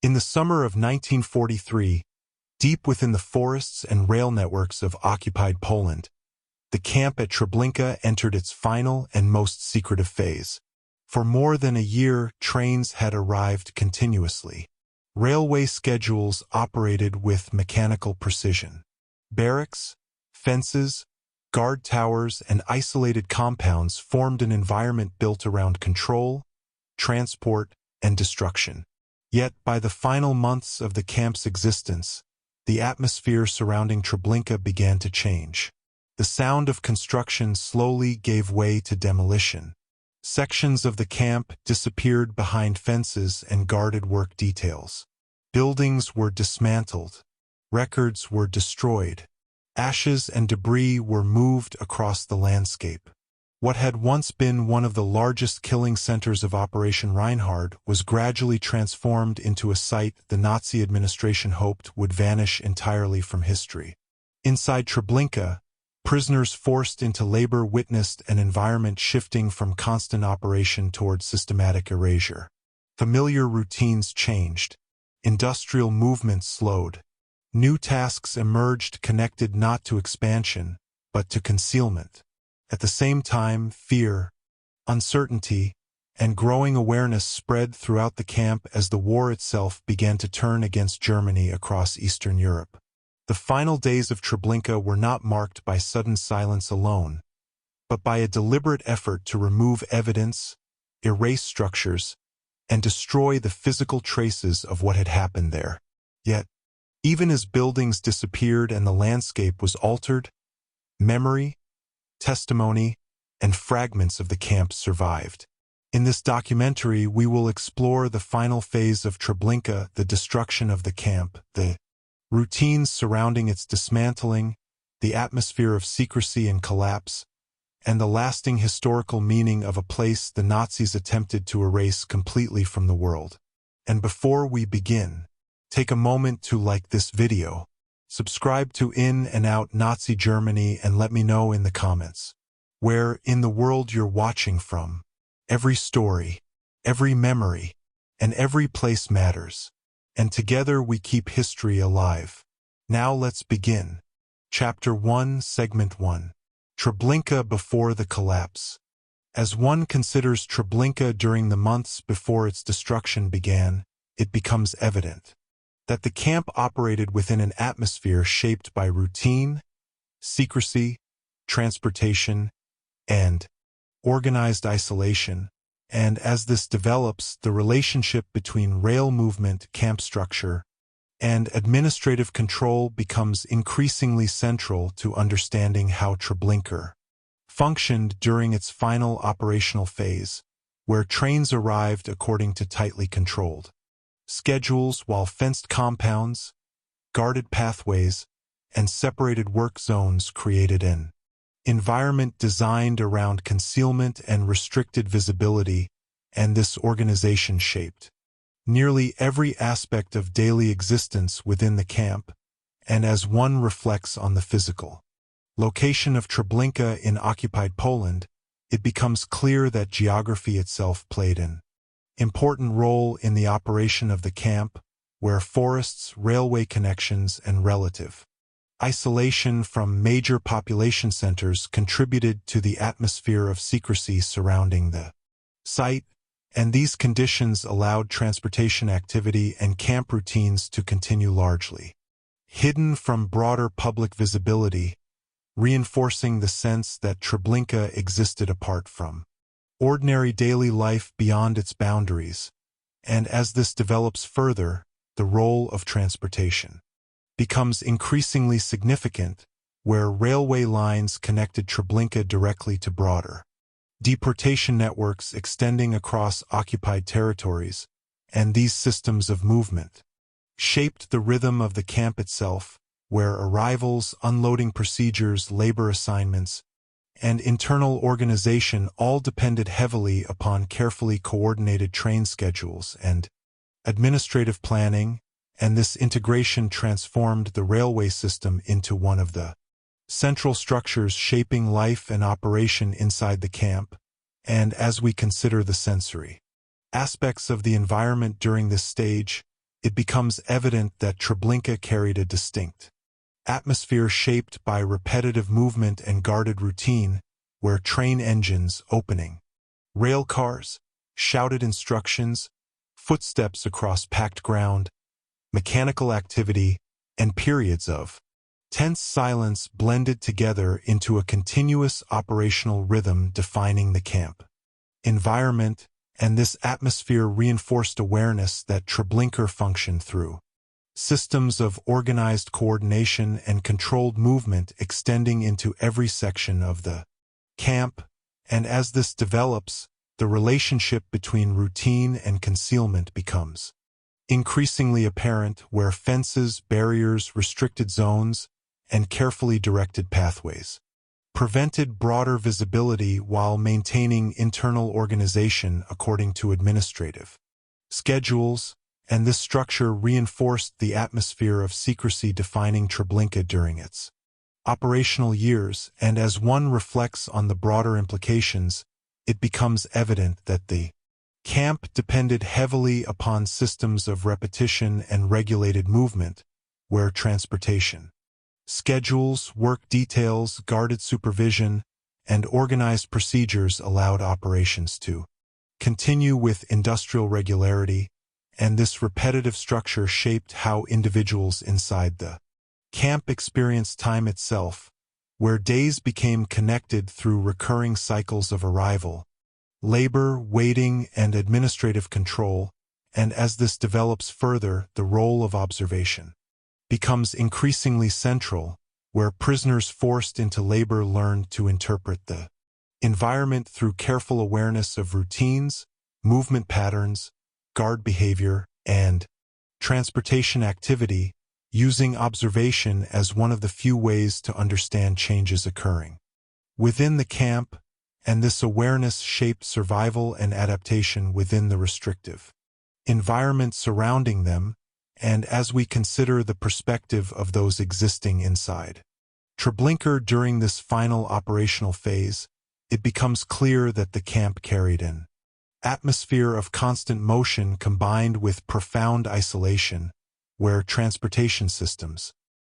In the summer of 1943, deep within the forests and rail networks of occupied Poland, the camp at Treblinka entered its final and most secretive phase. For more than a year, trains had arrived continuously. Railway schedules operated with mechanical precision. Barracks, fences, guard towers, and isolated compounds formed an environment built around control, transport, and destruction. Yet, by the final months of the camp's existence, the atmosphere surrounding Treblinka began to change. The sound of construction slowly gave way to demolition. Sections of the camp disappeared behind fences and guarded work details. Buildings were dismantled. Records were destroyed. Ashes and debris were moved across the landscape. What had once been one of the largest killing centers of Operation Reinhard was gradually transformed into a site the Nazi administration hoped would vanish entirely from history. Inside Treblinka, prisoners forced into labor witnessed an environment shifting from constant operation toward systematic erasure. Familiar routines changed. Industrial movement slowed. New tasks emerged connected not to expansion, but to concealment. At the same time, fear, uncertainty, and growing awareness spread throughout the camp as the war itself began to turn against Germany across Eastern Europe. The final days of Treblinka were not marked by sudden silence alone, but by a deliberate effort to remove evidence, erase structures, and destroy the physical traces of what had happened there. Yet, even as buildings disappeared and the landscape was altered, memory, testimony, and fragments of the camp survived. In this documentary, we will explore the final phase of Treblinka, the destruction of the camp, the routines surrounding its dismantling, the atmosphere of secrecy and collapse, and the lasting historical meaning of a place the Nazis attempted to erase completely from the world. And before we begin, take a moment to like this video, subscribe to In&Out Nazi Germany, and let me know in the comments where in the world you're watching from. Every story, every memory, and every place matters. And together we keep history alive. Now let's begin. Chapter 1, Segment 1. Treblinka before the collapse. As one considers Treblinka during the months before its destruction began, it becomes evident that the camp operated within an atmosphere shaped by routine, secrecy, transportation, and organized isolation. And as this develops, the relationship between rail movement, camp structure, and administrative control becomes increasingly central to understanding how Treblinka functioned during its final operational phase, where trains arrived according to tightly controlled schedules, while fenced compounds, guarded pathways, and separated work zones created an environment designed around concealment and restricted visibility, and this organization shaped nearly every aspect of daily existence within the camp. And as one reflects on the physical location of Treblinka in occupied Poland, it becomes clear that geography itself played an important role in the operation of the camp, where forests, railway connections, and relative isolation from major population centers contributed to the atmosphere of secrecy surrounding the site, and these conditions allowed transportation activity and camp routines to continue largely hidden from broader public visibility, reinforcing the sense that Treblinka existed apart from ordinary daily life beyond its boundaries. And as this develops further, the role of transportation becomes increasingly significant, where railway lines connected Treblinka directly to broader deportation networks extending across occupied territories, and these systems of movement shaped the rhythm of the camp itself, where arrivals, unloading procedures, labor assignments, and internal organization all depended heavily upon carefully coordinated train schedules and administrative planning, and this integration transformed the railway system into one of the central structures shaping life and operation inside the camp. And as we consider the sensory aspects of the environment during this stage, it becomes evident that Treblinka carried a distinct atmosphere shaped by repetitive movement and guarded routine, where train engines opening, rail cars, shouted instructions, footsteps across packed ground, mechanical activity, and periods of tense silence blended together into a continuous operational rhythm defining the camp environment, and this atmosphere reinforced awareness that Treblinka functioned through systems of organized coordination and controlled movement extending into every section of the camp, and as this develops, the relationship between routine and concealment becomes increasingly apparent, where fences, barriers, restricted zones, and carefully directed pathways prevented broader visibility while maintaining internal organization according to administrative schedules, and this structure reinforced the atmosphere of secrecy defining Treblinka during its operational years, and as one reflects on the broader implications, it becomes evident that the camp depended heavily upon systems of repetition and regulated movement, where transportation schedules, work details, guarded supervision, and organized procedures allowed operations to continue with industrial regularity, and this repetitive structure shaped how individuals inside the camp experienced time itself, where days became connected through recurring cycles of arrival, labor, waiting, and administrative control, and as this develops further, the role of observation becomes increasingly central, where prisoners forced into labor learn to interpret the environment through careful awareness of routines, movement patterns, guard behavior, and transportation activity, using observation as one of the few ways to understand changes occurring within the camp, and this awareness shaped survival and adaptation within the restrictive environment surrounding them, and as we consider the perspective of those existing inside Treblinka during this final operational phase, it becomes clear that the camp carried an atmosphere of constant motion combined with profound isolation, where transportation systems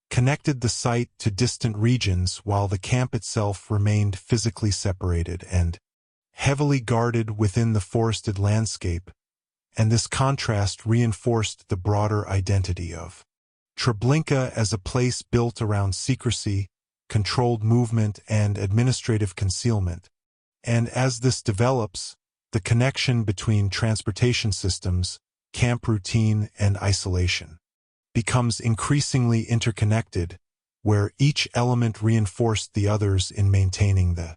connected the site to distant regions while the camp itself remained physically separated and heavily guarded within the forested landscape, and this contrast reinforced the broader identity of Treblinka as a place built around secrecy, controlled movement, and administrative concealment. And as this develops, the connection between transportation systems, camp routine, and isolation becomes increasingly interconnected, where each element reinforced the others in maintaining the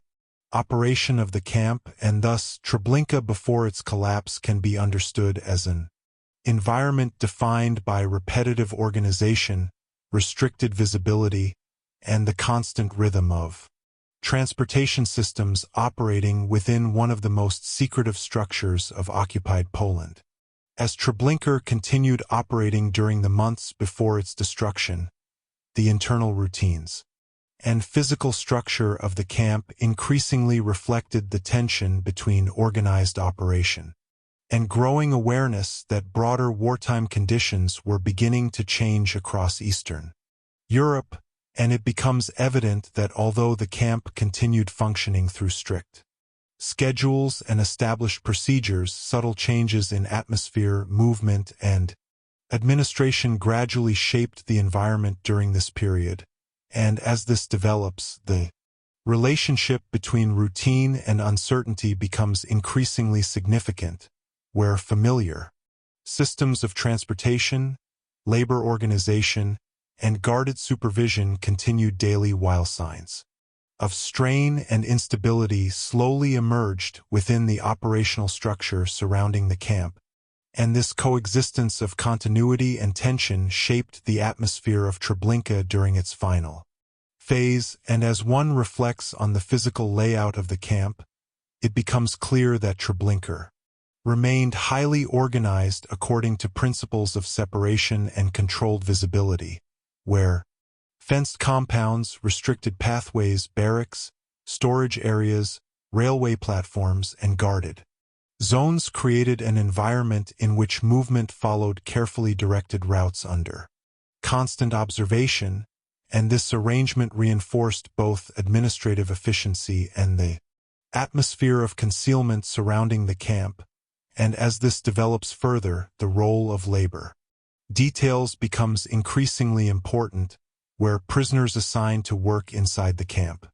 operation of the camp, and thus Treblinka before its collapse can be understood as an environment defined by repetitive organization, restricted visibility, and the constant rhythm of transportation systems operating within one of the most secretive structures of occupied Poland. As Treblinka continued operating during the months before its destruction, the internal routines and physical structure of the camp increasingly reflected the tension between organized operation and growing awareness that broader wartime conditions were beginning to change across Eastern Europe, and it becomes evident that although the camp continued functioning through strict schedules and established procedures, subtle changes in atmosphere, movement, and administration gradually shaped the environment during this period, and as this develops, the relationship between routine and uncertainty becomes increasingly significant, where familiar systems of transportation, labor organization, and guarded supervision continued daily while signs of strain and instability slowly emerged within the operational structure surrounding the camp, and this coexistence of continuity and tension shaped the atmosphere of Treblinka during its final phase, and as one reflects on the physical layout of the camp, it becomes clear that Treblinka remained highly organized according to principles of separation and controlled visibility, where fenced compounds, restricted pathways, barracks, storage areas, railway platforms, and guarded Zones created an environment in which movement followed carefully directed routes under constant observation, and this arrangement reinforced both administrative efficiency and the atmosphere of concealment surrounding the camp, and as this develops further, the role of labor details becomes increasingly important, where prisoners assigned to work inside the camp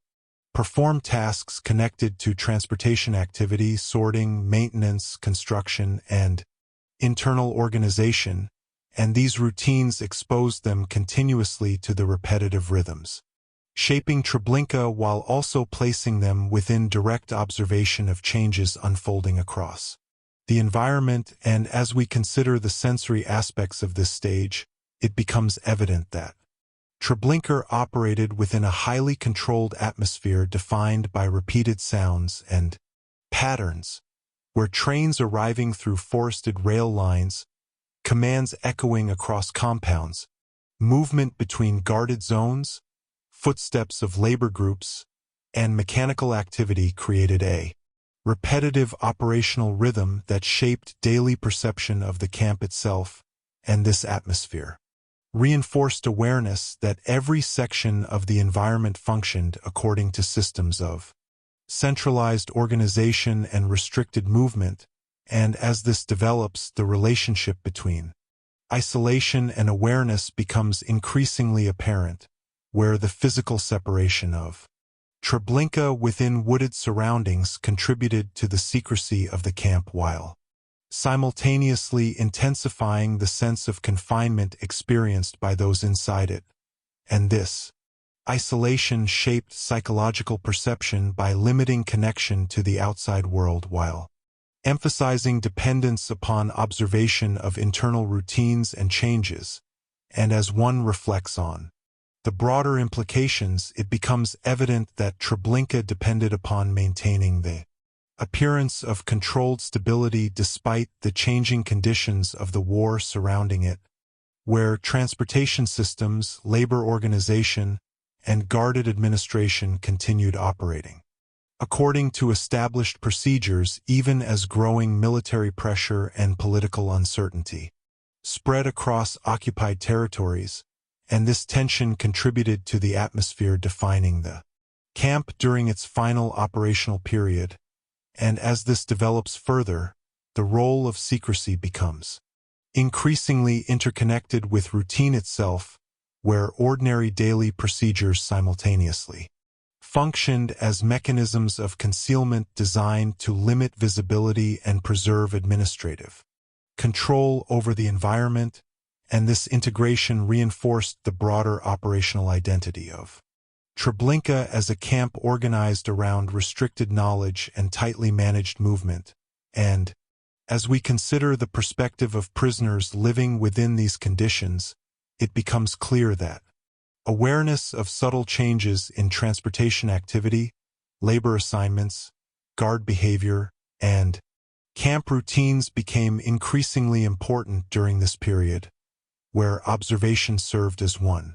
perform tasks connected to transportation activity, sorting, maintenance, construction, and internal organization, and these routines exposed them continuously to the repetitive rhythms, shaping Treblinka while also placing them within direct observation of changes unfolding across the environment. And as we consider the sensory aspects of this stage, it becomes evident that Treblinka operated within a highly controlled atmosphere defined by repeated sounds and patterns, where trains arriving through forested rail lines, commands echoing across compounds, movement between guarded zones, footsteps of labor groups, and mechanical activity created a repetitive operational rhythm that shaped daily perception of the camp itself. And this atmosphere reinforced awareness that every section of the environment functioned according to systems of centralized organization and restricted movement, and as this develops, the relationship between isolation and awareness becomes increasingly apparent, where the physical separation of Treblinka within wooded surroundings contributed to the secrecy of the camp while simultaneously intensifying the sense of confinement experienced by those inside it. And this isolation shaped psychological perception by limiting connection to the outside world while emphasizing dependence upon observation of internal routines and changes. And as one reflects on the broader implications, it becomes evident that Treblinka depended upon maintaining the appearance of controlled stability despite the changing conditions of the war surrounding it, where transportation systems, labor organization, and guarded administration continued operating according to established procedures, even as growing military pressure and political uncertainty spread across occupied territories, and this tension contributed to the atmosphere defining the camp during its final operational period. And as this develops further, the role of secrecy becomes increasingly interconnected with routine itself, where ordinary daily procedures simultaneously functioned as mechanisms of concealment designed to limit visibility and preserve administrative control over the environment, and this integration reinforced the broader operational identity of Treblinka as a camp organized around restricted knowledge and tightly managed movement. And as we consider the perspective of prisoners living within these conditions, it becomes clear that awareness of subtle changes in transportation activity, labor assignments, guard behavior, and camp routines became increasingly important during this period, where observation served as one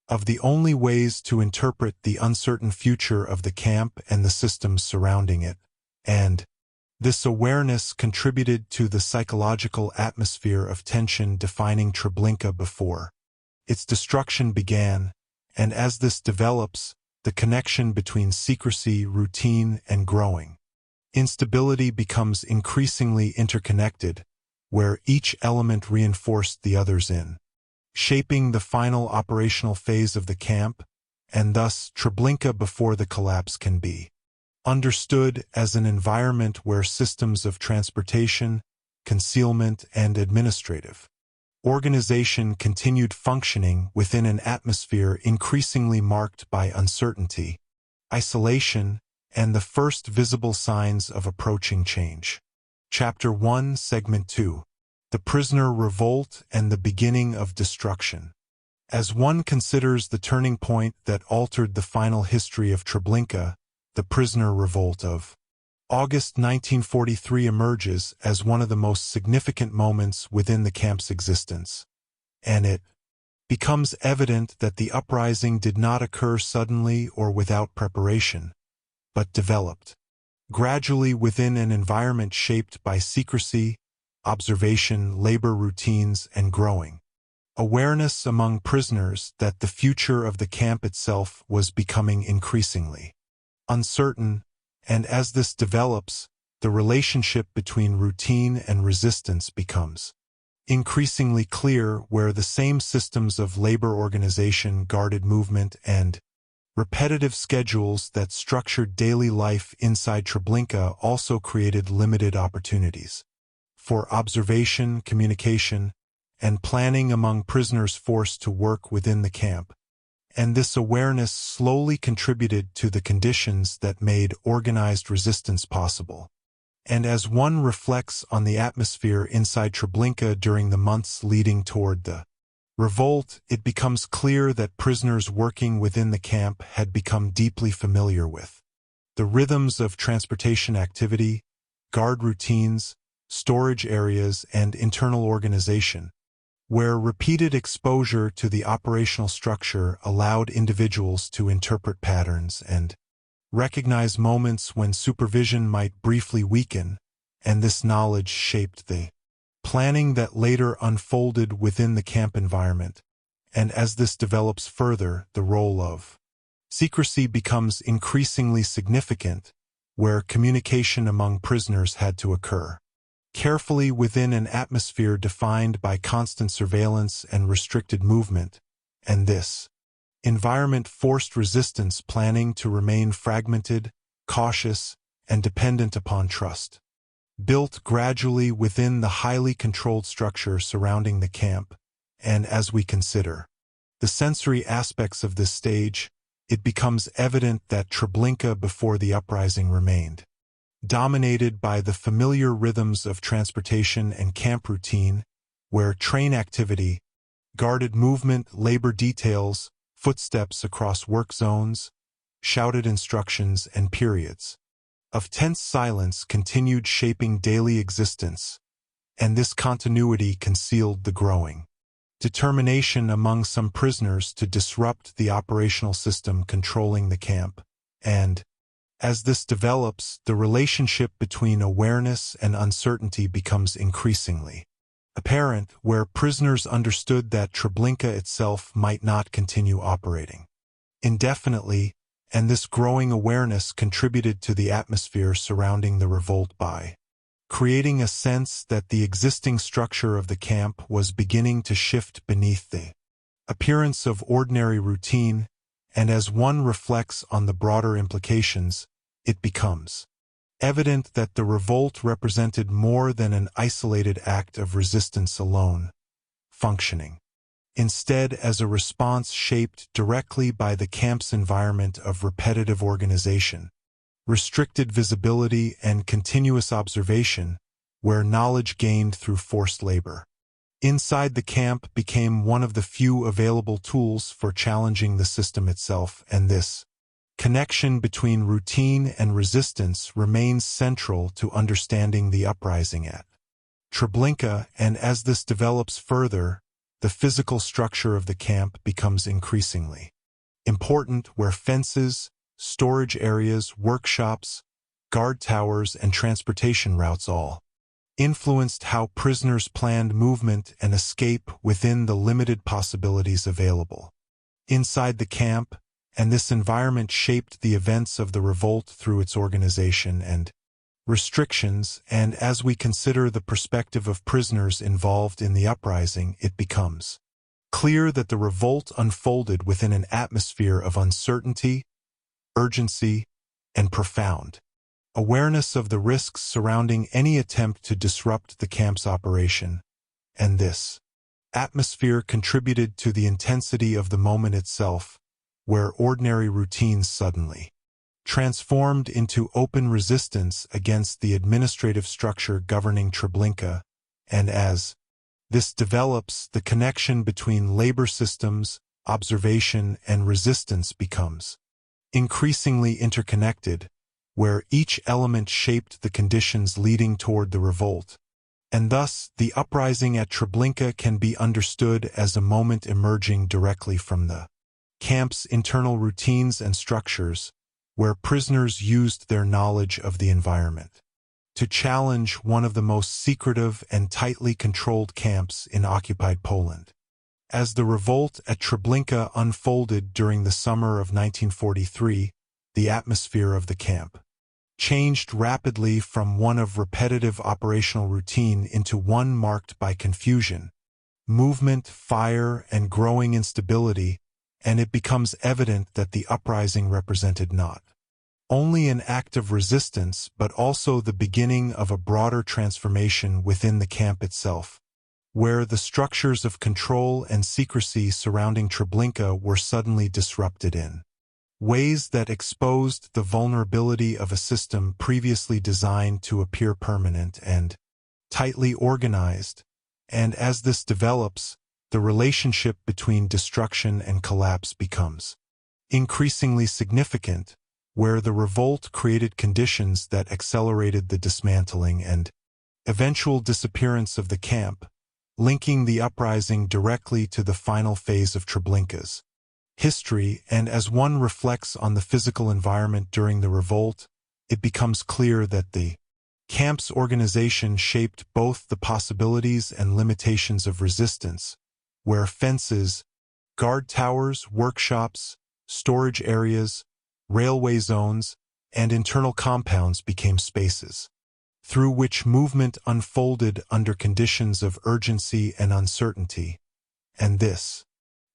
of the only ways to interpret the uncertain future of the camp and the systems surrounding it. And this awareness contributed to the psychological atmosphere of tension defining Treblinka before its destruction began, and as this develops, the connection between secrecy, routine, and growing instability becomes increasingly interconnected, where each element reinforced the others in shaping the final operational phase of the camp, and thus Treblinka before the collapse can be understood as an environment where systems of transportation, concealment, and administrative organization continued functioning within an atmosphere increasingly marked by uncertainty, isolation, and the first visible signs of approaching change. Chapter 1, Segment 2. The Prisoner Revolt and the Beginning of Destruction. As one considers the turning point that altered the final history of Treblinka, the Prisoner Revolt of August 1943 emerges as one of the most significant moments within the camp's existence, and it becomes evident that the uprising did not occur suddenly or without preparation, but developed gradually within an environment shaped by secrecy, observation, labor routines, and growing awareness among prisoners that the future of the camp itself was becoming increasingly uncertain, and as this develops, the relationship between routine and resistance becomes increasingly clear, where the same systems of labor organization, guarded movement, and repetitive schedules that structured daily life inside Treblinka also created limited opportunities for observation, communication, and planning among prisoners forced to work within the camp. And this awareness slowly contributed to the conditions that made organized resistance possible. And as one reflects on the atmosphere inside Treblinka during the months leading toward the revolt, it becomes clear that prisoners working within the camp had become deeply familiar with the rhythms of transportation activity, guard routines, storage areas, and internal organization, where repeated exposure to the operational structure allowed individuals to interpret patterns and recognize moments when supervision might briefly weaken, and this knowledge shaped the planning that later unfolded within the camp environment. And as this develops further, the role of secrecy becomes increasingly significant, where communication among prisoners had to occur carefully within an atmosphere defined by constant surveillance and restricted movement, and this environment forced resistance planning to remain fragmented, cautious, and dependent upon trust, built gradually within the highly controlled structure surrounding the camp. And as we consider the sensory aspects of this stage, it becomes evident that Treblinka before the uprising remained dominated by the familiar rhythms of transportation and camp routine, where train activity, guarded movement, labor details, footsteps across work zones, shouted instructions, and periods of tense silence continued shaping daily existence, and this continuity concealed the growing determination among some prisoners to disrupt the operational system controlling the camp. And as this develops, the relationship between awareness and uncertainty becomes increasingly apparent, where prisoners understood that Treblinka itself might not continue operating indefinitely, and this growing awareness contributed to the atmosphere surrounding the revolt by creating a sense that the existing structure of the camp was beginning to shift beneath the appearance of ordinary routine. And as one reflects on the broader implications, it becomes evident that the revolt represented more than an isolated act of resistance alone, functioning instead as a response shaped directly by the camp's environment of repetitive organization, restricted visibility, and continuous observation, where knowledge gained through forced labor inside the camp became one of the few available tools for challenging the system itself. And this connection between routine and resistance remains central to understanding the uprising at Treblinka. And as this develops further, the physical structure of the camp becomes increasingly important, where fences, storage areas, workshops, guard towers, and transportation routes all influenced how prisoners planned movement and escape within the limited possibilities available inside the camp. And this environment shaped the events of the revolt through its organization and restrictions. And as we consider the perspective of prisoners involved in the uprising, it becomes clear that the revolt unfolded within an atmosphere of uncertainty, urgency, and profound awareness of the risks surrounding any attempt to disrupt the camp's operation. And this atmosphere contributed to the intensity of the moment itself, where ordinary routines suddenly transformed into open resistance against the administrative structure governing Treblinka. And as this develops, the connection between labor systems, observation, and resistance becomes increasingly interconnected, where each element shaped the conditions leading toward the revolt. And thus, the uprising at Treblinka can be understood as a moment emerging directly from the camp's internal routines and structures, where prisoners used their knowledge of the environment to challenge one of the most secretive and tightly controlled camps in occupied Poland. As the revolt at Treblinka unfolded during the summer of 1943, the atmosphere of the camp changed rapidly from one of repetitive operational routine into one marked by confusion, movement, fire, and growing instability, and it becomes evident that the uprising represented not only an act of resistance but also the beginning of a broader transformation within the camp itself, where the structures of control and secrecy surrounding Treblinka were suddenly disrupted in ways that exposed the vulnerability of a system previously designed to appear permanent and tightly organized. And as this develops, the relationship between destruction and collapse becomes increasingly significant, where the revolt created conditions that accelerated the dismantling and eventual disappearance of the camp, linking the uprising directly to the final phase of Treblinka's history. And as one reflects on the physical environment during the revolt, it becomes clear that the camp's organization shaped both the possibilities and limitations of resistance, where fences, guard towers, workshops, storage areas, railway zones, and internal compounds became spaces through which movement unfolded under conditions of urgency and uncertainty. And this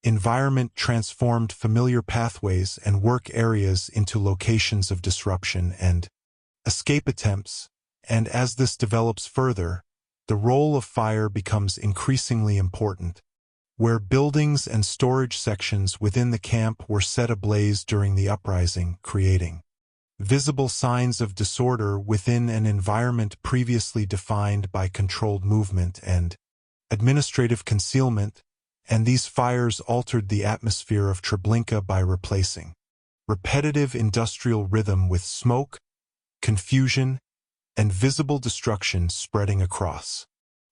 environment transformed familiar pathways and work areas into locations of disruption and escape attempts. And as this develops further, the role of fire becomes increasingly important, where buildings and storage sections within the camp were set ablaze during the uprising, creating visible signs of disorder within an environment previously defined by controlled movement and administrative concealment. And these fires altered the atmosphere of Treblinka by replacing repetitive industrial rhythm with smoke, confusion, and visible destruction spreading across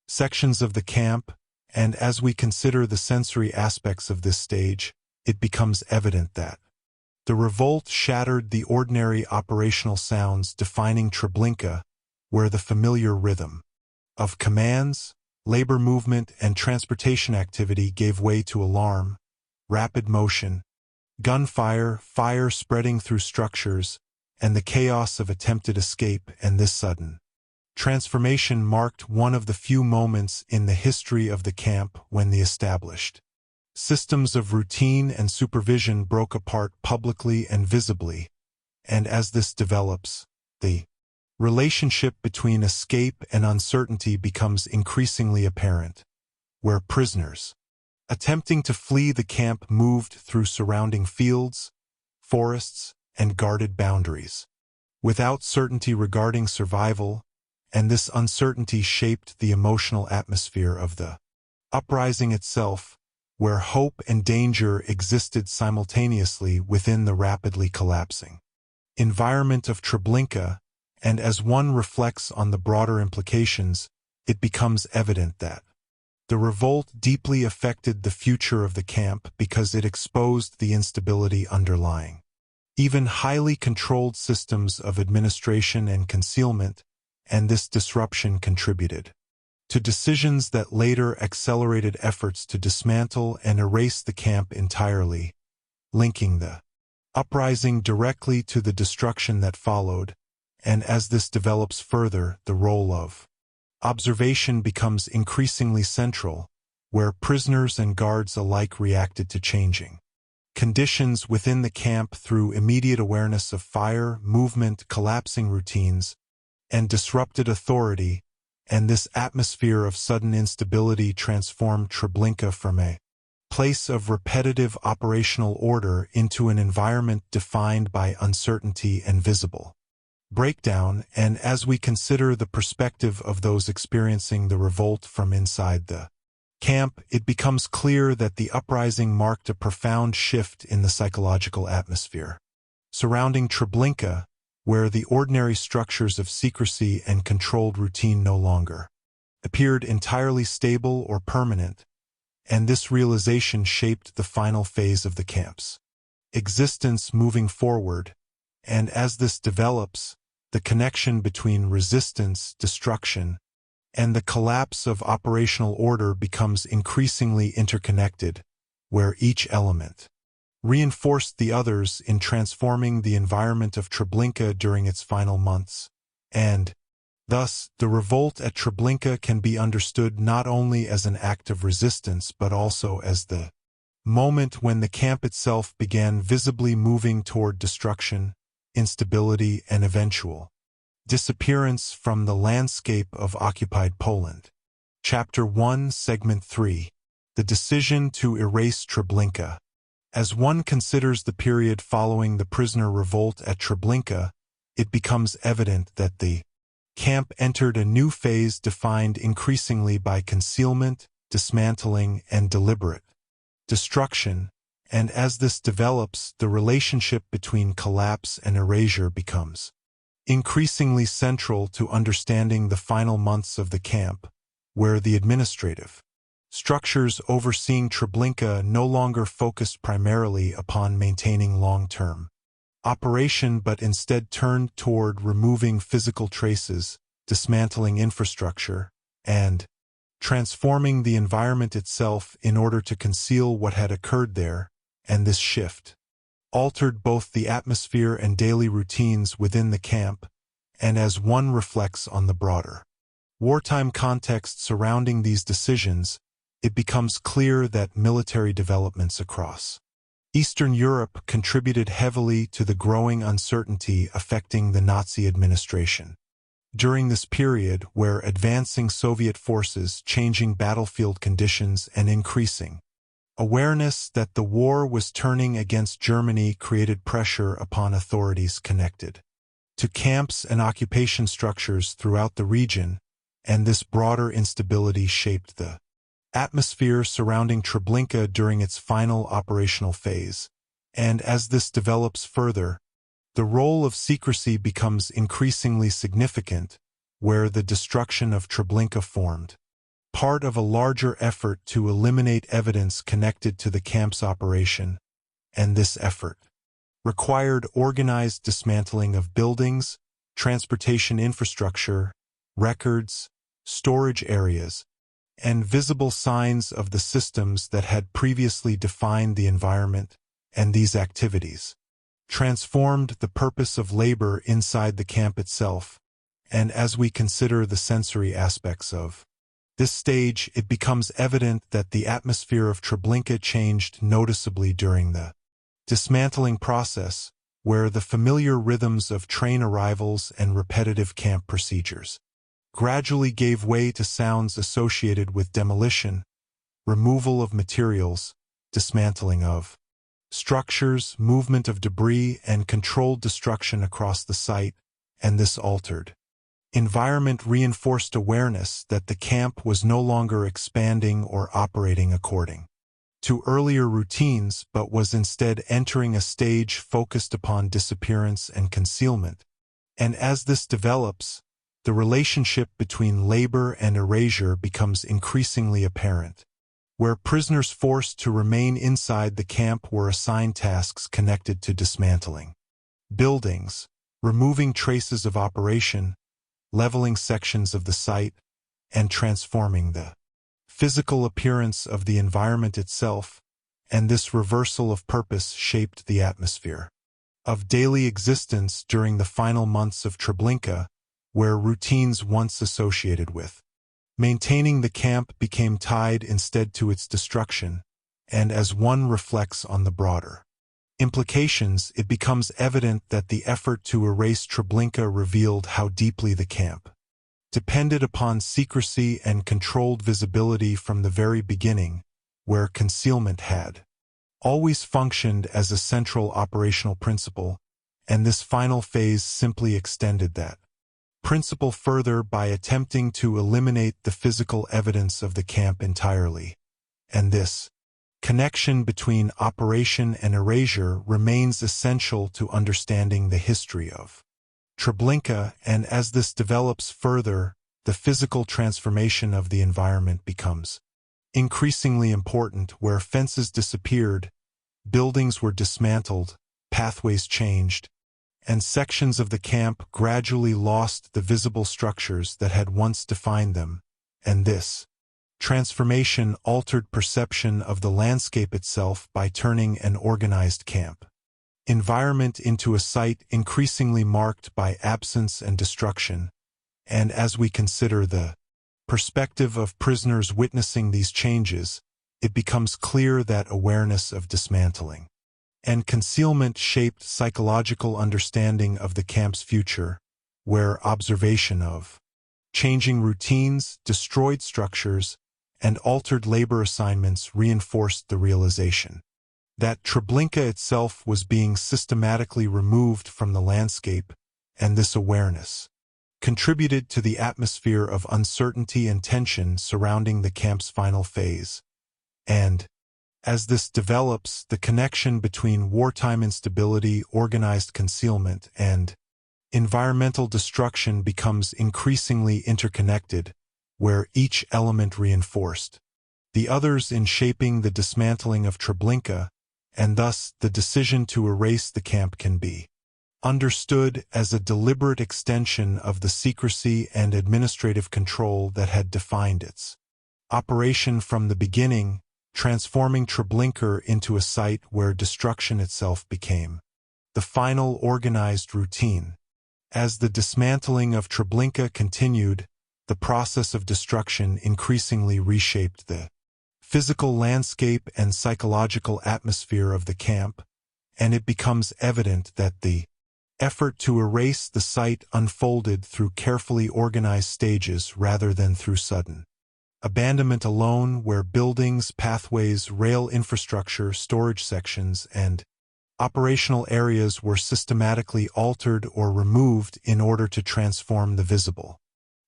sections of the camp. And as we consider the sensory aspects of this stage, it becomes evident that the revolt shattered the ordinary operational sounds defining Treblinka, where the familiar rhythm of commands, labor movement, and transportation activity gave way to alarm, rapid motion, gunfire, fire spreading through structures, and the chaos of attempted escape. And this sudden transformation marked one of the few moments in the history of the camp when the established systems of routine and supervision broke apart publicly and visibly. And as this develops, the relationship between escape and uncertainty becomes increasingly apparent, where prisoners attempting to flee the camp moved through surrounding fields, forests, and guarded boundaries, without certainty regarding survival. And this uncertainty shaped the emotional atmosphere of the uprising itself, where hope and danger existed simultaneously within the rapidly collapsing environment of Treblinka. And as one reflects on the broader implications, it becomes evident that the revolt deeply affected the future of the camp because it exposed the instability underlying even highly controlled systems of administration and concealment. And this disruption contributed to decisions that later accelerated efforts to dismantle and erase the camp entirely, linking the uprising directly to the destruction that followed. And as this develops further, the role of observation becomes increasingly central, where prisoners and guards alike reacted to changing conditions within the camp through immediate awareness of fire, movement, collapsing routines, and disrupted authority. And this atmosphere of sudden instability transformed Treblinka from a place of repetitive operational order into an environment defined by uncertainty and visible breakdown. And as we consider the perspective of those experiencing the revolt from inside the camp, it becomes clear that the uprising marked a profound shift in the psychological atmosphere surrounding Treblinka, where the ordinary structures of secrecy and controlled routine no longer appeared entirely stable or permanent. And this realization shaped the final phase of the camp's existence moving forward, And as this develops, the connection between resistance, destruction, and the collapse of operational order becomes increasingly interconnected, where each element reinforced the others in transforming the environment of Treblinka during its final months. And, thus, the revolt at Treblinka can be understood not only as an act of resistance but also as the moment when the camp itself began visibly moving toward destruction, instability, and eventual disappearance from the landscape of occupied Poland. Chapter 1, Segment 3. The decision to erase Treblinka. As one considers the period following the prisoner revolt at Treblinka, it becomes evident that the camp entered a new phase defined increasingly by concealment, dismantling, and deliberate destruction, and as this develops, the relationship between collapse and erasure becomes increasingly central to understanding the final months of the camp, where the administrative structures overseeing Treblinka no longer focused primarily upon maintaining long-term operation but instead turned toward removing physical traces, dismantling infrastructure, and transforming the environment itself in order to conceal what had occurred there, and this shift altered both the atmosphere and daily routines within the camp, and as one reflects on the broader wartime context surrounding these decisions, it becomes clear that military developments across Eastern Europe contributed heavily to the growing uncertainty affecting the Nazi administration. During this period, where advancing Soviet forces, changing battlefield conditions, and increasing awareness that the war was turning against Germany created pressure upon authorities connected to camps and occupation structures throughout the region, and this broader instability shaped the atmosphere surrounding Treblinka during its final operational phase. And as this develops further, the role of secrecy becomes increasingly significant, where the destruction of Treblinka formed part of a larger effort to eliminate evidence connected to the camp's operation, and this effort required organized dismantling of buildings, transportation infrastructure, records, storage areas, and visible signs of the systems that had previously defined the environment, and these activities transformed the purpose of labor inside the camp itself. And as we consider the sensory aspects of this stage, it becomes evident that the atmosphere of Treblinka changed noticeably during the dismantling process, where the familiar rhythms of train arrivals and repetitive camp procedures gradually gave way to sounds associated with demolition, removal of materials, dismantling of structures, movement of debris, and controlled destruction across the site, and this altered environment reinforced awareness that the camp was no longer expanding or operating according to earlier routines but was instead entering a stage focused upon disappearance and concealment. And as this develops, the relationship between labor and erasure becomes increasingly apparent, where prisoners forced to remain inside the camp were assigned tasks connected to dismantling buildings, removing traces of operation, leveling sections of the site, and transforming the physical appearance of the environment itself, and this reversal of purpose shaped the atmosphere of daily existence during the final months of Treblinka, where routines once associated with maintaining the camp became tied instead to its destruction, and as one reflects on the broader implications, it becomes evident that the effort to erase Treblinka revealed how deeply the camp depended upon secrecy and controlled visibility from the very beginning, where concealment had always functioned as a central operational principle, and this final phase simply extended that principle further by attempting to eliminate the physical evidence of the camp entirely. And this connection between operation and erasure remains essential to understanding the history of Treblinka, and as this develops further, the physical transformation of the environment becomes increasingly important, where fences disappeared, buildings were dismantled, pathways changed, and sections of the camp gradually lost the visible structures that had once defined them, and this transformation altered perception of the landscape itself by turning an organized camp environment into a site increasingly marked by absence and destruction. And as we consider the perspective of prisoners witnessing these changes, it becomes clear that awareness of dismantling and concealment shaped psychological understanding of the camp's future, where observation of changing routines, destroyed structures, and altered labor assignments reinforced the realization that Treblinka itself was being systematically removed from the landscape, and this awareness contributed to the atmosphere of uncertainty and tension surrounding the camp's final phase. And as this develops, the connection between wartime instability, organized concealment, and environmental destruction becomes increasingly interconnected, where each element reinforced the others in shaping the dismantling of Treblinka, and thus the decision to erase the camp can be understood as a deliberate extension of the secrecy and administrative control that had defined its operation from the beginning, transforming Treblinka into a site where destruction itself became the final organized routine. As the dismantling of Treblinka continued, the process of destruction increasingly reshaped the physical landscape and psychological atmosphere of the camp, and it becomes evident that the effort to erase the site unfolded through carefully organized stages rather than through sudden abandonment alone, where buildings, pathways, rail infrastructure, storage sections, and operational areas were systematically altered or removed in order to transform the visible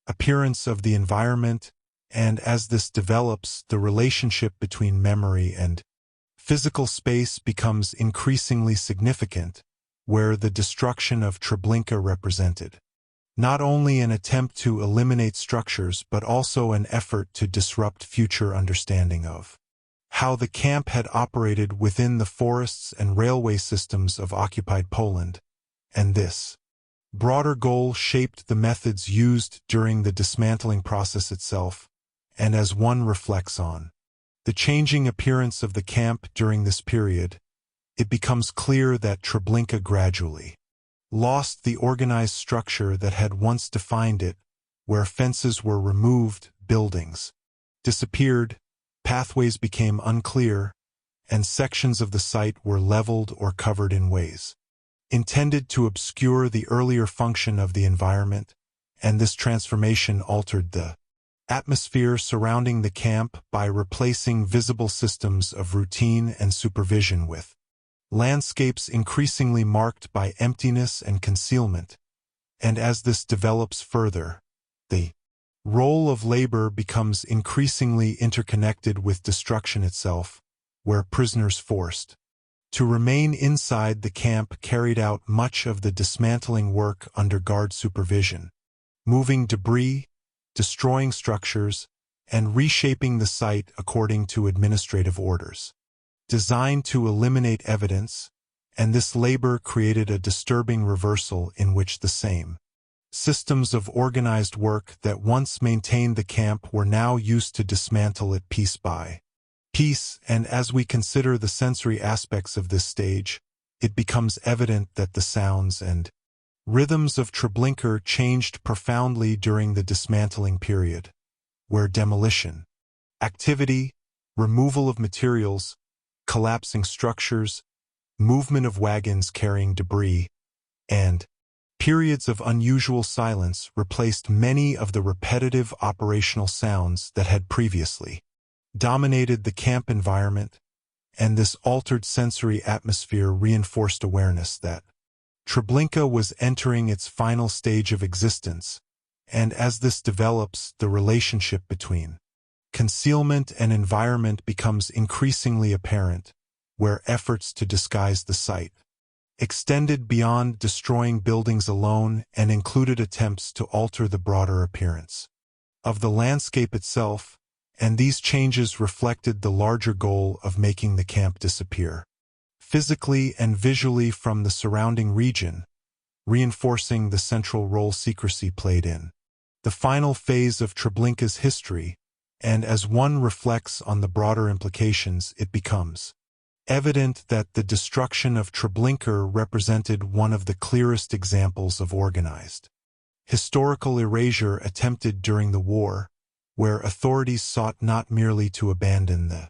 appearance of the environment. And as this develops, the relationship between memory and physical space becomes increasingly significant, where the destruction of Treblinka represented not only an attempt to eliminate structures but also an effort to disrupt future understanding of how the camp had operated within the forests and railway systems of occupied Poland, and this broader goal shaped the methods used during the dismantling process itself. And as one reflects on the changing appearance of the camp during this period, it becomes clear that Treblinka gradually lost the organized structure that had once defined it, where fences were removed, buildings disappeared, pathways became unclear, and sections of the site were leveled or covered in ways intended to obscure the earlier function of the environment, and this transformation altered the atmosphere surrounding the camp by replacing visible systems of routine and supervision with landscapes increasingly marked by emptiness and concealment. And as this develops further, the role of labor becomes increasingly interconnected with destruction itself, where prisoners forced to remain inside the camp carried out much of the dismantling work under guard supervision, moving debris, destroying structures, and reshaping the site according to administrative orders designed to eliminate evidence, and this labor created a disturbing reversal in which the same systems of organized work that once maintained the camp were now used to dismantle it piece by piece. And as we consider the sensory aspects of this stage, it becomes evident that the sounds and rhythms of Treblinka changed profoundly during the dismantling period, where demolition activity, removal of materials, collapsing structures, movement of wagons carrying debris, and periods of unusual silence replaced many of the repetitive operational sounds that had previously dominated the camp environment, and this altered sensory atmosphere reinforced awareness that Treblinka was entering its final stage of existence, and as this develops, the relationship between concealment and environment becomes increasingly apparent, where efforts to disguise the site extended beyond destroying buildings alone and included attempts to alter the broader appearance of the landscape itself, and these changes reflected the larger goal of making the camp disappear physically and visually from the surrounding region, reinforcing the central role secrecy played in the final phase of Treblinka's history, and as one reflects on the broader implications, it becomes evident that the destruction of Treblinka represented one of the clearest examples of organized historical erasure attempted during the war, where authorities sought not merely to abandon the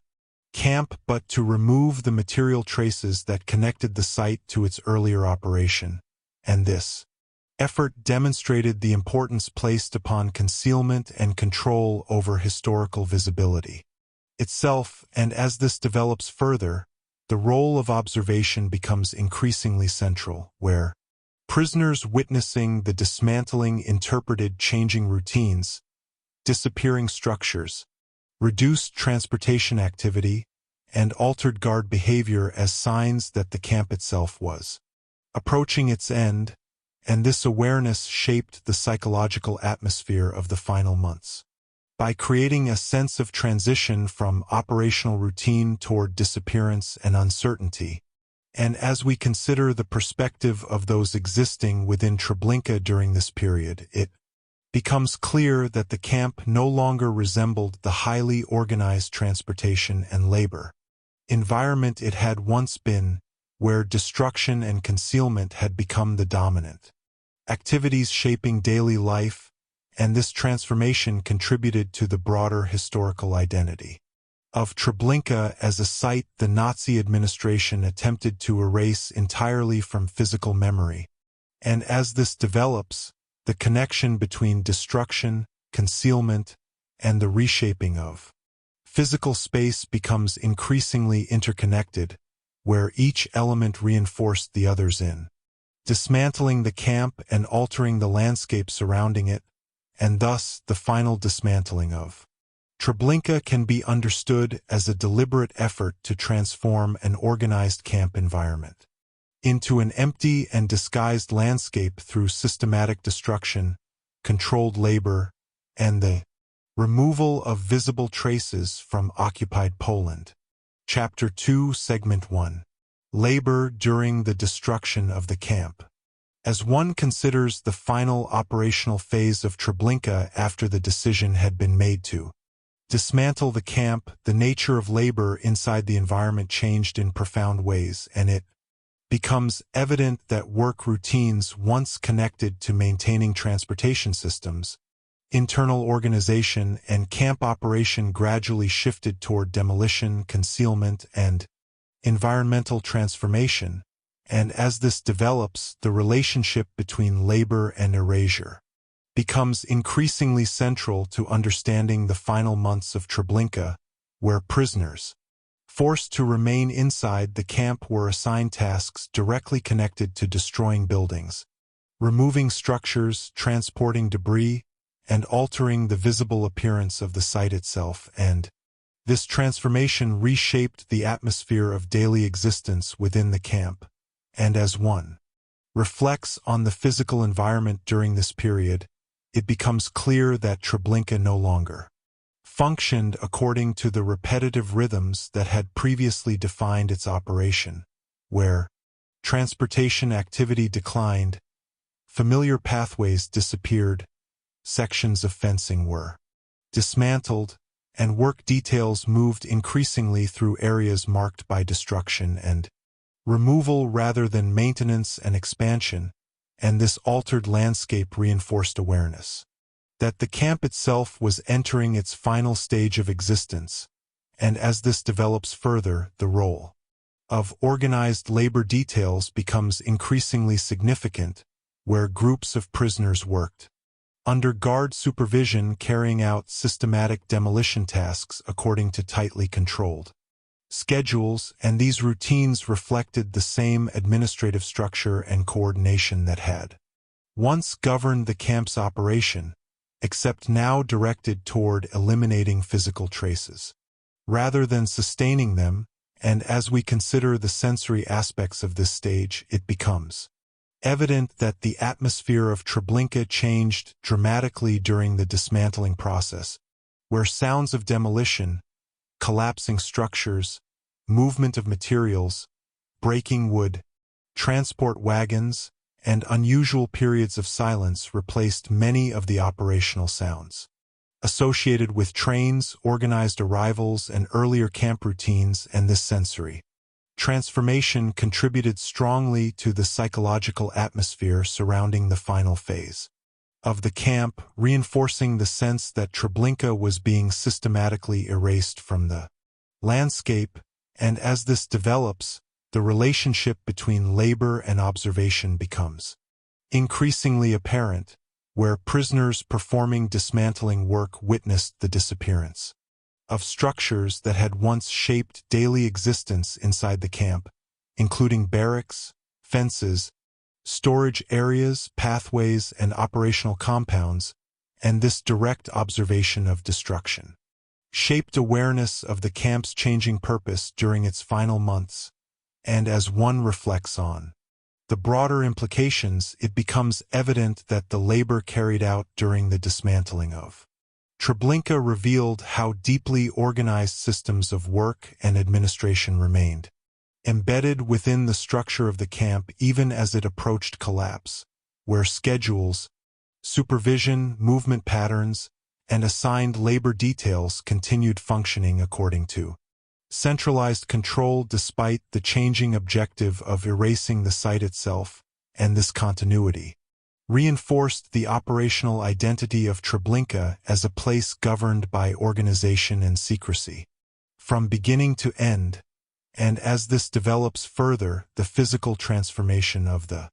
camp but to remove the material traces that connected the site to its earlier operation, and this effort demonstrated the importance placed upon concealment and control over historical visibility itself, and as this develops further, the role of observation becomes increasingly central, where prisoners witnessing the dismantling interpreted changing routines, disappearing structures, reduced transportation activity, and altered guard behavior as signs that the camp itself was approaching its end, and this awareness shaped the psychological atmosphere of the final months. By creating a sense of transition from operational routine toward disappearance and uncertainty, and as we consider the perspective of those existing within Treblinka during this period, it becomes clear that the camp no longer resembled the highly organized transportation and labor environment it had once been, where destruction and concealment had become the dominant activities shaping daily life, and this transformation contributed to the broader historical identity of Treblinka as a site the Nazi administration attempted to erase entirely from physical memory. And as this develops, the connection between destruction, concealment, and the reshaping of physical space becomes increasingly interconnected, where each element reinforced the others in dismantling the camp and altering the landscape surrounding it, and thus the final dismantling of Treblinka can be understood as a deliberate effort to transform an organized camp environment into an empty and disguised landscape through systematic destruction, controlled labor, and the removal of visible traces from occupied Poland. Chapter 2, Segment 1. Labor during the destruction of the camp. As one considers the final operational phase of Treblinka after the decision had been made to dismantle the camp, the nature of labor inside the environment changed in profound ways, and it becomes evident that work routines once connected to maintaining transportation systems, internal organization, and camp operation gradually shifted toward demolition, concealment, and environmental transformation, and as this develops, the relationship between labor and erasure becomes increasingly central to understanding the final months of Treblinka, where prisoners forced to remain inside the camp were assigned tasks directly connected to destroying buildings, removing structures, transporting debris, and altering the visible appearance of the site itself, and this transformation reshaped the atmosphere of daily existence within the camp, and as one reflects on the physical environment during this period, it becomes clear that Treblinka no longer functioned according to the repetitive rhythms that had previously defined its operation, where transportation activity declined, familiar pathways disappeared, sections of fencing were dismantled, and work details moved increasingly through areas marked by destruction and removal rather than maintenance and expansion, and this altered landscape reinforced awareness that the camp itself was entering its final stage of existence, and as this develops further, the role of organized labor details becomes increasingly significant, where groups of prisoners worked under guard supervision carrying out systematic demolition tasks according to tightly controlled schedules, and these routines reflected the same administrative structure and coordination that had once governed the camp's operation, except now directed toward eliminating physical traces rather than sustaining them, and as we consider the sensory aspects of this stage, it becomes evident that the atmosphere of Treblinka changed dramatically during the dismantling process, where sounds of demolition, collapsing structures, movement of materials, breaking wood, transport wagons, and unusual periods of silence replaced many of the operational sounds. Associated with trains, organized arrivals, and earlier camp routines, and this sensory transformation contributed strongly to the psychological atmosphere surrounding the final phase of the camp, reinforcing the sense that Treblinka was being systematically erased from the landscape. And as this develops, the relationship between labor and observation becomes increasingly apparent, where prisoners performing dismantling work witnessed the disappearance of structures that had once shaped daily existence inside the camp, including barracks, fences, storage areas, pathways, and operational compounds, and this direct observation of destruction shaped awareness of the camp's changing purpose during its final months. And as one reflects on the broader implications, it becomes evident that the labor carried out during the dismantling of Treblinka revealed how deeply organized systems of work and administration remained embedded within the structure of the camp even as it approached collapse, where schedules, supervision, movement patterns, and assigned labor details continued functioning according to centralized control despite the changing objective of erasing the site itself. And this continuity reinforced the operational identity of Treblinka as a place governed by organization and secrecy from beginning to end. And as this develops further, the physical transformation of the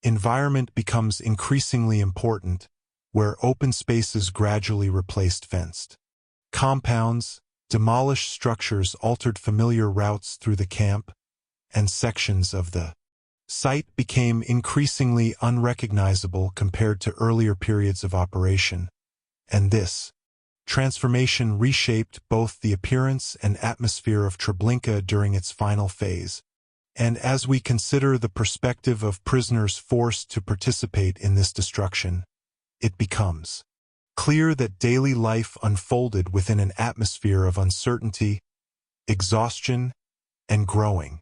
environment becomes increasingly important, where open spaces gradually replaced fenced compounds, demolished structures altered familiar routes through the camp, and sections of the site became increasingly unrecognizable compared to earlier periods of operation. And this transformation reshaped both the appearance and atmosphere of Treblinka during its final phase. And as we consider the perspective of prisoners forced to participate in this destruction, it becomes clear that daily life unfolded within an atmosphere of uncertainty, exhaustion, and growing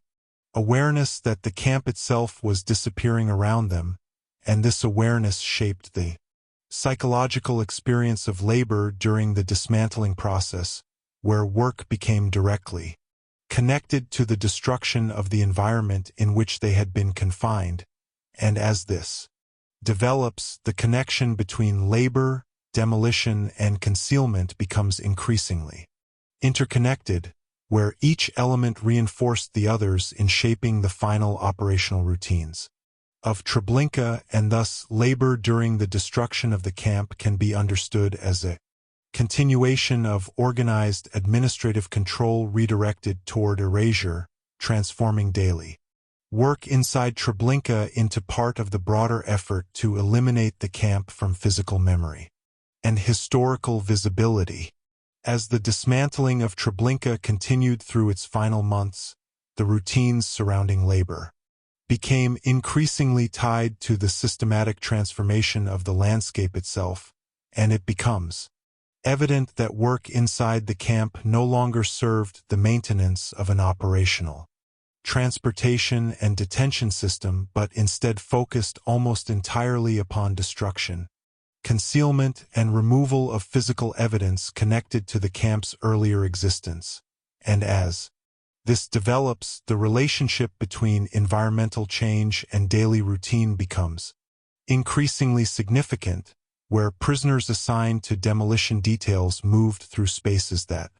awareness that the camp itself was disappearing around them, and this awareness shaped the psychological experience of labor during the dismantling process, where work became directly connected to the destruction of the environment in which they had been confined. And as this develops, the connection between labor, demolition, and concealment becomes increasingly interconnected, where each element reinforced the others in shaping the final operational routines of Treblinka, and thus labor during the destruction of the camp can be understood as a continuation of organized administrative control redirected toward erasure, transforming daily work inside Treblinka into part of the broader effort to eliminate the camp from physical memory and historical visibility. As the dismantling of Treblinka continued through its final months, the routines surrounding labor became increasingly tied to the systematic transformation of the landscape itself, and it becomes evident that work inside the camp no longer served the maintenance of an operational transportation and detention system, but instead focused almost entirely upon destruction, concealment, and removal of physical evidence connected to the camp's earlier existence. And as this develops, the relationship between environmental change and daily routine becomes increasingly significant, where prisoners assigned to demolition details moved through spaces that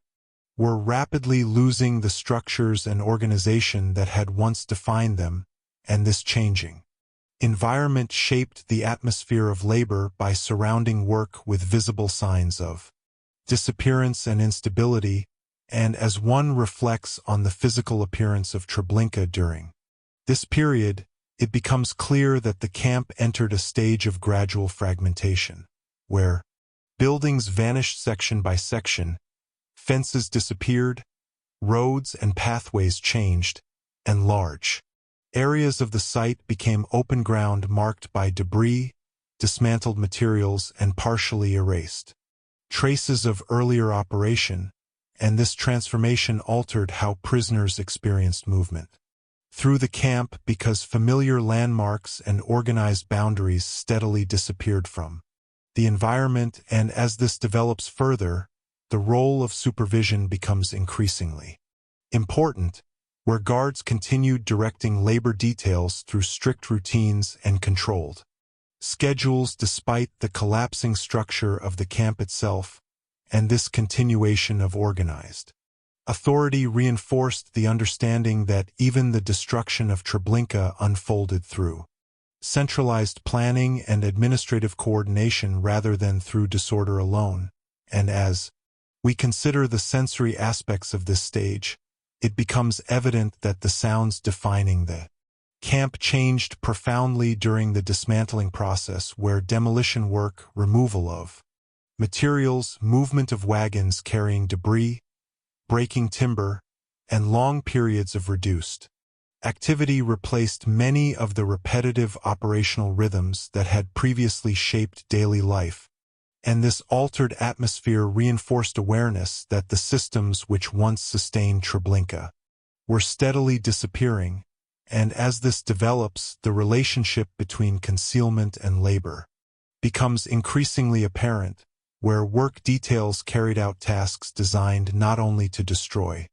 were rapidly losing the structures and organization that had once defined them, and this changing environment shaped the atmosphere of labor by surrounding work with visible signs of disappearance and instability. And as one reflects on the physical appearance of Treblinka during this period, it becomes clear that the camp entered a stage of gradual fragmentation, where buildings vanished section by section, fences disappeared, roads and pathways changed, and large areas of the site became open ground marked by debris, dismantled materials, and partially erased traces of earlier operation. And this transformation altered how prisoners experienced movement through the camp because familiar landmarks and organized boundaries steadily disappeared from the environment, and as this develops further, the role of supervision becomes increasingly important, where guards continued directing labor details through strict routines and controlled schedules despite the collapsing structure of the camp itself, and this continuation of organized authority reinforced the understanding that even the destruction of Treblinka unfolded through centralized planning and administrative coordination rather than through disorder alone, and as we consider the sensory aspects of this stage, it becomes evident that the sounds defining the camp changed profoundly during the dismantling process, where demolition work, removal of materials, movement of wagons carrying debris, breaking timber, and long periods of reduced activity replaced many of the repetitive operational rhythms that had previously shaped daily life, and this altered atmosphere reinforced awareness that the systems which once sustained Treblinka were steadily disappearing, and as this develops, the relationship between concealment and labor becomes increasingly apparent, where work details carried out tasks designed not only to destroy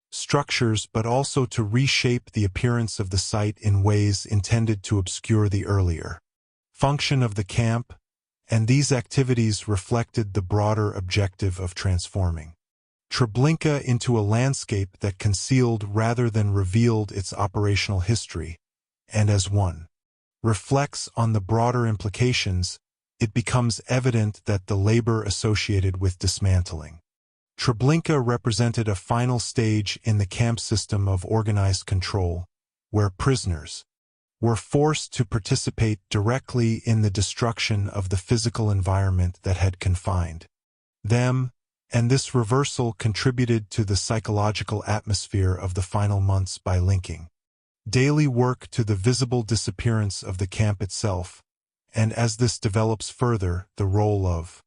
structures but also to reshape the appearance of the site in ways intended to obscure the earlier function of the camp, and these activities reflected the broader objective of transforming Treblinka into a landscape that concealed rather than revealed its operational history, and as one reflects on the broader implications, it becomes evident that the labor associated with dismantling Treblinka represented a final stage in the camp system of organized control, where prisoners were forced to participate directly in the destruction of the physical environment that had confined them, and this reversal contributed to the psychological atmosphere of the final months by linking daily work to the visible disappearance of the camp itself, and as this develops further, the role of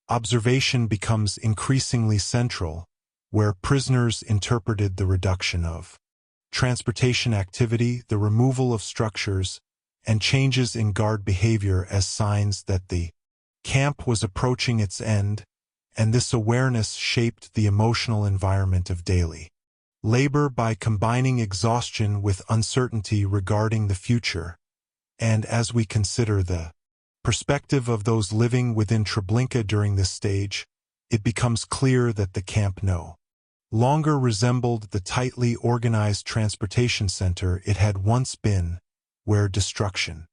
observation becomes increasingly central, where prisoners interpreted the reduction of transportation activity, the removal of structures, and changes in guard behavior as signs that the camp was approaching its end, and this awareness shaped the emotional environment of daily labor by combining exhaustion with uncertainty regarding the future, and as we consider the perspective of those living within Treblinka during this stage, it becomes clear that the camp no longer resembled the tightly organized transportation center it had once been, where destruction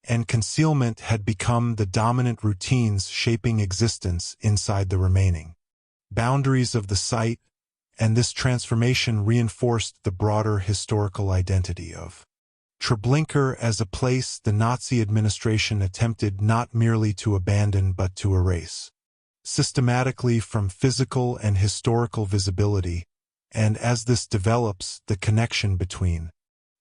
and concealment had become the dominant routines shaping existence inside the remaining boundaries of the site, and this transformation reinforced the broader historical identity of Treblinka as a place the Nazi administration attempted not merely to abandon but to erase systematically from physical and historical visibility, and as this develops, the connection between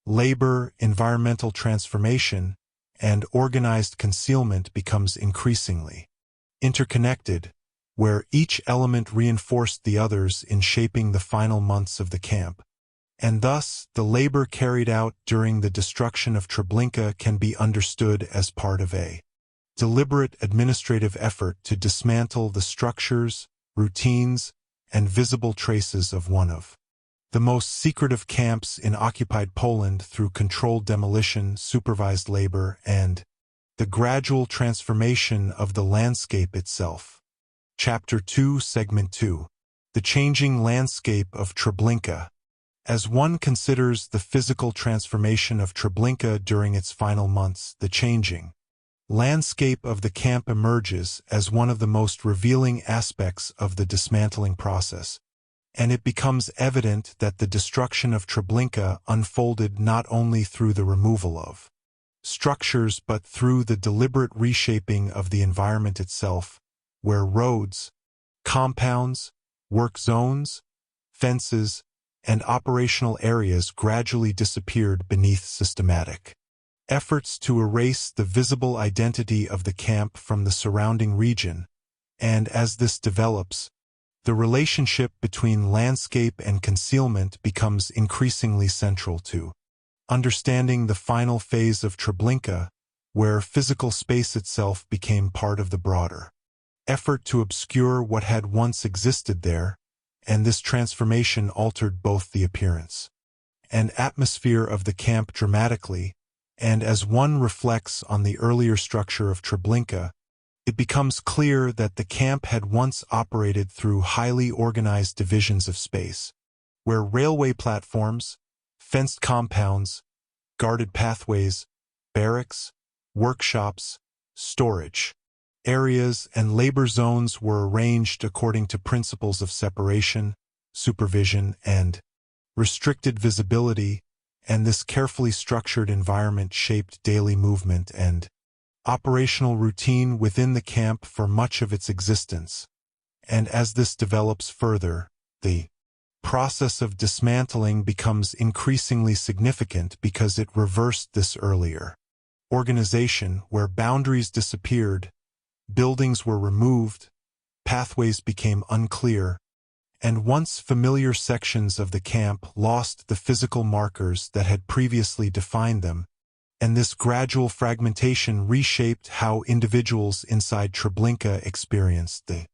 labor, environmental transformation, and organized concealment becomes increasingly interconnected, where each element reinforced the others in shaping the final months of the camp. And thus, the labor carried out during the destruction of Treblinka can be understood as part of a deliberate administrative effort to dismantle the structures, routines, and visible traces of one of the most secretive camps in occupied Poland through controlled demolition, supervised labor, and the gradual transformation of the landscape itself. Chapter 2, Segment 2. The Changing Landscape of Treblinka. As one considers the physical transformation of Treblinka during its final months, the changing landscape of the camp emerges as one of the most revealing aspects of the dismantling process, and it becomes evident that the destruction of Treblinka unfolded not only through the removal of structures but through the deliberate reshaping of the environment itself, where roads, compounds, work zones, fences, and operational areas gradually disappeared beneath systematic efforts to erase the visible identity of the camp from the surrounding region, and as this develops, the relationship between landscape and concealment becomes increasingly central to understanding the final phase of Treblinka, where physical space itself became part of the broader effort to obscure what had once existed there, and this transformation altered both the appearance and atmosphere of the camp dramatically, and as one reflects on the earlier structure of Treblinka, it becomes clear that the camp had once operated through highly organized divisions of space, where railway platforms, fenced compounds, guarded pathways, barracks, workshops, storage areas, and labor zones were arranged according to principles of separation, supervision, and restricted visibility, and this carefully structured environment shaped daily movement and operational routine within the camp for much of its existence. And as this develops further, the process of dismantling becomes increasingly significant because it reversed this earlier organization where boundaries disappeared, buildings were removed, pathways became unclear, and once familiar sections of the camp lost the physical markers that had previously defined them, and this gradual fragmentation reshaped how individuals inside Treblinka experienced the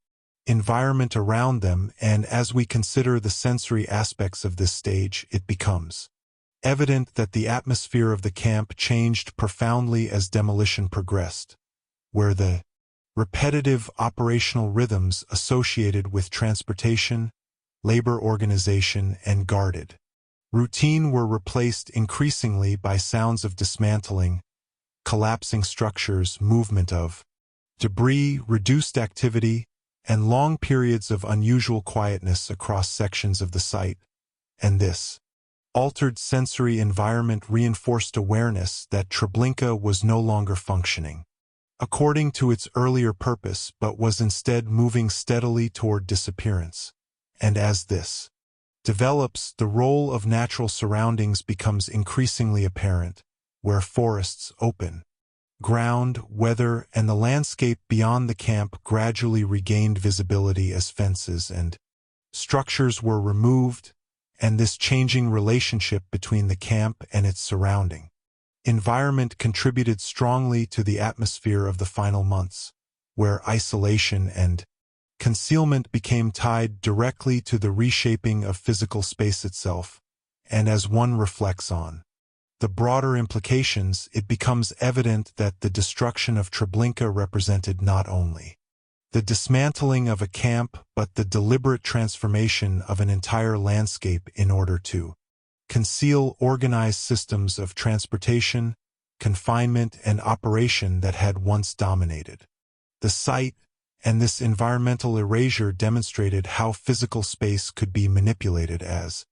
environment around them. And as we consider the sensory aspects of this stage, it becomes evident that the atmosphere of the camp changed profoundly as demolition progressed, where the repetitive operational rhythms associated with transportation, labor organization, and guarded routine were replaced increasingly by sounds of dismantling, collapsing structures, movement of debris, reduced activity, and long periods of unusual quietness across sections of the site. And this altered sensory environment reinforced awareness that Treblinka was no longer functioning according to its earlier purpose, but was instead moving steadily toward disappearance. And as this develops, the role of natural surroundings becomes increasingly apparent, where forests, open ground, weather, and the landscape beyond the camp gradually regained visibility as fences and structures were removed, and this changing relationship between the camp and its surrounding environment contributed strongly to the atmosphere of the final months, where isolation and concealment became tied directly to the reshaping of physical space itself. And as one reflects on the broader implications, it becomes evident that the destruction of Treblinka represented not only the dismantling of a camp, but the deliberate transformation of an entire landscape in order to conceal organized systems of transportation, confinement, and operation that had once dominated the site. And this environmental erasure demonstrated how physical space could be manipulated as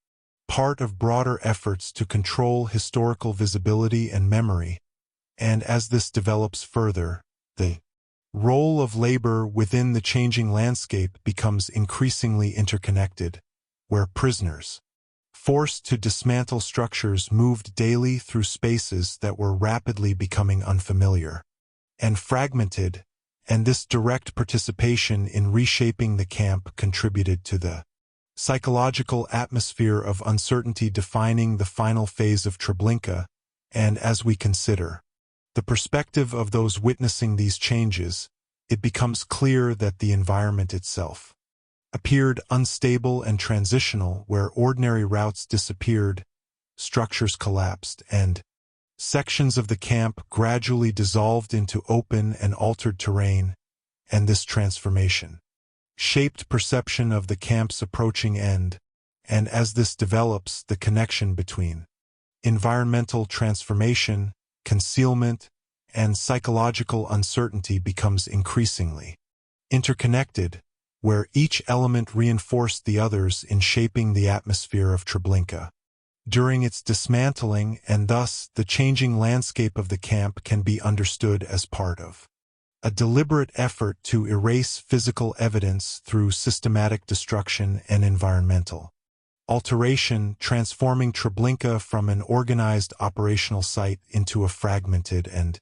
part of broader efforts to control historical visibility and memory. And as this develops further, the role of labor within the changing landscape becomes increasingly interconnected, where prisoners, forced to dismantle structures, moved daily through spaces that were rapidly becoming unfamiliar and fragmented, and this direct participation in reshaping the camp contributed to the psychological atmosphere of uncertainty defining the final phase of Treblinka. And as we consider the perspective of those witnessing these changes, it becomes clear that the environment itself appeared unstable and transitional, where ordinary routes disappeared, structures collapsed, and sections of the camp gradually dissolved into open and altered terrain. And this transformation shaped perception of the camp's approaching end. And as this develops, the connection between environmental transformation, concealment, and psychological uncertainty becomes increasingly interconnected, where each element reinforced the others in shaping the atmosphere of Treblinka during its dismantling, and thus the changing landscape of the camp can be understood as part of a deliberate effort to erase physical evidence through systematic destruction and environmental alteration, transforming Treblinka from an organized operational site into a fragmented and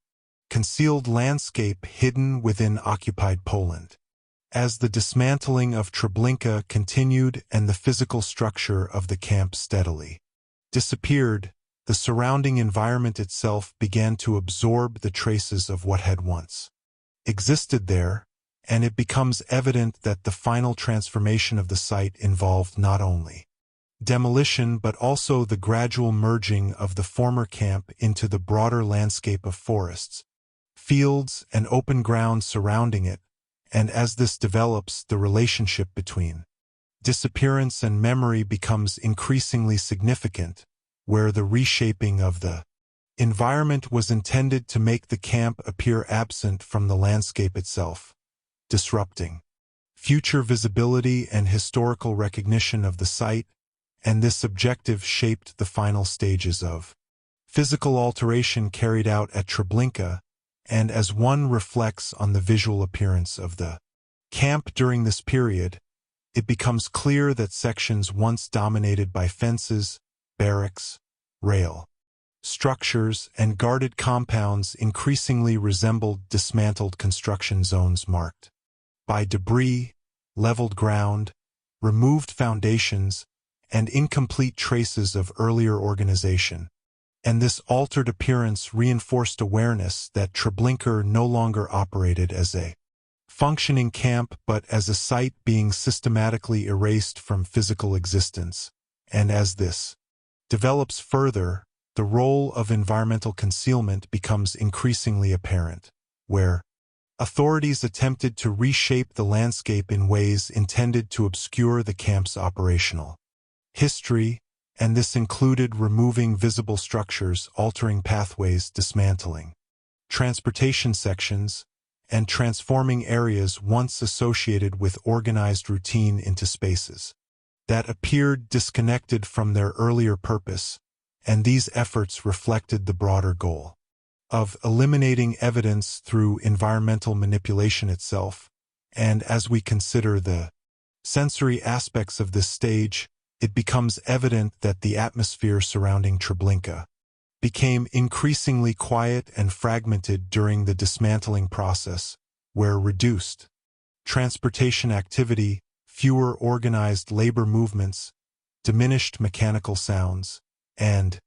concealed landscape hidden within occupied Poland. As the dismantling of Treblinka continued and the physical structure of the camp steadily disappeared, the surrounding environment itself began to absorb the traces of what had once existed there, and it becomes evident that the final transformation of the site involved not only demolition but also the gradual merging of the former camp into the broader landscape of forests, fields, and open ground surrounding it, and as this develops, the relationship between disappearance and memory becomes increasingly significant, where the reshaping of the environment was intended to make the camp appear absent from the landscape itself, disrupting future visibility and historical recognition of the site, and this objective shaped the final stages of physical alteration carried out at Treblinka, and as one reflects on the visual appearance of the camp during this period, it becomes clear that sections once dominated by fences, barracks, rail structures, and guarded compounds increasingly resembled dismantled construction zones marked by debris, leveled ground, removed foundations, and incomplete traces of earlier organization. And this altered appearance reinforced awareness that Treblinka no longer operated as a functioning camp but as a site being systematically erased from physical existence. And as this develops further, the role of environmental concealment becomes increasingly apparent, where authorities attempted to reshape the landscape in ways intended to obscure the camp's operational history, and this included removing visible structures, altering pathways, dismantling transportation sections, and transforming areas once associated with organized routine into spaces that appeared disconnected from their earlier purpose, and these efforts reflected the broader goal of eliminating evidence through environmental manipulation itself. And as we consider the sensory aspects of this stage, it becomes evident that the atmosphere surrounding Treblinka became increasingly quiet and fragmented during the dismantling process, where reduced transportation activity, fewer organized labor movements, diminished mechanical sounds, and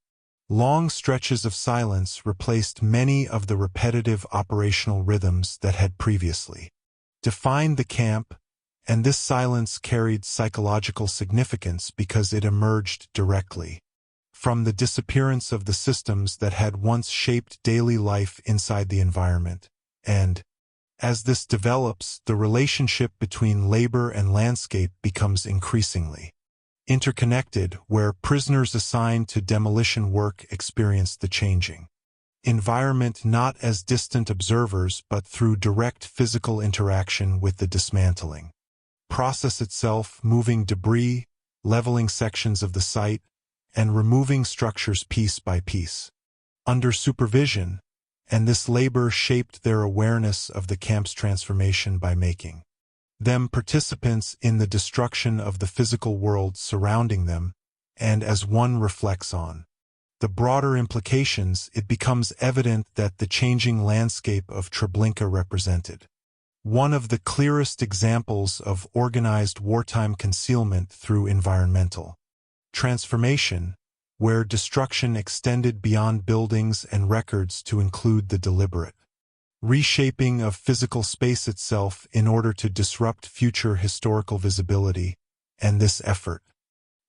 long stretches of silence replaced many of the repetitive operational rhythms that had previously defined the camp, and this silence carried psychological significance because it emerged directly from the disappearance of the systems that had once shaped daily life inside the environment. And as this develops, the relationship between labor and landscape becomes increasingly interconnected, where prisoners assigned to demolition work experienced the changing environment not as distant observers but through direct physical interaction with the dismantling process itself, moving debris, leveling sections of the site, and removing structures piece by piece under supervision, and this labor shaped their awareness of the camp's transformation by making them participants in the destruction of the physical world surrounding them. And as one reflects on the broader implications, it becomes evident that the changing landscape of Treblinka represented one of the clearest examples of organized wartime concealment through environmental transformation, where destruction extended beyond buildings and records to include the deliberate reshaping of physical space itself in order to disrupt future historical visibility. And this effort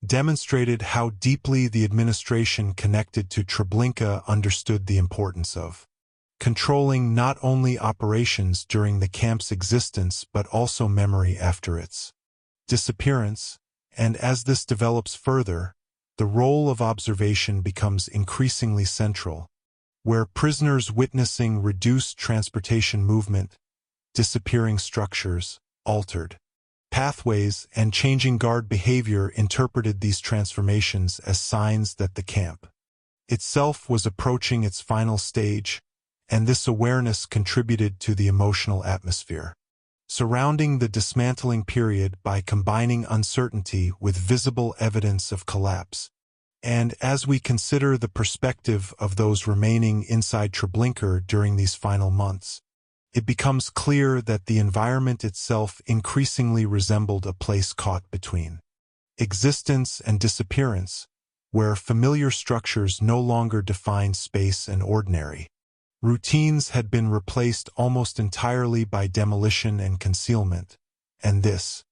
demonstrated how deeply the administration connected to Treblinka understood the importance of controlling not only operations during the camp's existence but also memory after its disappearance. And as this develops further, the role of observation becomes increasingly central, where prisoners witnessing reduced transportation movement, disappearing structures, altered pathways, and changing guard behavior interpreted these transformations as signs that the camp itself was approaching its final stage, and this awareness contributed to the emotional atmosphere surrounding the dismantling period by combining uncertainty with visible evidence of collapse. And as we consider the perspective of those remaining inside Treblinka during these final months, it becomes clear that the environment itself increasingly resembled a place caught between existence and disappearance, where familiar structures no longer defined space and ordinary. Routines had been replaced almost entirely by demolition and concealment, and this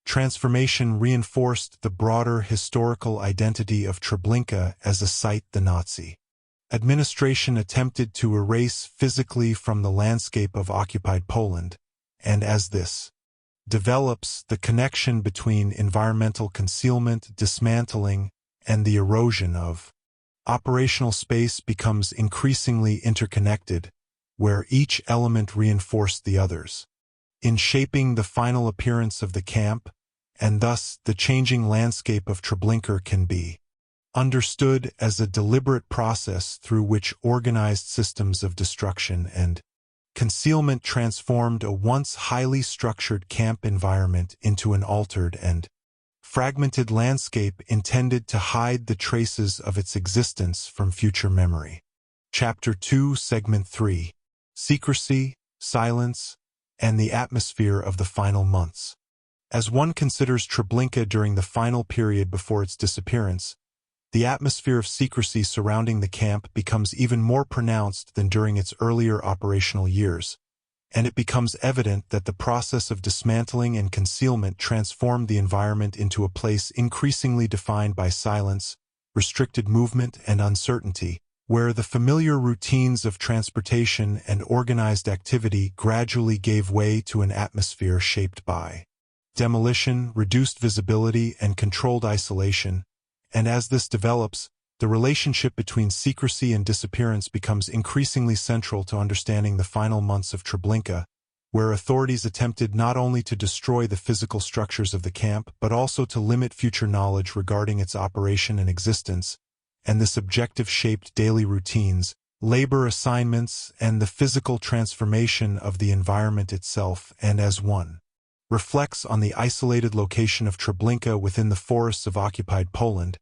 transformation reinforced the broader historical identity of Treblinka as a site the Nazi administration attempted to erase physically from the landscape of occupied Poland, and as this develops, the connection between environmental concealment, dismantling, and the erosion of operational space becomes increasingly interconnected, where each element reinforced the others. In shaping the final appearance of the camp, and thus the changing landscape of Treblinka can be understood as a deliberate process through which organized systems of destruction and concealment transformed a once highly structured camp environment into an altered and fragmented landscape intended to hide the traces of its existence from future memory. Chapter 2, Segment 3: Secrecy, Silence, and the Atmosphere of the Final Months. As one considers Treblinka during the final period before its disappearance, the atmosphere of secrecy surrounding the camp becomes even more pronounced than during its earlier operational years, and it becomes evident that the process of dismantling and concealment transformed the environment into a place increasingly defined by silence, restricted movement, and uncertainty, where the familiar routines of transportation and organized activity gradually gave way to an atmosphere shaped by demolition, reduced visibility, and controlled isolation. And as this develops, the relationship between secrecy and disappearance becomes increasingly central to understanding the final months of Treblinka, where authorities attempted not only to destroy the physical structures of the camp but also to limit future knowledge regarding its operation and existence, and this objective shaped daily routines, labor assignments, and the physical transformation of the environment itself. And as one reflects on the isolated location of Treblinka within the forests of occupied Poland,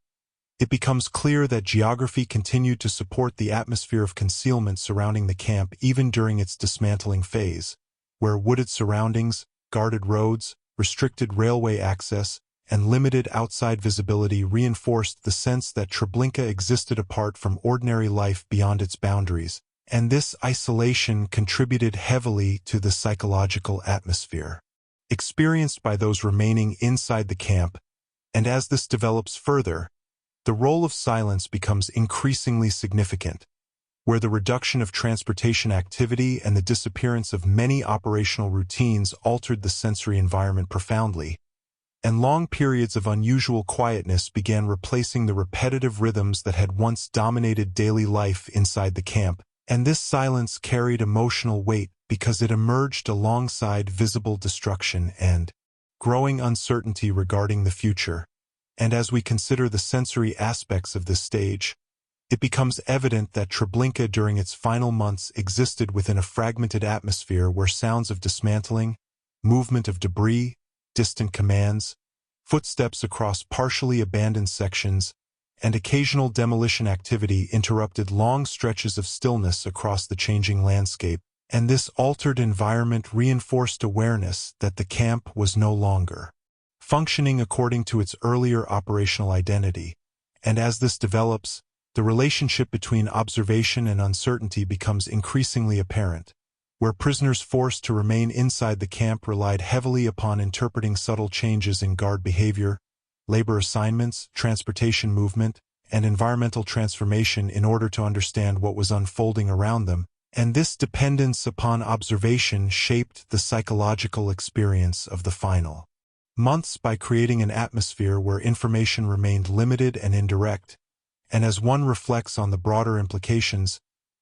it becomes clear that geography continued to support the atmosphere of concealment surrounding the camp even during its dismantling phase, where wooded surroundings, guarded roads, restricted railway access, and limited outside visibility reinforced the sense that Treblinka existed apart from ordinary life beyond its boundaries, and this isolation contributed heavily to the psychological atmosphere experienced by those remaining inside the camp. And as this develops further, the role of silence becomes increasingly significant, where the reduction of transportation activity and the disappearance of many operational routines altered the sensory environment profoundly, and long periods of unusual quietness began replacing the repetitive rhythms that had once dominated daily life inside the camp. And this silence carried emotional weight because it emerged alongside visible destruction and growing uncertainty regarding the future. And as we consider the sensory aspects of this stage, it becomes evident that Treblinka during its final months existed within a fragmented atmosphere where sounds of dismantling, movement of debris, distant commands, footsteps across partially abandoned sections, and occasional demolition activity interrupted long stretches of stillness across the changing landscape. And this altered environment reinforced awareness that the camp was no longer functioning according to its earlier operational identity. And as this develops, the relationship between observation and uncertainty becomes increasingly apparent, where prisoners forced to remain inside the camp relied heavily upon interpreting subtle changes in guard behavior, labor assignments, transportation movement, and environmental transformation in order to understand what was unfolding around them. And this dependence upon observation shaped the psychological experience of the final months by creating an atmosphere where information remained limited and indirect. And as one reflects on the broader implications,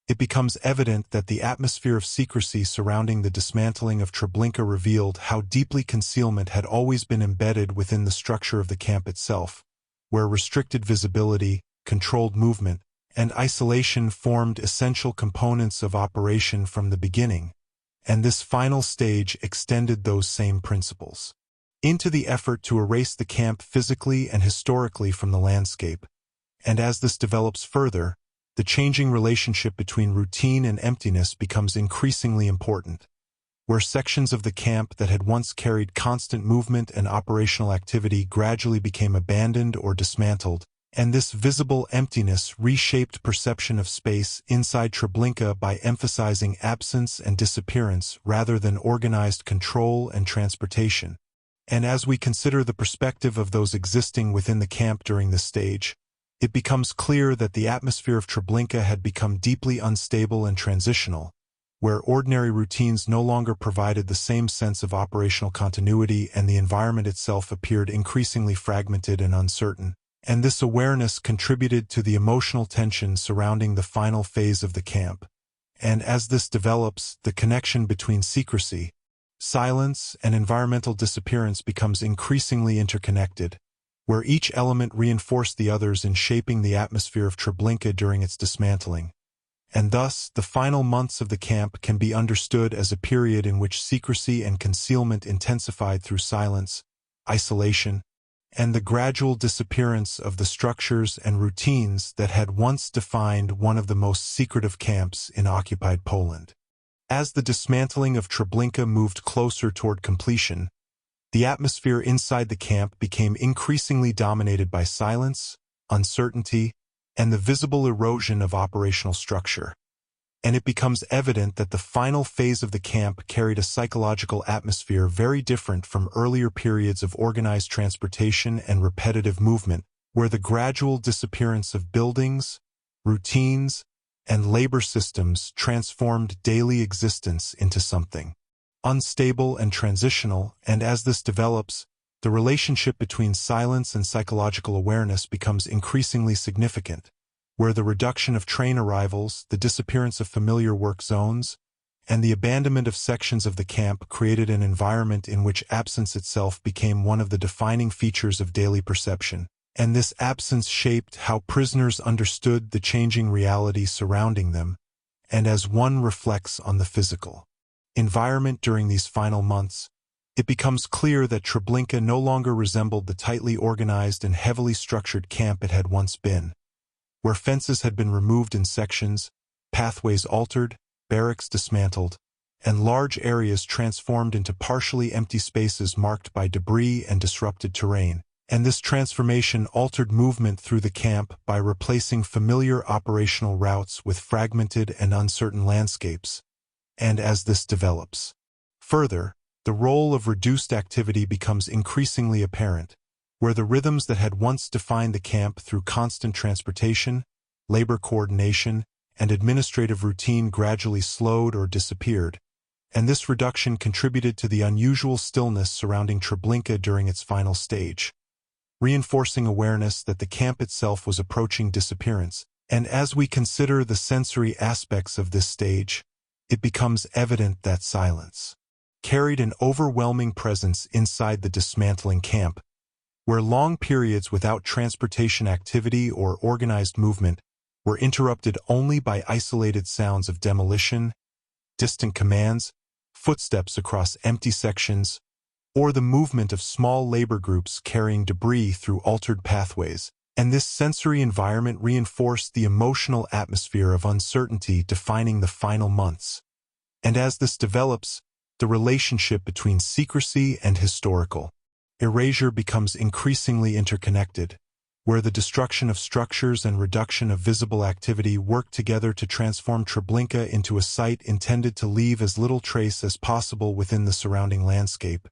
it becomes evident that the atmosphere of secrecy surrounding the dismantling of Treblinka revealed how deeply concealment had always been embedded within the structure of the camp itself, where restricted visibility, controlled movement, and isolation formed essential components of operation from the beginning, and this final stage extended those same principles into the effort to erase the camp physically and historically from the landscape. And as this develops further, the changing relationship between routine and emptiness becomes increasingly important, where sections of the camp that had once carried constant movement and operational activity gradually became abandoned or dismantled, And this visible emptiness reshaped perception of space inside Treblinka by emphasizing absence and disappearance rather than organized control and transportation. And as we consider the perspective of those existing within the camp during this stage, it becomes clear that the atmosphere of Treblinka had become deeply unstable and transitional, where ordinary routines no longer provided the same sense of operational continuity and the environment itself appeared increasingly fragmented and uncertain. And this awareness contributed to the emotional tension surrounding the final phase of the camp. And as this develops, the connection between secrecy, silence, and environmental disappearance becomes increasingly interconnected, where each element reinforced the others in shaping the atmosphere of Treblinka during its dismantling. And thus, the final months of the camp can be understood as a period in which secrecy and concealment intensified through silence, isolation, and the gradual disappearance of the structures and routines that had once defined one of the most secretive camps in occupied Poland. As the dismantling of Treblinka moved closer toward completion, the atmosphere inside the camp became increasingly dominated by silence, uncertainty, and the visible erosion of operational structure. And it becomes evident that the final phase of the camp carried a psychological atmosphere very different from earlier periods of organized transportation and repetitive movement, where the gradual disappearance of buildings, routines, and labor systems transformed daily existence into something unstable and transitional. And as this develops, the relationship between silence and psychological awareness becomes increasingly significant, where the reduction of train arrivals, the disappearance of familiar work zones, and the abandonment of sections of the camp created an environment in which absence itself became one of the defining features of daily perception. And this absence shaped how prisoners understood the changing reality surrounding them, and as one reflects on the physical environment during these final months, it becomes clear that Treblinka no longer resembled the tightly organized and heavily structured camp it had once been, where fences had been removed in sections, pathways altered, barracks dismantled, and large areas transformed into partially empty spaces marked by debris and disrupted terrain. And this transformation altered movement through the camp by replacing familiar operational routes with fragmented and uncertain landscapes. And as this develops further, the role of reduced activity becomes increasingly apparent, where the rhythms that had once defined the camp through constant transportation, labor coordination, and administrative routine gradually slowed or disappeared, and this reduction contributed to the unusual stillness surrounding Treblinka during its final stage, reinforcing awareness that the camp itself was approaching disappearance. And as we consider the sensory aspects of this stage, it becomes evident that silence carried an overwhelming presence inside the dismantling camp, where long periods without transportation activity or organized movement were interrupted only by isolated sounds of demolition, distant commands, footsteps across empty sections, or the movement of small labor groups carrying debris through altered pathways. And this sensory environment reinforced the emotional atmosphere of uncertainty defining the final months. And as this develops, the relationship between secrecy and historical erasure becomes increasingly interconnected, where the destruction of structures and reduction of visible activity work together to transform Treblinka into a site intended to leave as little trace as possible within the surrounding landscape.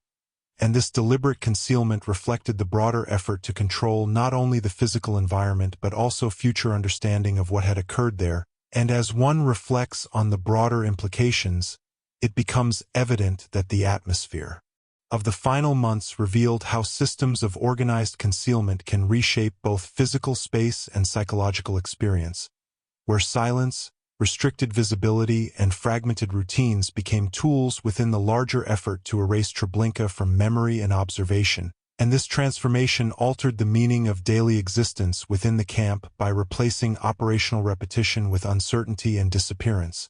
And this deliberate concealment reflected the broader effort to control not only the physical environment but also future understanding of what had occurred there. And as one reflects on the broader implications, it becomes evident that the atmosphere of the final months revealed how systems of organized concealment can reshape both physical space and psychological experience, where silence, restricted visibility, and fragmented routines became tools within the larger effort to erase Treblinka from memory and observation. And this transformation altered the meaning of daily existence within the camp by replacing operational repetition with uncertainty and disappearance.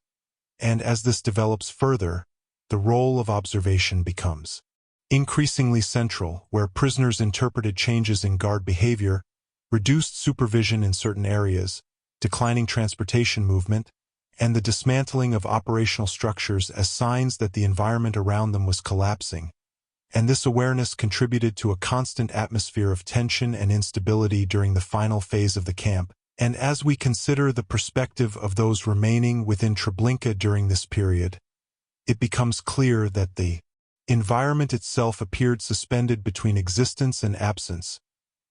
And as this develops further, the role of observation becomes increasingly central, where prisoners interpreted changes in guard behavior, reduced supervision in certain areas, declining transportation movement, and the dismantling of operational structures as signs that the environment around them was collapsing. and this awareness contributed to a constant atmosphere of tension and instability during the final phase of the camp. And as we consider the perspective of those remaining within Treblinka during this period, it becomes clear that the environment itself appeared suspended between existence and absence,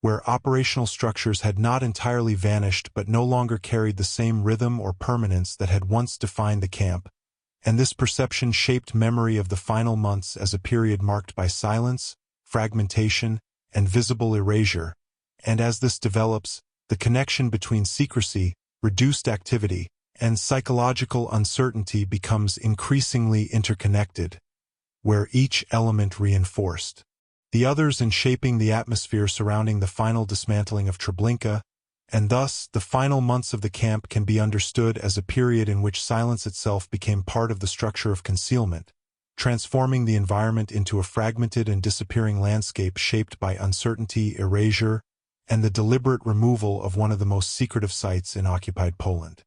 where operational structures had not entirely vanished but no longer carried the same rhythm or permanence that had once defined the camp, and this perception shaped memory of the final months as a period marked by silence, fragmentation, and visible erasure. And as this develops, the connection between secrecy, reduced activity, and psychological uncertainty becomes increasingly interconnected, where each element reinforced the others in shaping the atmosphere surrounding the final dismantling of Treblinka, and thus the final months of the camp can be understood as a period in which silence itself became part of the structure of concealment, transforming the environment into a fragmented and disappearing landscape shaped by uncertainty, erasure, and the deliberate removal of one of the most secretive sites in occupied Poland.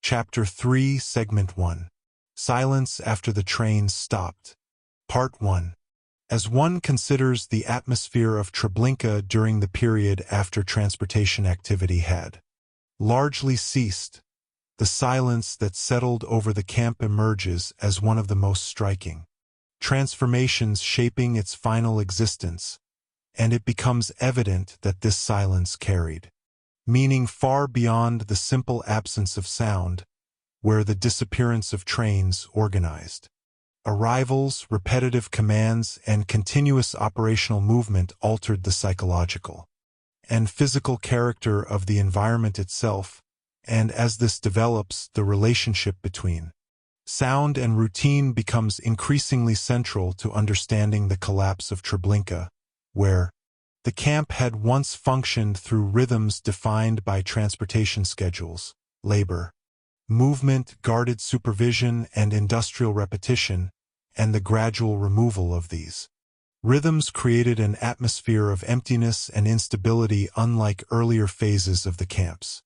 Chapter 3, Segment 1. Silence after the trains stopped. Part 1. As one considers the atmosphere of Treblinka during the period after transportation activity had largely ceased, the silence that settled over the camp emerges as one of the most striking transformations shaping its final existence, and it becomes evident that this silence carried meaning far beyond the simple absence of sound, where the disappearance of trains organized arrivals, repetitive commands, and continuous operational movement altered the psychological and physical character of the environment itself, and as this develops, the relationship between sound and routine becomes increasingly central to understanding the collapse of Treblinka, where the camp had once functioned through rhythms defined by transportation schedules, labor, movement, guarded supervision, and industrial repetition, and the gradual removal of these rhythms created an atmosphere of emptiness and instability unlike earlier phases of the camp's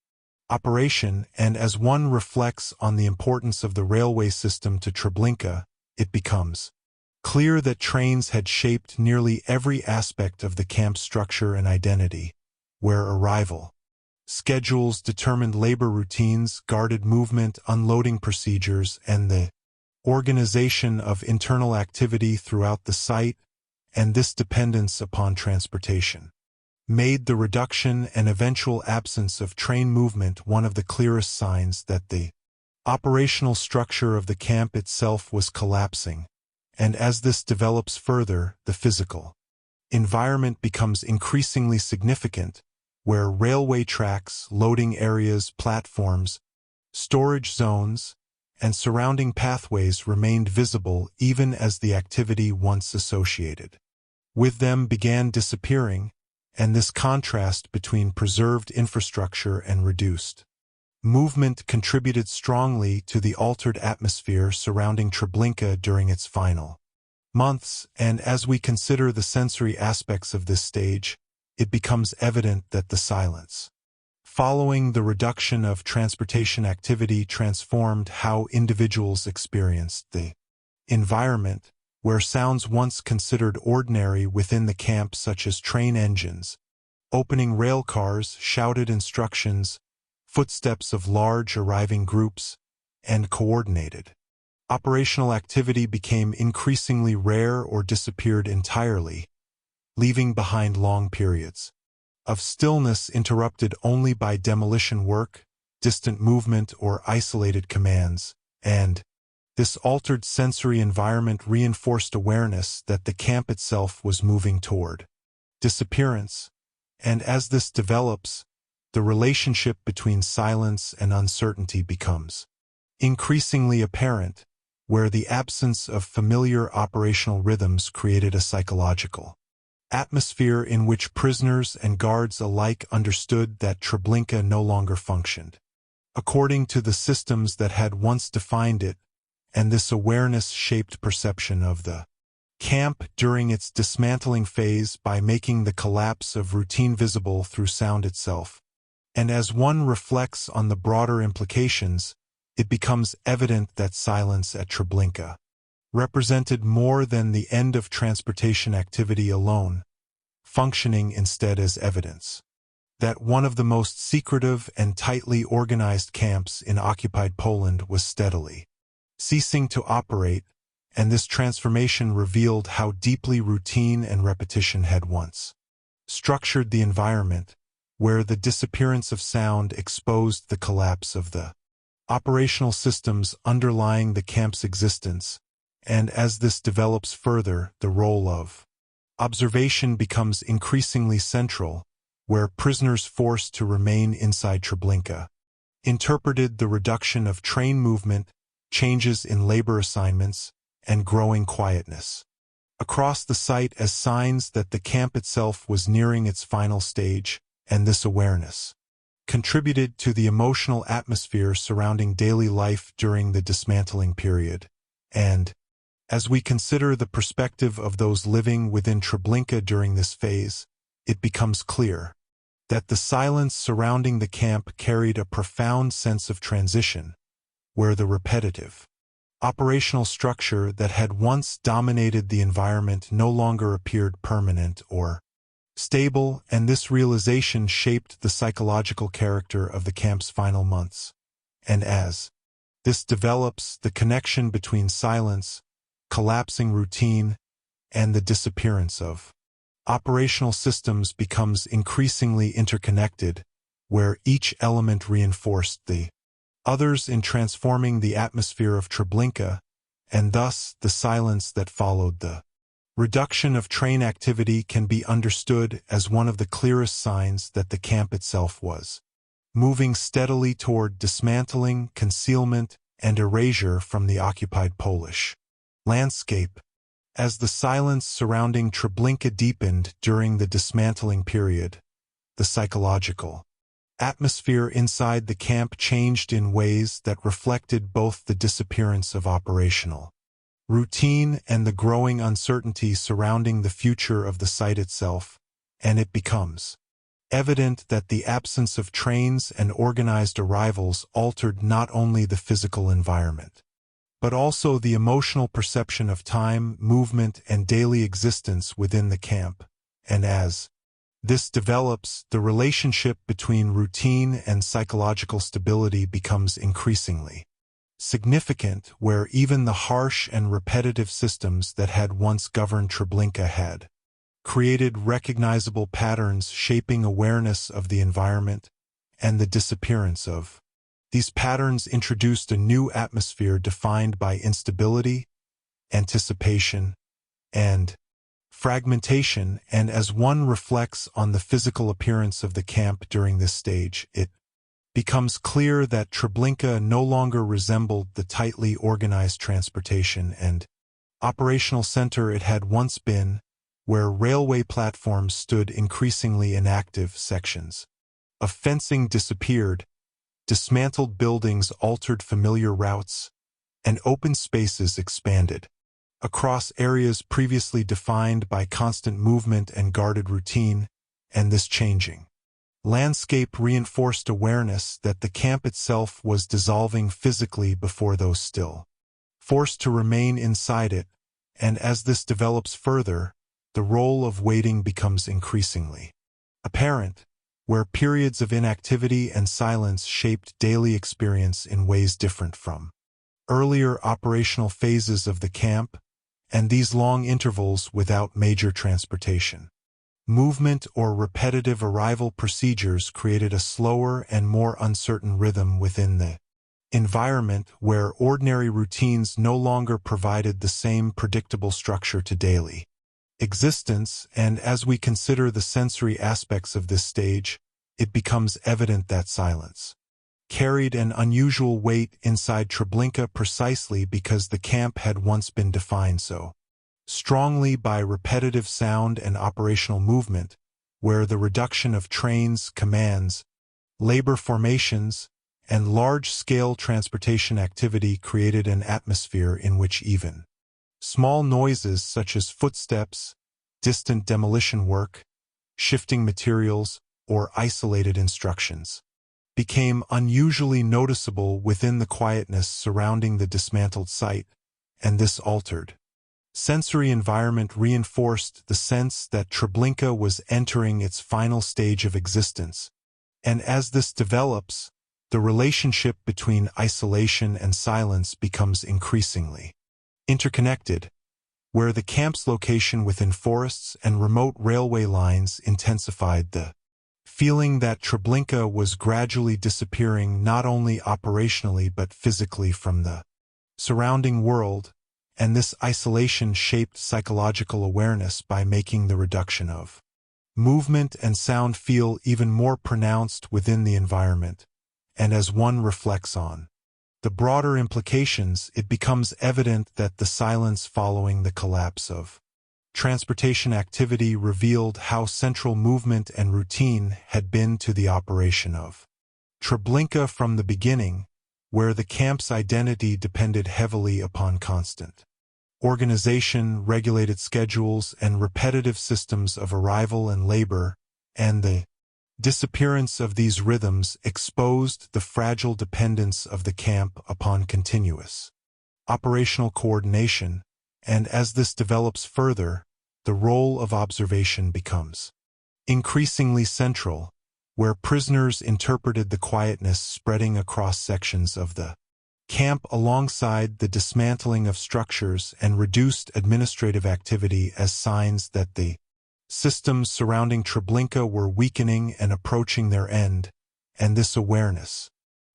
operation. And as one reflects on the importance of the railway system to Treblinka, it becomes clear that trains had shaped nearly every aspect of the camp's structure and identity, where arrival schedules determined labor routines, guarded movement, unloading procedures, and the organization of internal activity throughout the site, and this dependence upon transportation made the reduction and eventual absence of train movement one of the clearest signs that the operational structure of the camp itself was collapsing. And as this develops further, the physical environment becomes increasingly significant, where railway tracks, loading areas, platforms, storage zones, and surrounding pathways remained visible even as the activity once associated with them began disappearing, and this contrast between preserved infrastructure and reduced movement contributed strongly to the altered atmosphere surrounding Treblinka during its final months. And as we consider the sensory aspects of this stage, it becomes evident that the silence following the reduction of transportation activity transformed how individuals experienced the environment, where sounds once considered ordinary within the camp, such as train engines, opening rail cars, shouted instructions, footsteps of large arriving groups, and coordinated operational activity became increasingly rare or disappeared entirely, leaving behind long periods of stillness interrupted only by demolition work, distant movement, or isolated commands, and this altered sensory environment reinforced awareness that the camp itself was moving toward disappearance. And as this develops, the relationship between silence and uncertainty becomes increasingly apparent, where the absence of familiar operational rhythms created a psychological atmosphere in which prisoners and guards alike understood that Treblinka no longer functioned according to the systems that had once defined it, and this awareness shaped perception of the camp during its dismantling phase by making the collapse of routine visible through sound itself. And as one reflects on the broader implications, it becomes evident that silence at Treblinka represented more than the end of transportation activity alone, functioning instead as evidence that one of the most secretive and tightly organized camps in occupied Poland was steadily ceasing to operate, and this transformation revealed how deeply routine and repetition had once structured the environment, where the disappearance of sound exposed the collapse of the operational systems underlying the camp's existence, and as this develops further, the role of observation becomes increasingly central, where prisoners forced to remain inside Treblinka interpreted the reduction of train movement, changes in labor assignments, and growing quietness across the site as signs that the camp itself was nearing its final stage, and this awareness contributed to the emotional atmosphere surrounding daily life during the dismantling period. And, as we consider the perspective of those living within Treblinka during this phase, it becomes clear that the silence surrounding the camp carried a profound sense of transition, where the repetitive operational structure that had once dominated the environment no longer appeared permanent or stable, and this realization shaped the psychological character of the camp's final months. And as this develops, the connection between silence, collapsing routine, and the disappearance of operational systems becomes increasingly interconnected, where each element reinforced the others in transforming the atmosphere of Treblinka, and thus the silence that followed the reduction of train activity can be understood as one of the clearest signs that the camp itself was moving steadily toward dismantling, concealment, and erasure from the occupied Polish landscape. As the silence surrounding Treblinka deepened during the dismantling period, the psychological atmosphere inside the camp changed in ways that reflected both the disappearance of operational routine and the growing uncertainty surrounding the future of the site itself, and it becomes evident that the absence of trains and organized arrivals altered not only the physical environment, but also the emotional perception of time, movement, and daily existence within the camp. And as this develops, the relationship between routine and psychological stability becomes increasingly significant, where even the harsh and repetitive systems that had once governed Treblinka had created recognizable patterns shaping awareness of the environment, and the disappearance of these patterns introduced a new atmosphere defined by instability, anticipation, and fragmentation. And as one reflects on the physical appearance of the camp during this stage, it becomes clear that Treblinka no longer resembled the tightly organized transportation and operational center it had once been, where railway platforms stood increasingly inactive, sections of fencing disappeared, dismantled buildings altered familiar routes, and open spaces expanded across areas previously defined by constant movement and guarded routine, and this changing landscape reinforced awareness that the camp itself was dissolving physically before those still forced to remain inside it, and as this develops further, the role of waiting becomes increasingly apparent, where periods of inactivity and silence shaped daily experience in ways different from earlier operational phases of the camp, and these long intervals without major transportation movement or repetitive arrival procedures created a slower and more uncertain rhythm within the environment, where ordinary routines no longer provided the same predictable structure to daily existence. And as we consider the sensory aspects of this stage, it becomes evident that silence carried an unusual weight inside Treblinka precisely because the camp had once been defined so strongly by repetitive sound and operational movement, where the reduction of trains, commands, labor formations, and large-scale transportation activity created an atmosphere in which even small noises such as footsteps, distant demolition work, shifting materials, or isolated instructions became unusually noticeable within the quietness surrounding the dismantled site. and this altered sensory environment reinforced the sense that Treblinka was entering its final stage of existence. And as this develops, the relationship between isolation and silence becomes increasingly interconnected, where the camp's location within forests and remote railway lines intensified the feeling that Treblinka was gradually disappearing not only operationally but physically from the surrounding world, and this isolation shaped psychological awareness by making the reduction of movement and sound feel even more pronounced within the environment. And as one reflects on the broader implications, it becomes evident that the silence following the collapse of transportation activity revealed how central movement and routine had been to the operation of Treblinka from the beginning, where the camp's identity depended heavily upon constant organization, regulated schedules, and repetitive systems of arrival and labor, and the disappearance of these rhythms exposed the fragile dependence of the camp upon continuous operational coordination, and as this develops further, the role of observation becomes increasingly central, where prisoners interpreted the quietness spreading across sections of the camp alongside the dismantling of structures and reduced administrative activity as signs that the systems surrounding Treblinka were weakening and approaching their end, and this awareness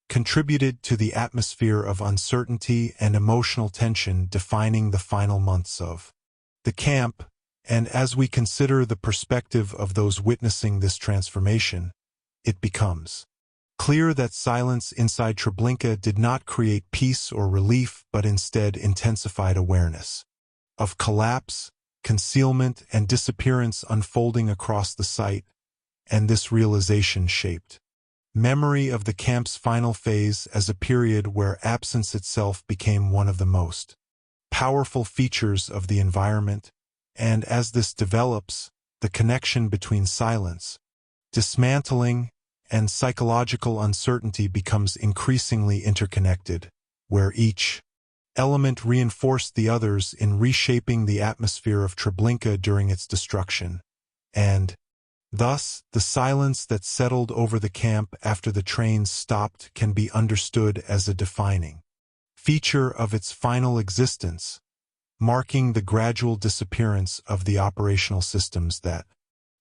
contributed to the atmosphere of uncertainty and emotional tension defining the final months of the camp. And as we consider the perspective of those witnessing this transformation, it becomes clear that silence inside Treblinka did not create peace or relief but instead intensified awareness of collapse, concealment, and disappearance unfolding across the site, and this realization shaped memory of the camp's final phase as a period where absence itself became one of the most powerful features of the environment. And as this develops, the connection between silence, dismantling, and psychological uncertainty becomes increasingly interconnected, where each element reinforced the others in reshaping the atmosphere of Treblinka during its destruction. And thus, the silence that settled over the camp after the trains stopped can be understood as a defining feature of its final existence, marking the gradual disappearance of the operational systems that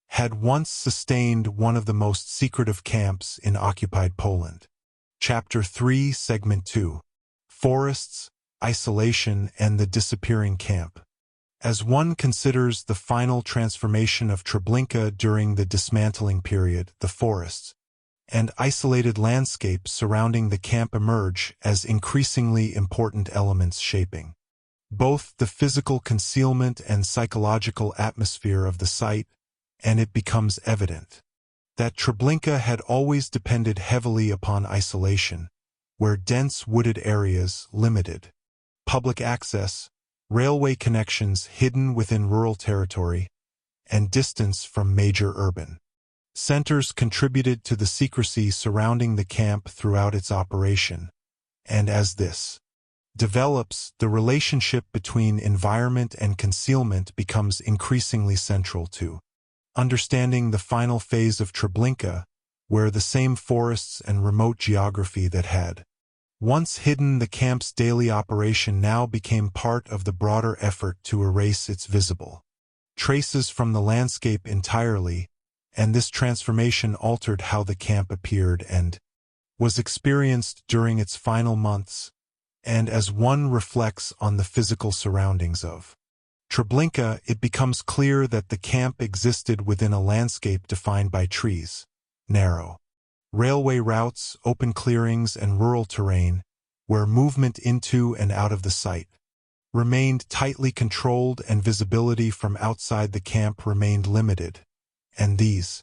had once sustained one of the most secretive camps in occupied Poland. Chapter 3, Segment 2. Forests, Isolation, and the Disappearing Camp. As one considers the final transformation of Treblinka during the dismantling period, the forests and isolated landscapes surrounding the camp emerge as increasingly important elements shaping both the physical concealment and psychological atmosphere of the site, and it becomes evident that Treblinka had always depended heavily upon isolation, where dense wooded areas limited public access, railway connections hidden within rural territory, and distance from major urban centers contributed to the secrecy surrounding the camp throughout its operation. And as this develops, the relationship between environment and concealment becomes increasingly central to understanding the final phase of Treblinka, where the same forests and remote geography that had once hidden the camp's daily operation now became part of the broader effort to erase its visible traces from the landscape entirely, and this transformation altered how the camp appeared and was experienced during its final months. And as one reflects on the physical surroundings of Treblinka, it becomes clear that the camp existed within a landscape defined by trees, narrow railway routes, open clearings, and rural terrain, where movement into and out of the site remained tightly controlled and visibility from outside the camp remained limited, and these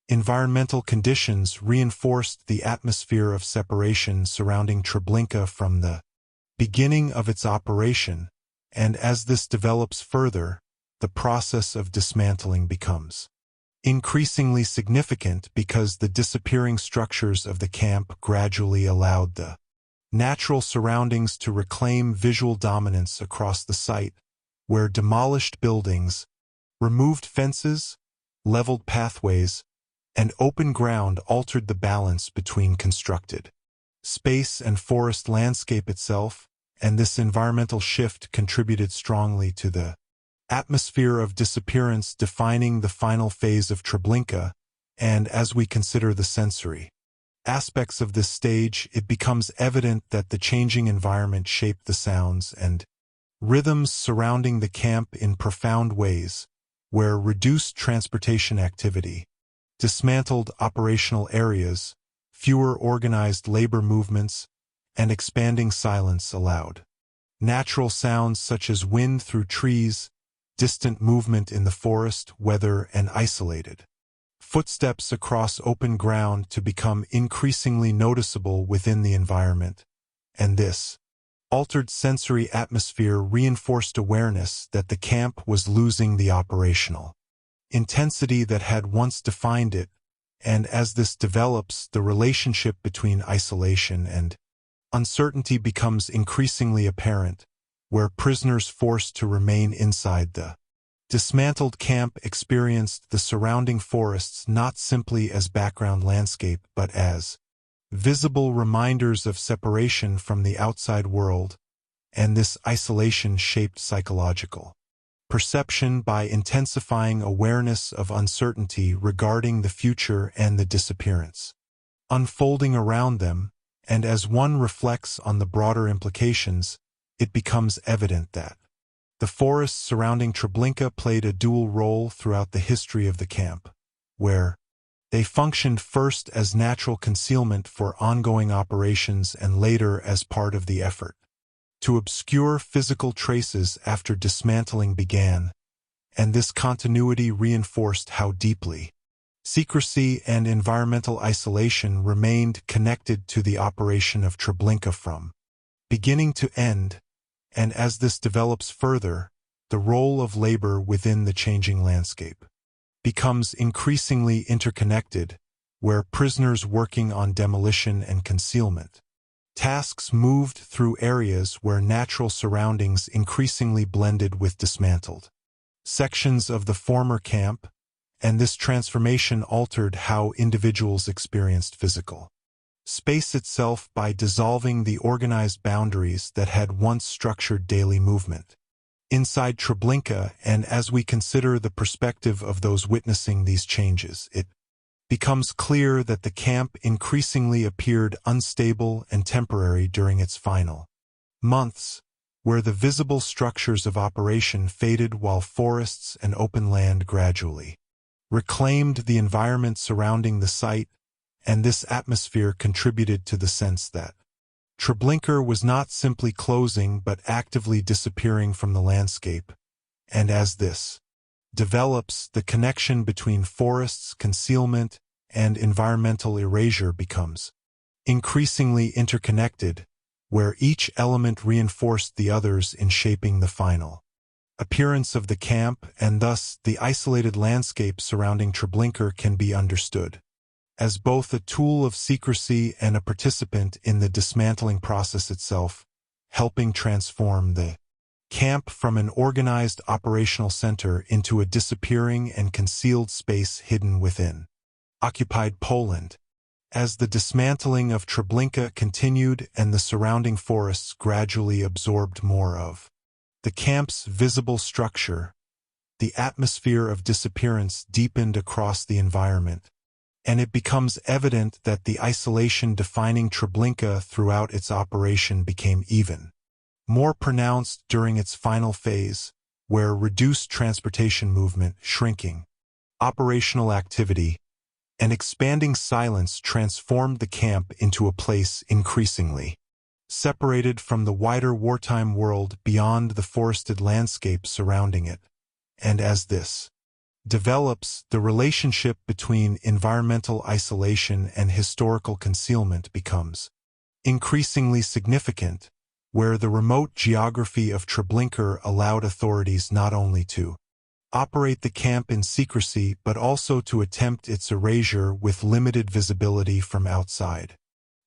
environmental conditions reinforced the atmosphere of separation surrounding Treblinka from the beginning of its operation, and as this develops further, the process of dismantling becomes increasingly significant because the disappearing structures of the camp gradually allowed the natural surroundings to reclaim visual dominance across the site, where demolished buildings, removed fences, leveled pathways, and open ground altered the balance between constructed space and forest landscape itself, and this environmental shift contributed strongly to the atmosphere of disappearance defining the final phase of Treblinka. And as we consider the sensory aspects of this stage, it becomes evident that the changing environment shaped the sounds and rhythms surrounding the camp in profound ways, where reduced transportation activity, dismantled operational areas, fewer organized labor movements, and expanding silence allowed natural sounds such as wind through trees, distant movement in the forest, weather, and isolated footsteps across open ground to become increasingly noticeable within the environment, and this altered sensory atmosphere reinforced awareness that the camp was losing the operational intensity that had once defined it, and as this develops, the relationship between isolation and uncertainty becomes increasingly apparent, where prisoners forced to remain inside the dismantled camp experienced the surrounding forests not simply as background landscape but as visible reminders of separation from the outside world, and this isolation shaped psychological perception by intensifying awareness of uncertainty regarding the future and the disappearance unfolding around them, and as one reflects on the broader implications, it becomes evident that the forests surrounding Treblinka played a dual role throughout the history of the camp, where they functioned first as natural concealment for ongoing operations and later as part of the effort to obscure physical traces after dismantling began, and this continuity reinforced how deeply secrecy and environmental isolation remained connected to the operation of Treblinka from beginning to end, and as this develops further, the role of labor within the changing landscape becomes increasingly interconnected, where prisoners working on demolition and concealment tasks moved through areas where natural surroundings increasingly blended with dismantled sections of the former camp, and this transformation altered how individuals experienced physical space itself by dissolving the organized boundaries that had once structured daily movement inside Treblinka. And as we consider the perspective of those witnessing these changes, it becomes clear that the camp increasingly appeared unstable and temporary during its final months, where the visible structures of operation faded while forests and open land gradually reclaimed the environment surrounding the site, and this atmosphere contributed to the sense that Treblinka was not simply closing but actively disappearing from the landscape, and as this develops, the connection between forests, concealment, and environmental erasure becomes increasingly interconnected, where each element reinforced the others in shaping the final appearance of the camp, and thus the isolated landscape surrounding Treblinka can be understood as both a tool of secrecy and a participant in the dismantling process itself, helping transform the camp from an organized operational center into a disappearing and concealed space hidden within occupied Poland. As the dismantling of Treblinka continued and the surrounding forests gradually absorbed more of the camp's visible structure, the atmosphere of disappearance deepened across the environment, and it becomes evident that the isolation defining Treblinka throughout its operation became even more pronounced during its final phase, where reduced transportation movement, shrinking operational activity, and expanding silence transformed the camp into a place increasingly separated from the wider wartime world beyond the forested landscape surrounding it. And as this develops, the relationship between environmental isolation and historical concealment becomes increasingly significant, where the remote geography of Treblinka allowed authorities not only to operate the camp in secrecy but also to attempt its erasure with limited visibility from outside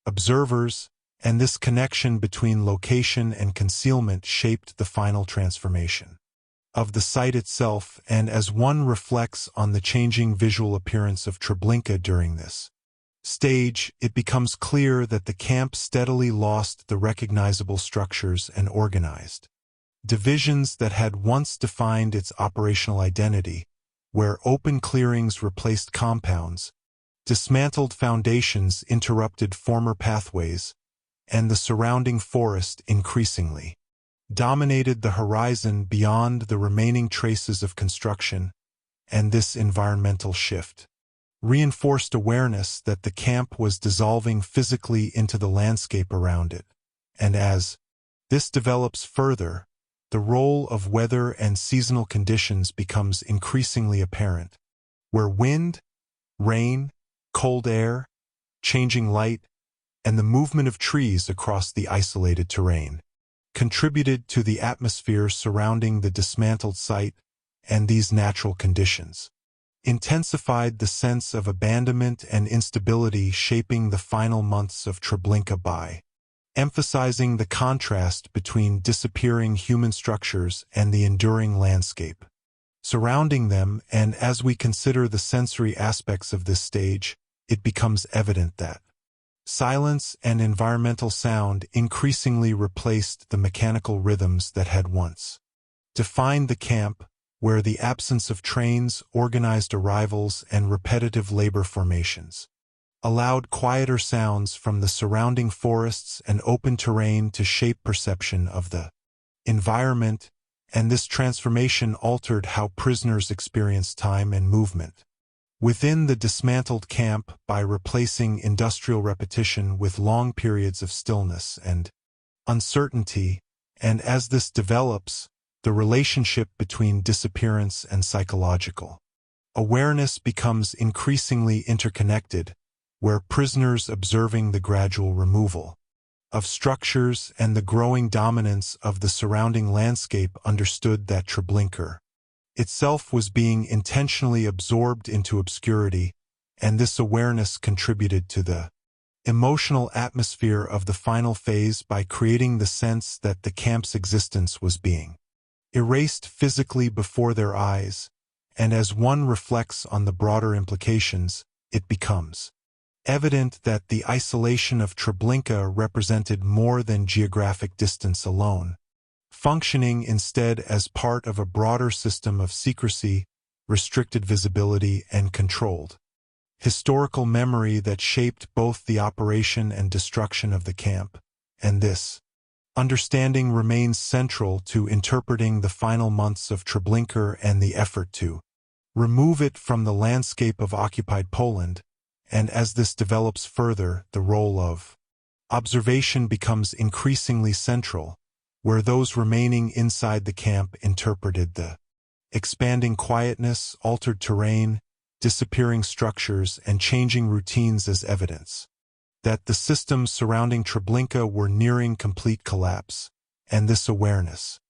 observers, and this connection between location and concealment shaped the final transformation of the site itself. And as one reflects on the changing visual appearance of Treblinka during this stage, it becomes clear that the camp steadily lost the recognizable structures and organized divisions that had once defined its operational identity, where open clearings replaced compounds, dismantled foundations interrupted former pathways, and the surrounding forest increasingly dominated the horizon beyond the remaining traces of construction. And this environmental shift reinforced awareness that the camp was dissolving physically into the landscape around it. And as this develops further, the role of weather and seasonal conditions becomes increasingly apparent, where wind, rain, cold air, changing light, and the movement of trees across the isolated terrain contributed to the atmosphere surrounding the dismantled site. And these natural conditions intensified the sense of abandonment and instability shaping the final months of Treblinka by emphasizing the contrast between disappearing human structures and the enduring landscape surrounding them. And as we consider the sensory aspects of this stage, it becomes evident that silence and environmental sound increasingly replaced the mechanical rhythms that had once defined the camp, where the absence of trains, organized arrivals, and repetitive labor formations allowed quieter sounds from the surrounding forests and open terrain to shape perception of the environment. And this transformation altered how prisoners experienced time and movement within the dismantled camp by replacing industrial repetition with long periods of stillness and uncertainty. And as this develops, the relationship between disappearance and psychological awareness becomes increasingly interconnected, where prisoners observing the gradual removal of structures and the growing dominance of the surrounding landscape understood that Treblinka itself was being intentionally absorbed into obscurity. And this awareness contributed to the emotional atmosphere of the final phase by creating the sense that the camp's existence was being erased physically before their eyes. And as one reflects on the broader implications, it becomes evident that the isolation of Treblinka represented more than geographic distance alone, functioning instead as part of a broader system of secrecy, restricted visibility, and controlled historical memory that shaped both the operation and destruction of the camp. And this understanding remains central to interpreting the final months of Treblinka and the effort to remove it from the landscape of occupied Poland. And as this develops further, the role of observation becomes increasingly central, where those remaining inside the camp interpreted the expanding quietness, altered terrain, disappearing structures, and changing routines as evidence that the systems surrounding Treblinka were nearing complete collapse. And this awareness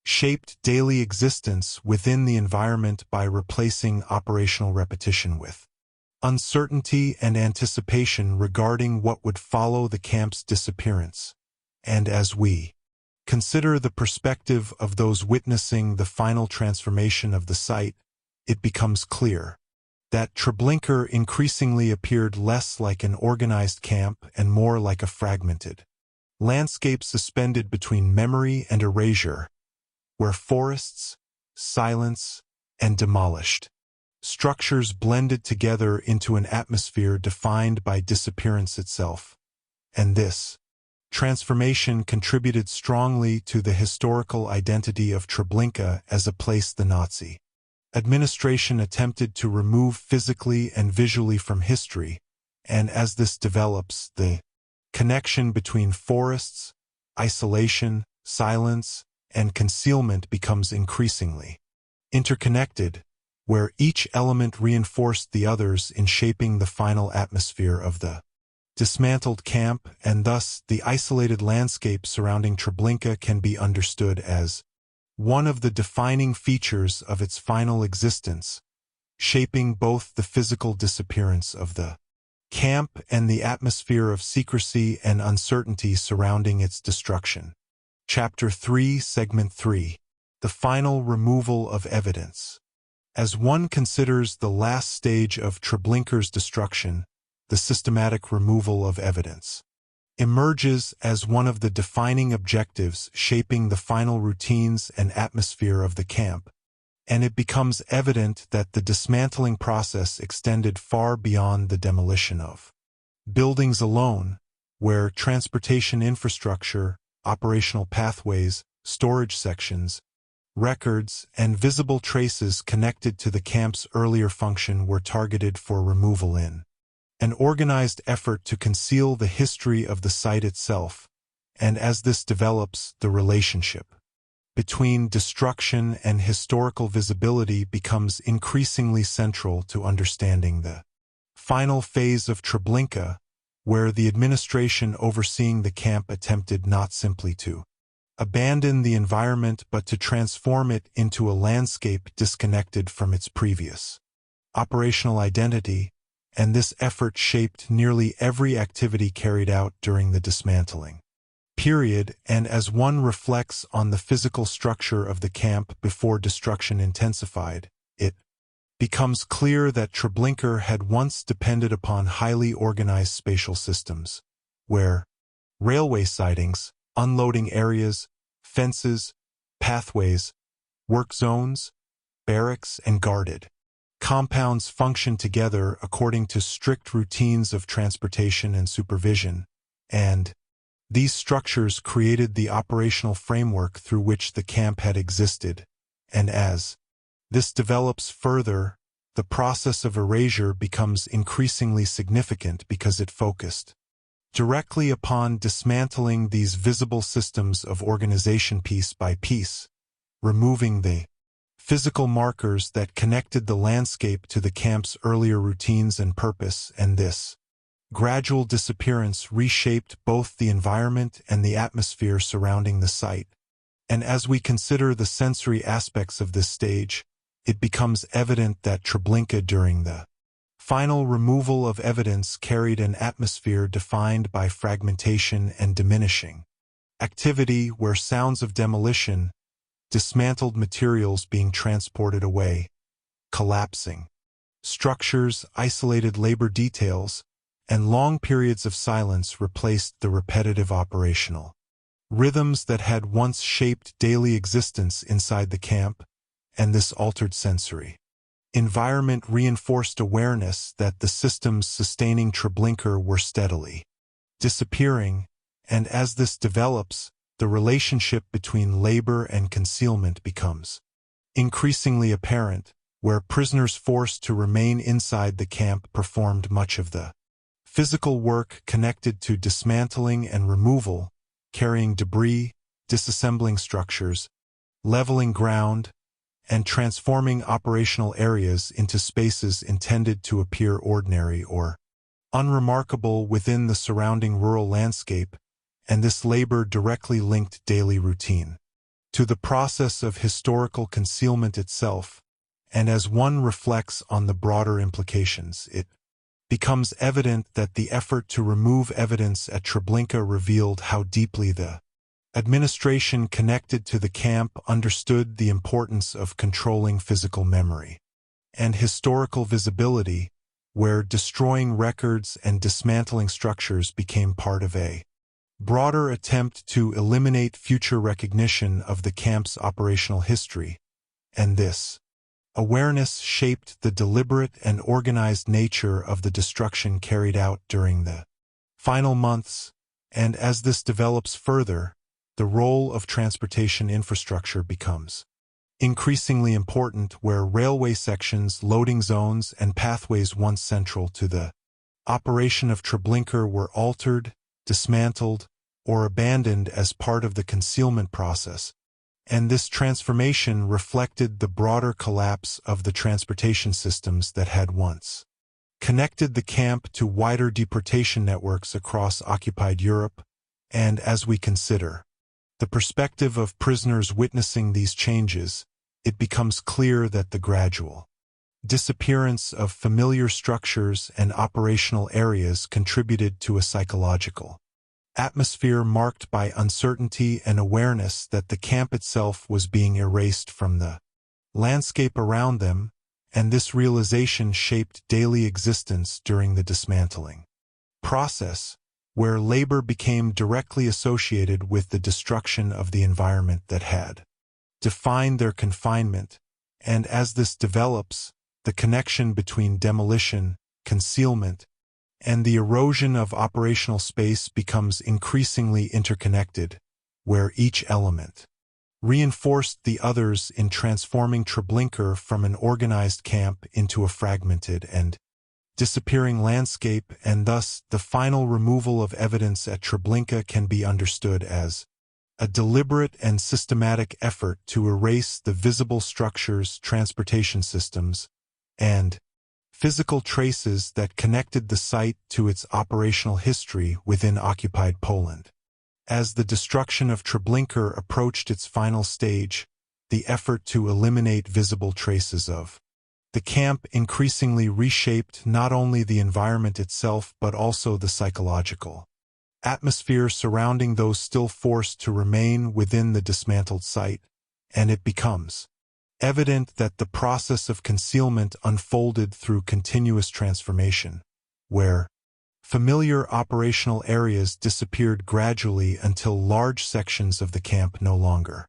shaped daily existence within the environment by replacing operational repetition with uncertainty and anticipation regarding what would follow the camp's disappearance. And as we consider the perspective of those witnessing the final transformation of the site, it becomes clear that Treblinka increasingly appeared less like an organized camp and more like a fragmented landscape suspended between memory and erasure, where forests, silence, and demolished structures blended together into an atmosphere defined by disappearance itself. And this transformation contributed strongly to the historical identity of Treblinka as a place the Nazi administration attempted to remove physically and visually from history. And as this develops, the connection between forests, isolation, silence, and concealment becomes increasingly interconnected, where each element reinforced the others in shaping the final atmosphere of the dismantled camp. And thus the isolated landscape surrounding Treblinka can be understood as one of the defining features of its final existence, shaping both the physical disappearance of the camp and the atmosphere of secrecy and uncertainty surrounding its destruction. Chapter 3, Segment 3. The final removal of evidence. As one considers the last stage of Treblinka's destruction, the systematic removal of evidence emerges as one of the defining objectives shaping the final routines and atmosphere of the camp, and it becomes evident that the dismantling process extended far beyond the demolition of buildings alone, where transportation infrastructure, operational pathways, storage sections, records, and visible traces connected to the camp's earlier function were targeted for removal in an organized effort to conceal the history of the site itself, and as this develops, the relationship between destruction and historical visibility becomes increasingly central to understanding the final phase of Treblinka, where the administration overseeing the camp attempted not simply to abandon the environment but to transform it into a landscape disconnected from its previous operational identity, and this effort shaped nearly every activity carried out during the dismantling period. And as one reflects on the physical structure of the camp before destruction intensified, it becomes clear that Treblinka had once depended upon highly organized spatial systems, where railway sidings, unloading areas, fences, pathways, work zones, barracks, and guarded compounds function together according to strict routines of transportation and supervision, and these structures created the operational framework through which the camp had existed, and as this develops further, the process of erasure becomes increasingly significant because it focused directly upon dismantling these visible systems of organization piece by piece, removing the physical markers that connected the landscape to the camp's earlier routines and purpose, and this gradual disappearance reshaped both the environment and the atmosphere surrounding the site. And as we consider the sensory aspects of this stage, it becomes evident that Treblinka during the final removal of evidence carried an atmosphere defined by fragmentation and diminishing activity, where sounds of demolition, dismantled materials being transported away, collapsing structures, isolated labor details, and long periods of silence replaced the repetitive operational rhythms that had once shaped daily existence inside the camp, and this altered sensory environment reinforced awareness that the systems sustaining Treblinka were steadily disappearing, and as this develops, the relationship between labor and concealment becomes increasingly apparent, where prisoners forced to remain inside the camp performed much of the physical work connected to dismantling and removal, carrying debris, disassembling structures, leveling ground, and transforming operational areas into spaces intended to appear ordinary or unremarkable within the surrounding rural landscape, and this labor directly linked daily routine to the process of historical concealment itself, and as one reflects on the broader implications, it becomes evident that the effort to remove evidence at Treblinka revealed how deeply the administration connected to the camp understood the importance of controlling physical memory and historical visibility, where destroying records and dismantling structures became part of a broader attempt to eliminate future recognition of the camp's operational history, and this awareness shaped the deliberate and organized nature of the destruction carried out during the final months, and as this develops further, the role of transportation infrastructure becomes increasingly important, where railway sections, loading zones, and pathways once central to the operation of Treblinka were altered, dismantled, or abandoned as part of the concealment process, and this transformation reflected the broader collapse of the transportation systems that had once connected the camp to wider deportation networks across occupied Europe. And as we consider the perspective of prisoners witnessing these changes, it becomes clear that the gradual disappearance of familiar structures and operational areas contributed to a psychological atmosphere marked by uncertainty and awareness that the camp itself was being erased from the landscape around them, and this realization shaped daily existence during the dismantling process, where labor became directly associated with the destruction of the environment that had defined their confinement, and as this develops, the connection between demolition, concealment, and the erosion of operational space becomes increasingly interconnected, where each element reinforced the others in transforming Treblinka from an organized camp into a fragmented and disappearing landscape, and thus the final removal of evidence at Treblinka can be understood as a deliberate and systematic effort to erase the visible structures, transportation systems, and physical traces that connected the site to its operational history within occupied Poland. As the destruction of Treblinka approached its final stage, the effort to eliminate visible traces of the camp increasingly reshaped not only the environment itself but also the psychological atmosphere surrounding those still forced to remain within the dismantled site, and it becomes evident that the process of concealment unfolded through continuous transformation, where familiar operational areas disappeared gradually until large sections of the camp no longer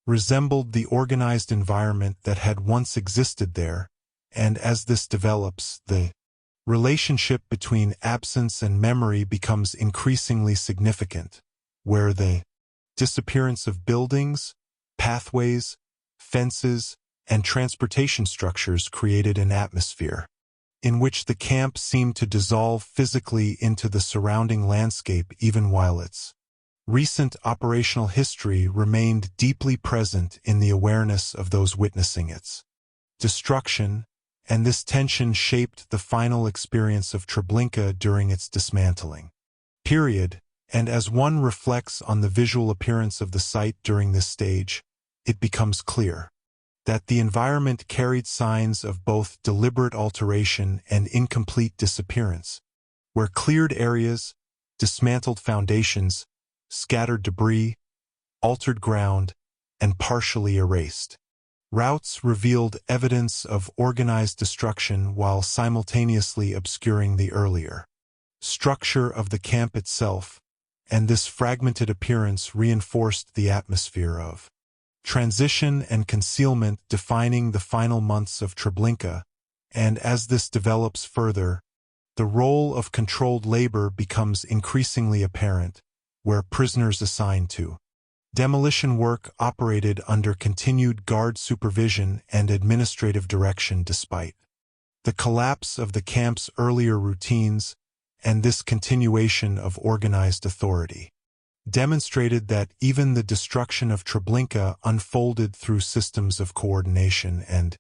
resembled the organized environment that had once existed there, and as this develops, the relationship between absence and memory becomes increasingly significant, where the disappearance of buildings, pathways, fences, and transportation structures created an atmosphere in which the camp seemed to dissolve physically into the surrounding landscape even while its recent operational history remained deeply present in the awareness of those witnessing its destruction, and this tension shaped the final experience of Treblinka during its dismantling period, and as one reflects on the visual appearance of the site during this stage, it becomes clear that the environment carried signs of both deliberate alteration and incomplete disappearance, where cleared areas, dismantled foundations, scattered debris, altered ground, and partially erased routes revealed evidence of organized destruction while simultaneously obscuring the earlier structure of the camp itself, and this fragmented appearance reinforced the atmosphere of transition and concealment defining the final months of Treblinka, and as this develops further, the role of controlled labor becomes increasingly apparent, where prisoners assigned to demolition work operated under continued guard supervision and administrative direction despite the collapse of the camp's earlier routines, and this continuation of organized authority demonstrated that even the destruction of Treblinka unfolded through systems of coordination and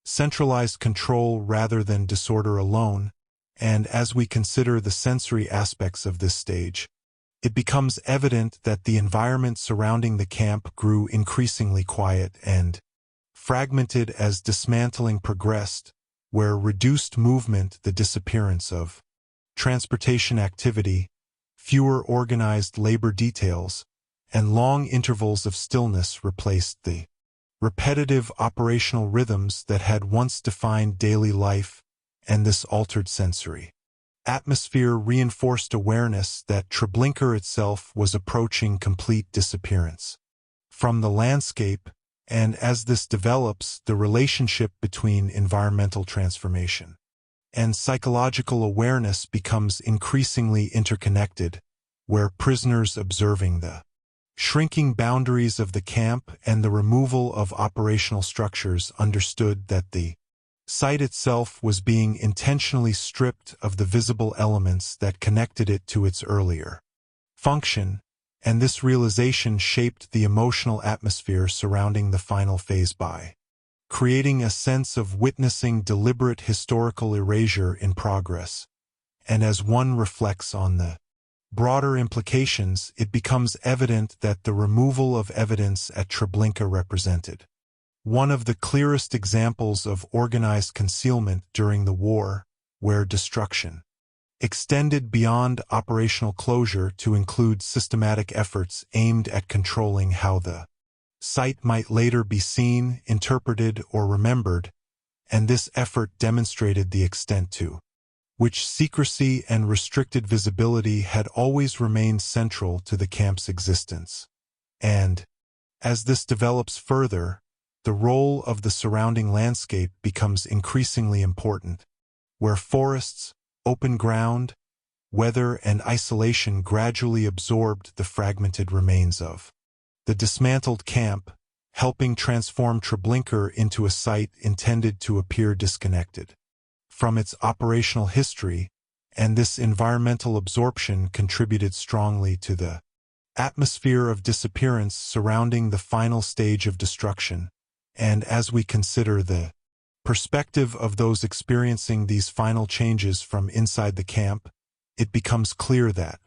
centralized control rather than disorder alone, and as we consider the sensory aspects of this stage, it becomes evident that the environment surrounding the camp grew increasingly quiet and fragmented as dismantling progressed, where reduced movement, the disappearance of transportation activity, fewer organized labor details, and long intervals of stillness replaced the repetitive operational rhythms that had once defined daily life, and this altered sensory atmosphere reinforced awareness that Treblinka itself was approaching complete disappearance from the landscape, and as this develops, the relationship between environmental transformation and psychological awareness becomes increasingly interconnected, where prisoners observing the shrinking boundaries of the camp and the removal of operational structures understood that the site itself was being intentionally stripped of the visible elements that connected it to its earlier function, and this realization shaped the emotional atmosphere surrounding the final phase by creating a sense of witnessing deliberate historical erasure in progress. And as one reflects on the broader implications, it becomes evident that the removal of evidence at Treblinka represented one of the clearest examples of organized concealment during the war, where destruction extended beyond operational closure to include systematic efforts aimed at controlling how the site might later be seen, interpreted, or remembered, and this effort demonstrated the extent to which secrecy and restricted visibility had always remained central to the camp's existence. And, as this develops further, the role of the surrounding landscape becomes increasingly important, where forests, open ground, weather, and isolation gradually absorbed the fragmented remains of the dismantled camp, helping transform Treblinka into a site intended to appear disconnected from its operational history, and this environmental absorption contributed strongly to the atmosphere of disappearance surrounding the final stage of destruction. And as we consider the perspective of those experiencing these final changes from inside the camp, it becomes clear that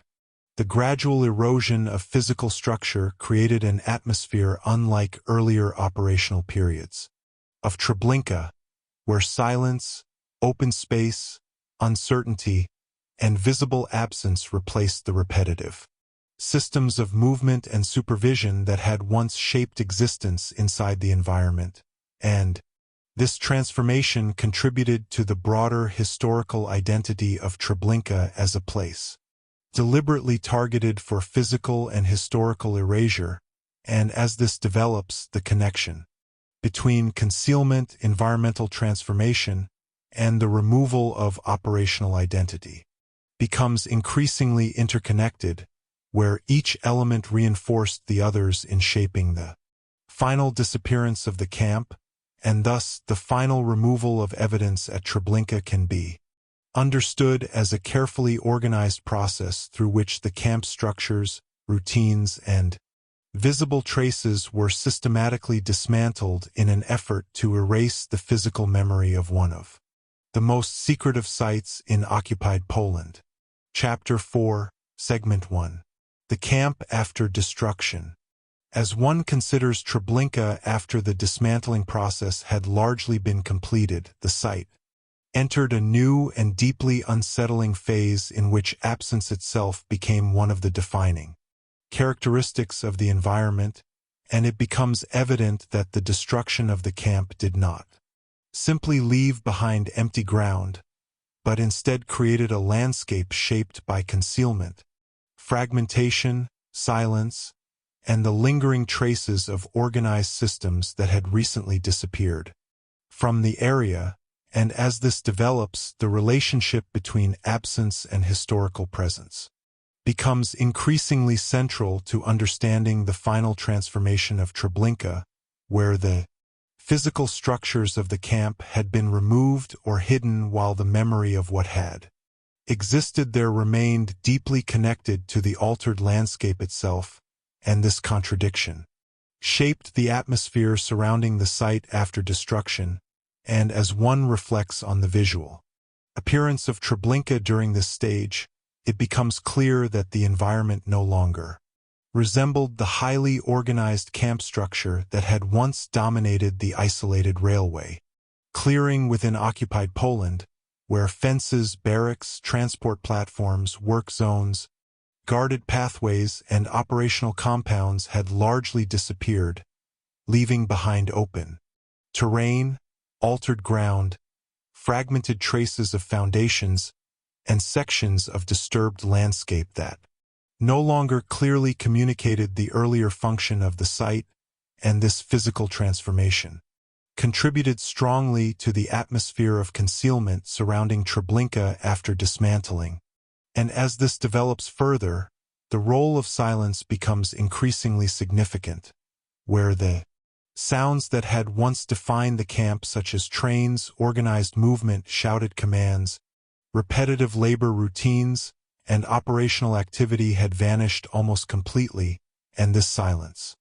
the gradual erosion of physical structure created an atmosphere unlike earlier operational periods of Treblinka, where silence, open space, uncertainty, and visible absence replaced the repetitive systems of movement and supervision that had once shaped existence inside the environment. And this transformation contributed to the broader historical identity of Treblinka as a place deliberately targeted for physical and historical erasure, and as this develops, the connection between concealment, environmental transformation, and the removal of operational identity becomes increasingly interconnected, where each element reinforced the others in shaping the final disappearance of the camp, and thus the final removal of evidence at Treblinka can be understood as a carefully organized process through which the camp structures, routines, and visible traces were systematically dismantled in an effort to erase the physical memory of one of the most secretive sites in occupied Poland. Chapter 4, Segment 1. The Camp After Destruction. As one considers Treblinka after the dismantling process had largely been completed, the site entered a new and deeply unsettling phase in which absence itself became one of the defining characteristics of the environment, and it becomes evident that the destruction of the camp did not simply leave behind empty ground, but instead created a landscape shaped by concealment, fragmentation, silence, and the lingering traces of organized systems that had recently disappeared from the area. And as this develops, the relationship between absence and historical presence becomes increasingly central to understanding the final transformation of Treblinka, where the physical structures of the camp had been removed or hidden while the memory of what had existed there remained deeply connected to the altered landscape itself, and this contradiction shaped the atmosphere surrounding the site after destruction. And as one reflects on the visual appearance of Treblinka during this stage, it becomes clear that the environment no longer resembled the highly organized camp structure that had once dominated the isolated railway clearing within occupied Poland, where fences, barracks, transport platforms, work zones, guarded pathways, and operational compounds had largely disappeared, leaving behind open terrain, altered ground, fragmented traces of foundations, and sections of disturbed landscape that no longer clearly communicated the earlier function of the site, and this physical transformation contributed strongly to the atmosphere of concealment surrounding Treblinka after dismantling. And as this develops further, the role of silence becomes increasingly significant, where the sounds that had once defined the camp, such as trains, organized movement, shouted commands, repetitive labor routines, and operational activity had vanished almost completely, and this silence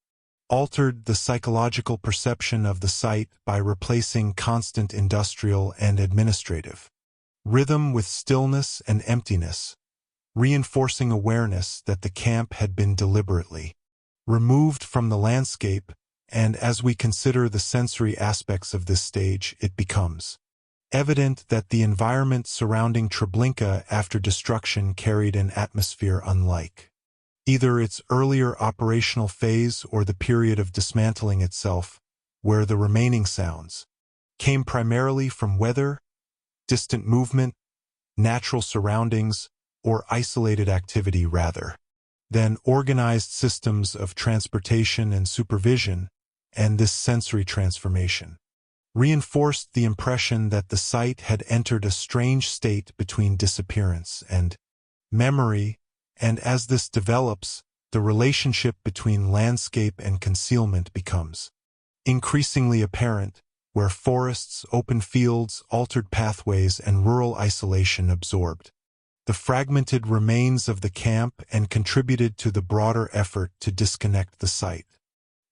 altered the psychological perception of the site by replacing constant industrial and administrative rhythm with stillness and emptiness, reinforcing awareness that the camp had been deliberately removed from the landscape And as we consider the sensory aspects of this stage, it becomes evident that the environment surrounding Treblinka after destruction carried an atmosphere unlike either its earlier operational phase or the period of dismantling itself, where the remaining sounds came primarily from weather, distant movement, natural surroundings, or isolated activity rather than organized systems of transportation and supervision. And this sensory transformation reinforced the impression that the site had entered a strange state between disappearance and memory, and as this develops, the relationship between landscape and concealment becomes increasingly apparent, where forests, open fields, altered pathways, and rural isolation absorbed the fragmented remains of the camp and contributed to the broader effort to disconnect the site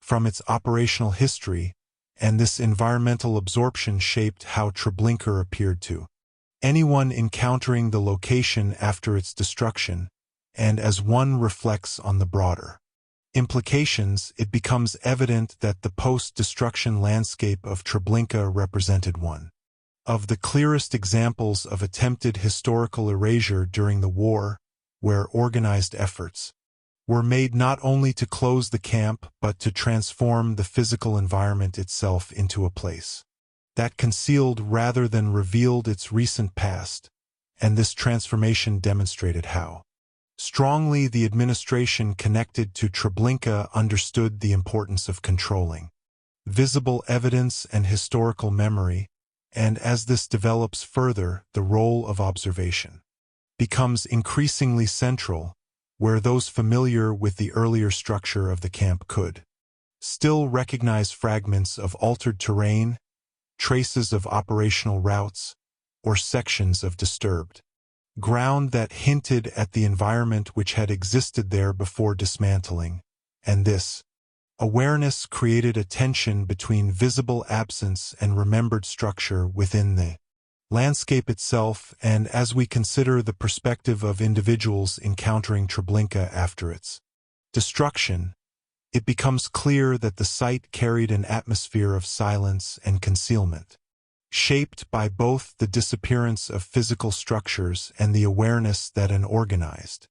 from its operational history, and this environmental absorption shaped how Treblinka appeared to anyone encountering the location after its destruction, and as one reflects on the broader implications, it becomes evident that the post-destruction landscape of Treblinka represented one of the clearest examples of attempted historical erasure during the war, where organized efforts were made not only to close the camp but to transform the physical environment itself into a place that concealed rather than revealed its recent past, and this transformation demonstrated how strongly the administration connected to Treblinka understood the importance of controlling visible evidence and historical memory, and as this develops further, the role of observation becomes increasingly central, where those familiar with the earlier structure of the camp could still recognize fragments of altered terrain, traces of operational routes, or sections of disturbed ground that hinted at the environment which had existed there before dismantling, and this awareness created a tension between visible absence and remembered structure within the landscape itself. And as we consider the perspective of individuals encountering Treblinka after its destruction, it becomes clear that the site carried an atmosphere of silence and concealment, shaped by both the disappearance of physical structures and the awareness that an organized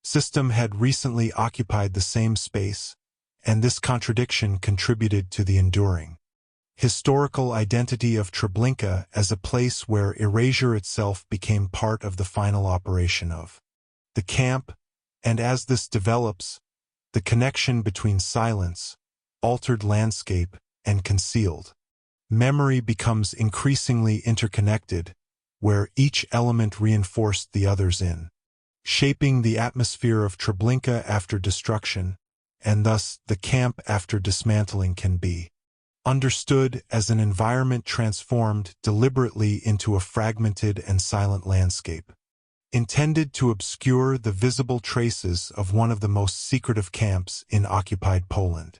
system had recently occupied the same space, and this contradiction contributed to the enduring historical identity of Treblinka as a place where erasure itself became part of the final operation of the camp. And as this develops, the connection between silence, altered landscape, and concealed memory becomes increasingly interconnected, where each element reinforced the others in shaping the atmosphere of Treblinka after destruction, and thus the camp after dismantling can be understood as an environment transformed deliberately into a fragmented and silent landscape, intended to obscure the visible traces of one of the most secretive camps in occupied Poland.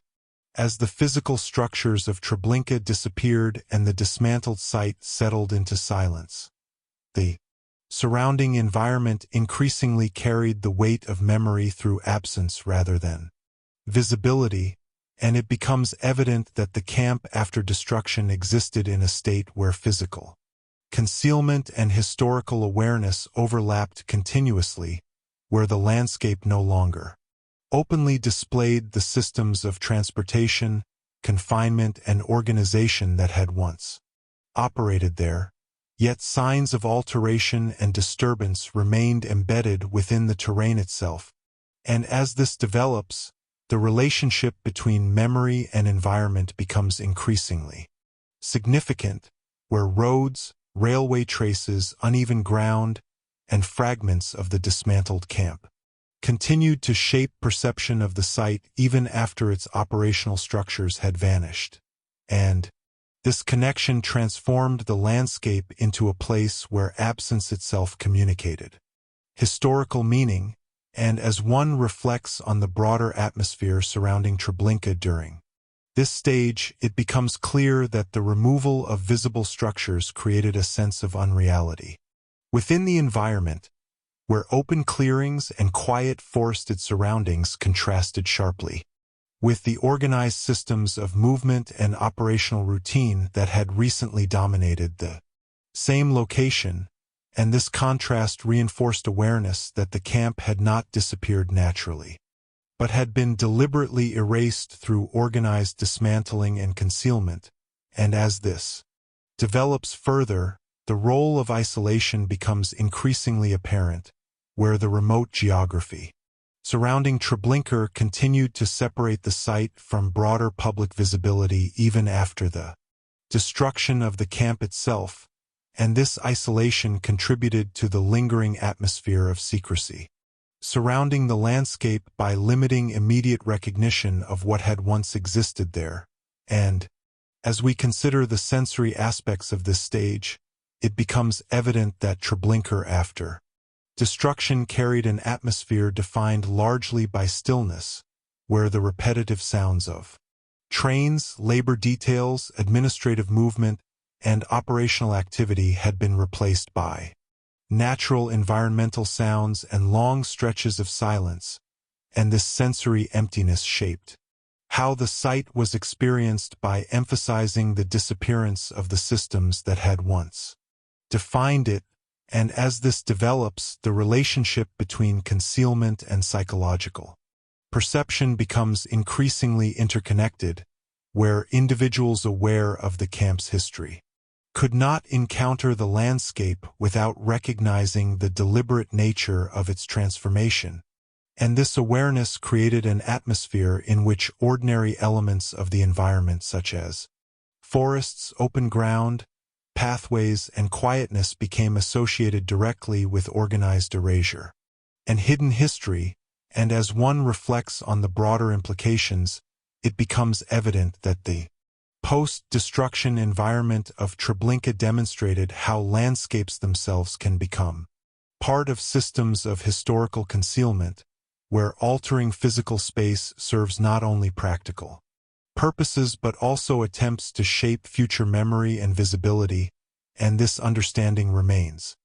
As the physical structures of Treblinka disappeared and the dismantled site settled into silence, the surrounding environment increasingly carried the weight of memory through absence rather than visibility, and it becomes evident that the camp after destruction existed in a state where physical concealment and historical awareness overlapped continuously, where the landscape no longer openly displayed the systems of transportation, confinement, and organization that had once operated there, yet signs of alteration and disturbance remained embedded within the terrain itself. And as this develops, the relationship between memory and environment becomes increasingly significant, where roads, railway traces, uneven ground, and fragments of the dismantled camp continued to shape perception of the site even after its operational structures had vanished. And this connection transformed the landscape into a place where absence itself communicated historical meaning, and as one reflects on the broader atmosphere surrounding Treblinka during this stage, it becomes clear that the removal of visible structures created a sense of unreality within the environment, where open clearings and quiet forested surroundings contrasted sharply. with the organized systems of movement and operational routine that had recently dominated the same location, and this contrast reinforced awareness that the camp had not disappeared naturally, but had been deliberately erased through organized dismantling and concealment, and as this develops further, the role of isolation becomes increasingly apparent, where the remote geography surrounding Treblinka continued to separate the site from broader public visibility even after the destruction of the camp itself, and this isolation contributed to the lingering atmosphere of secrecy surrounding the landscape by limiting immediate recognition of what had once existed there. And, as we consider the sensory aspects of this stage, it becomes evident that Treblinka after destruction carried an atmosphere defined largely by stillness, where the repetitive sounds of trains, labor details, administrative movement, and operational activity had been replaced by natural environmental sounds and long stretches of silence, and this sensory emptiness shaped how the site was experienced by emphasizing the disappearance of the systems that had once defined it. And as this develops, the relationship between concealment and psychological perception becomes increasingly interconnected, where individuals aware of the camp's history could not encounter the landscape without recognizing the deliberate nature of its transformation, and this awareness created an atmosphere in which ordinary elements of the environment such as forests, open ground, pathways, and quietness became associated directly with organized erasure and hidden history, and as one reflects on the broader implications, it becomes evident that the post-destruction environment of Treblinka demonstrated how landscapes themselves can become part of systems of historical concealment, where altering physical space serves not only practical purposes but also attempts to shape future memory and visibility, and this understanding remains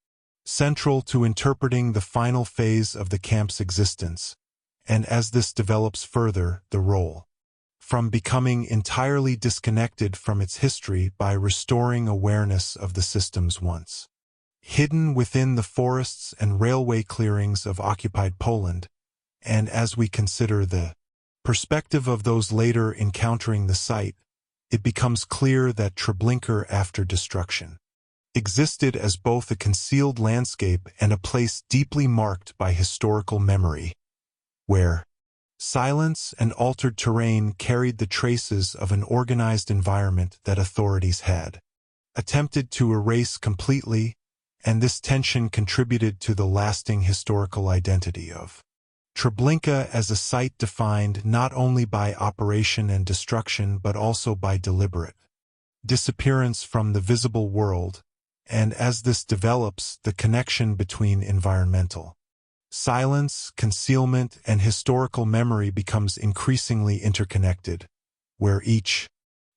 central to interpreting the final phase of the camp's existence, and as this develops further, the role from becoming entirely disconnected from its history by restoring awareness of the systems once hidden within the forests and railway clearings of occupied Poland, and as we consider the perspective of those later encountering the site, it becomes clear that Treblinka after destruction existed as both a concealed landscape and a place deeply marked by historical memory, where silence and altered terrain carried the traces of an organized environment that authorities had attempted to erase completely, and this tension contributed to the lasting historical identity of Treblinka as a site defined not only by operation and destruction but also by deliberate disappearance from the visible world, and as this develops, the connection between environmental silence, concealment, and historical memory becomes increasingly interconnected, where each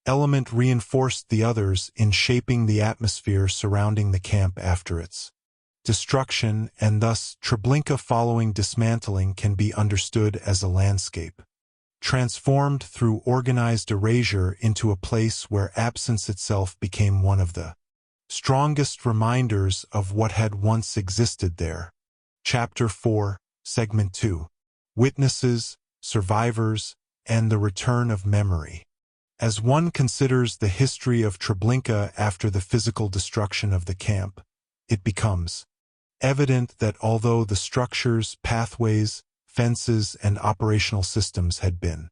element reinforced the others in shaping the atmosphere surrounding the camp after its destruction, and thus Treblinka following dismantling can be understood as a landscape transformed through organized erasure into a place where absence itself became one of the strongest reminders of what had once existed there. Chapter 4, Segment 2. Witnesses, Survivors, and the Return of Memory. As one considers the history of Treblinka after the physical destruction of the camp, it becomes evident that although the structures, pathways, fences, and operational systems had been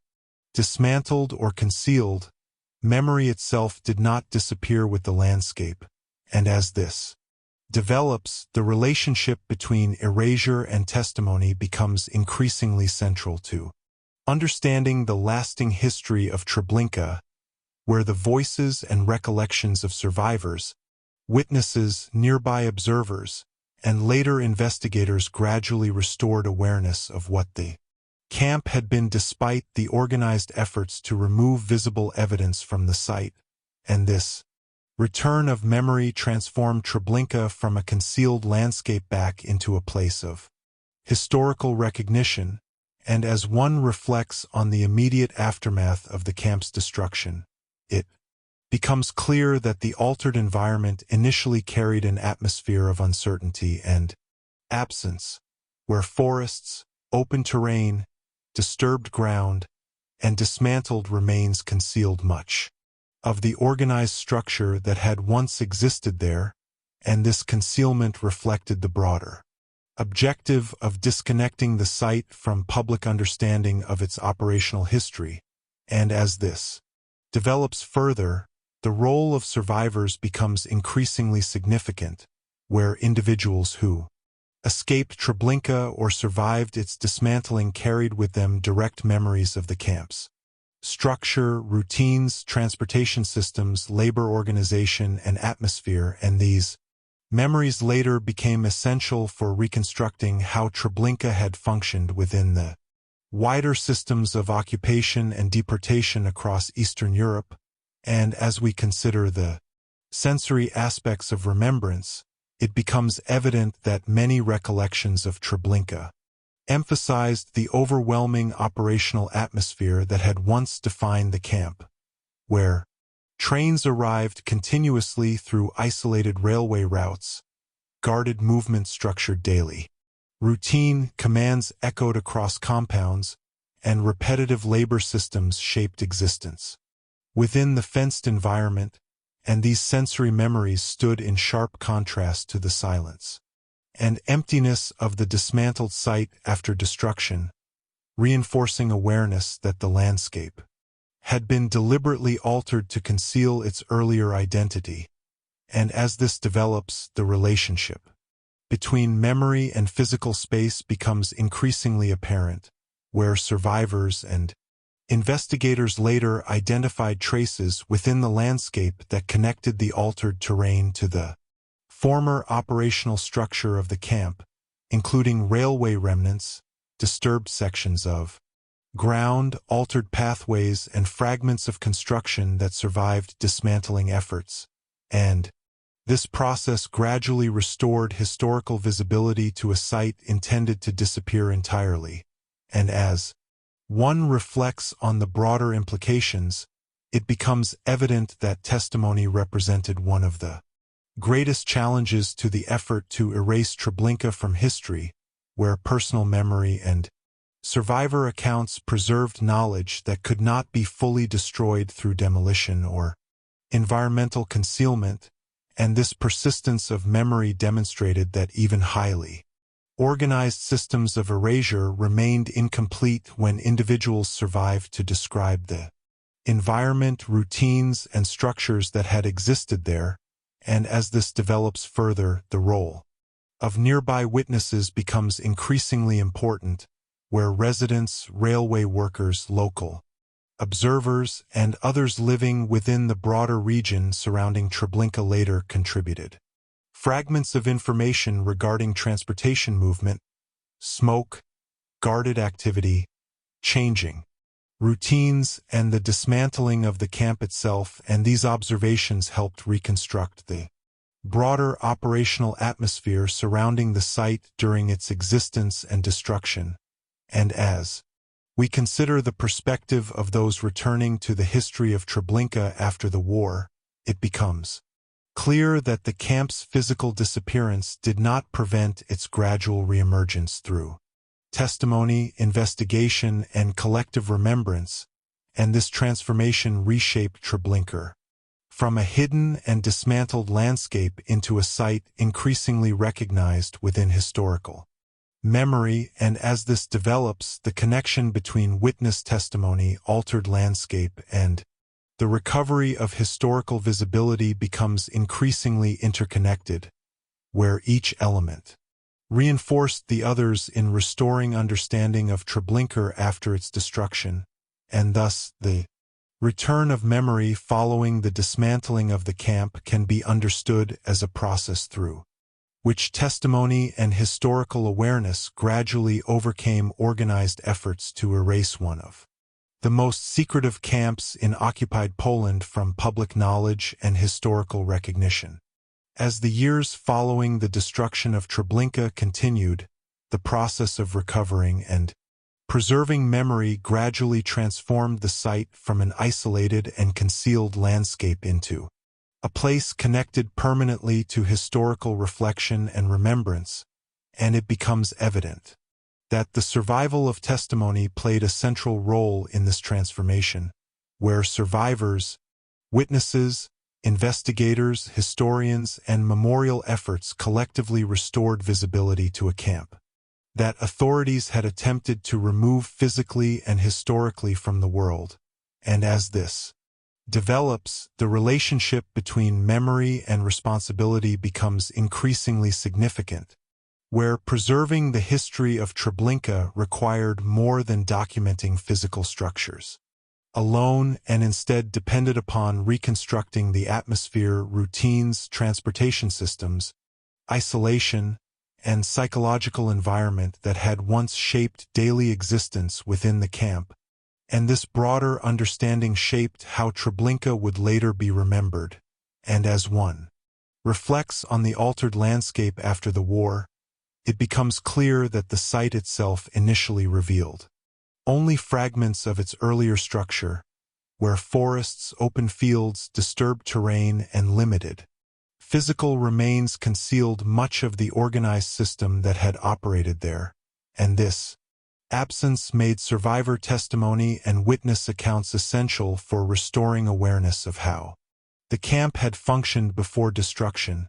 dismantled or concealed, memory itself did not disappear with the landscape, and as this develops, the relationship between erasure and testimony becomes increasingly central to understanding the lasting history of Treblinka, where the voices and recollections of survivors, witnesses, nearby observers, and later investigators gradually restored awareness of what the camp had been despite the organized efforts to remove visible evidence from the site, and this return of memory transformed Treblinka from a concealed landscape back into a place of historical recognition, And as one reflects on the immediate aftermath of the camp's destruction, it becomes clear that the altered environment initially carried an atmosphere of uncertainty and absence, where forests, open terrain, disturbed ground, and dismantled remains concealed much of the organized structure that had once existed there, and this concealment reflected the broader objective of disconnecting the site from public understanding of its operational history. And as this develops further, the role of survivors becomes increasingly significant, where individuals who escaped Treblinka or survived its dismantling carried with them direct memories of the camp's structure, routines, transportation systems, labor organization, and atmosphere, and these memories later became essential for reconstructing how Treblinka had functioned within the wider systems of occupation and deportation across Eastern Europe. And as we consider the sensory aspects of remembrance, it becomes evident that many recollections of Treblinka emphasized the overwhelming operational atmosphere that had once defined the camp, where trains arrived continuously through isolated railway routes, guarded movement structured daily, routine commands echoed across compounds, and repetitive labor systems shaped existence within the fenced environment, and these sensory memories stood in sharp contrast to the silence and emptiness of the dismantled site after destruction, reinforcing awareness that the landscape had been deliberately altered to conceal its earlier identity. And as this develops, the relationship between memory and physical space becomes increasingly apparent, where survivors and investigators later identified traces within the landscape that connected the altered terrain to the former operational structure of the camp, including railway remnants, disturbed sections of ground, altered pathways, and fragments of construction that survived dismantling efforts. And this process gradually restored historical visibility to a site intended to disappear entirely. And as one reflects on the broader implications, it becomes evident that testimony represented one of the greatest challenges to the effort to erase Treblinka from history, where personal memory and survivor accounts preserved knowledge that could not be fully destroyed through demolition or environmental concealment, and this persistence of memory demonstrated that even highly organized systems of erasure remained incomplete when individuals survived to describe the environment, routines, and structures that had existed there. And as this develops further, the role of nearby witnesses becomes increasingly important, where residents, railway workers, local observers, and others living within the broader region surrounding Treblinka later contributed fragments of information regarding transportation movement, smoke, guarded activity, changing routines, and the dismantling of the camp itself, and these observations helped reconstruct the broader operational atmosphere surrounding the site during its existence and destruction. And as we consider the perspective of those returning to the history of Treblinka after the war, it becomes clear that the camp's physical disappearance did not prevent its gradual reemergence through testimony, investigation, and collective remembrance, and this transformation reshaped Treblinka from a hidden and dismantled landscape into a site increasingly recognized within historical memory. And as this develops, the connection between witness testimony, altered landscape, and the recovery of historical visibility becomes increasingly interconnected, where each element reinforced the others in restoring understanding of Treblinka after its destruction, and thus the return of memory following the dismantling of the camp can be understood as a process through which testimony and historical awareness gradually overcame organized efforts to erase one of the most secretive camps in occupied Poland from public knowledge and historical recognition. As the years following the destruction of Treblinka continued, the process of recovering and Preserving memory gradually transformed the site from an isolated and concealed landscape into a place connected permanently to historical reflection and remembrance, and it becomes evident that the survival of testimony played a central role in this transformation, where survivors, witnesses, investigators, historians, and memorial efforts collectively restored visibility to a camp that authorities had attempted to remove physically and historically from the world. And as this develops, the relationship between memory and responsibility becomes increasingly significant, where preserving the history of Treblinka required more than documenting physical structures alone, and instead depended upon reconstructing the atmosphere, routines, transportation systems, isolation, and psychological environment that had once shaped daily existence within the camp. And this broader understanding shaped how Treblinka would later be remembered. And as one reflects on the altered landscape after the war, it becomes clear that the site itself initially revealed only fragments of its earlier structure, where forests, open fields, disturbed terrain, and limited physical remains concealed much of the organized system that had operated there, and this absence made survivor testimony and witness accounts essential for restoring awareness of how the camp had functioned before destruction,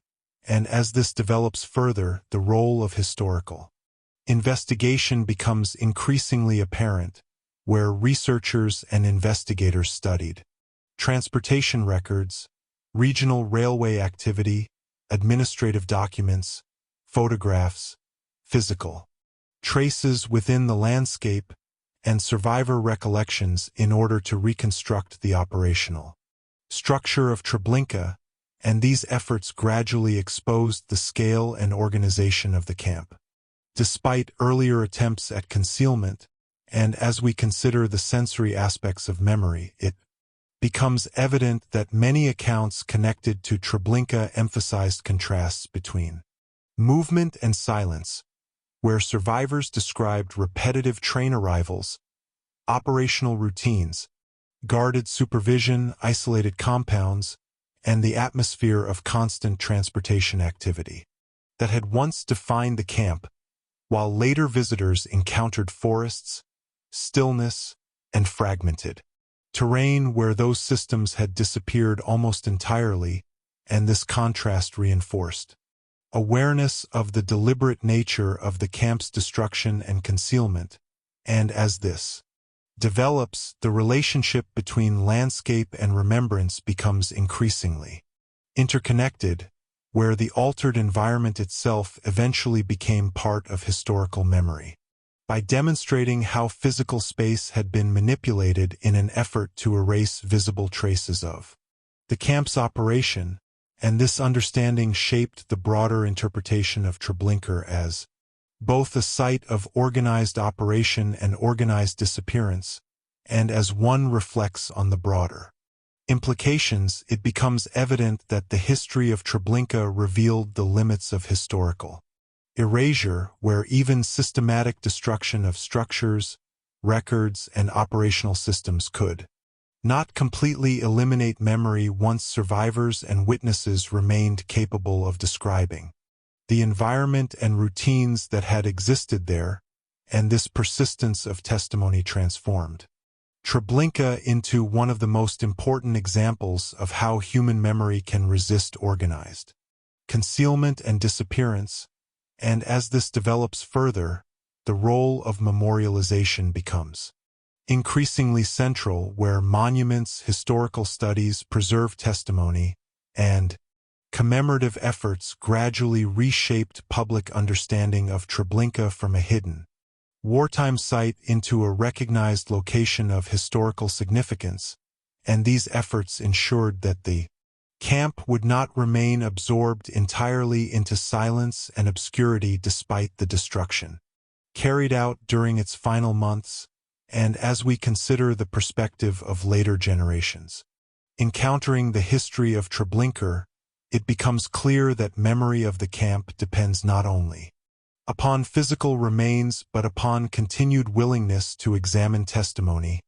and as this develops further, the role of historical investigation becomes increasingly apparent, where researchers and investigators studied transportation records, regional railway activity, administrative documents, photographs, physical traces within the landscape, and survivor recollections in order to reconstruct the operational structure of Treblinka, and these efforts gradually exposed the scale and organization of the camp. Despite earlier attempts at concealment, and as we consider the sensory aspects of memory, it becomes evident that many accounts connected to Treblinka emphasized contrasts between movement and silence, where survivors described repetitive train arrivals, operational routines, guarded supervision, isolated compounds, and the atmosphere of constant transportation activity that had once defined the camp, while later visitors encountered forests, stillness, and fragmented terrain where those systems had disappeared almost entirely, and this contrast reinforced awareness of the deliberate nature of the camp's destruction and concealment, and as this develops, the relationship between landscape and remembrance becomes increasingly interconnected, where the altered environment itself eventually became part of historical memory. By demonstrating how physical space had been manipulated in an effort to erase visible traces of the camp's operation, and this understanding shaped the broader interpretation of Treblinka as both a site of organized operation and organized disappearance, and as one reflects on the broader implications, it becomes evident that the history of Treblinka revealed the limits of historical erasure, where even systematic destruction of structures, records, and operational systems could not completely eliminate memory once survivors and witnesses remained capable of describing the environment and routines that had existed there, and this persistence of testimony transformed Treblinka into one of the most important examples of how human memory can resist organized concealment and disappearance, and as this develops further, the role of memorialization becomes increasingly central, where monuments, historical studies, preserved testimony, and commemorative efforts gradually reshaped public understanding of Treblinka from a hidden wartime site into a recognized location of historical significance, and these efforts ensured that the camp would not remain absorbed entirely into silence and obscurity despite the destruction carried out during its final months, and as we consider the perspective of later generations encountering the history of Treblinka, it becomes clear that memory of the camp depends not only upon physical remains but upon continued willingness to examine testimony,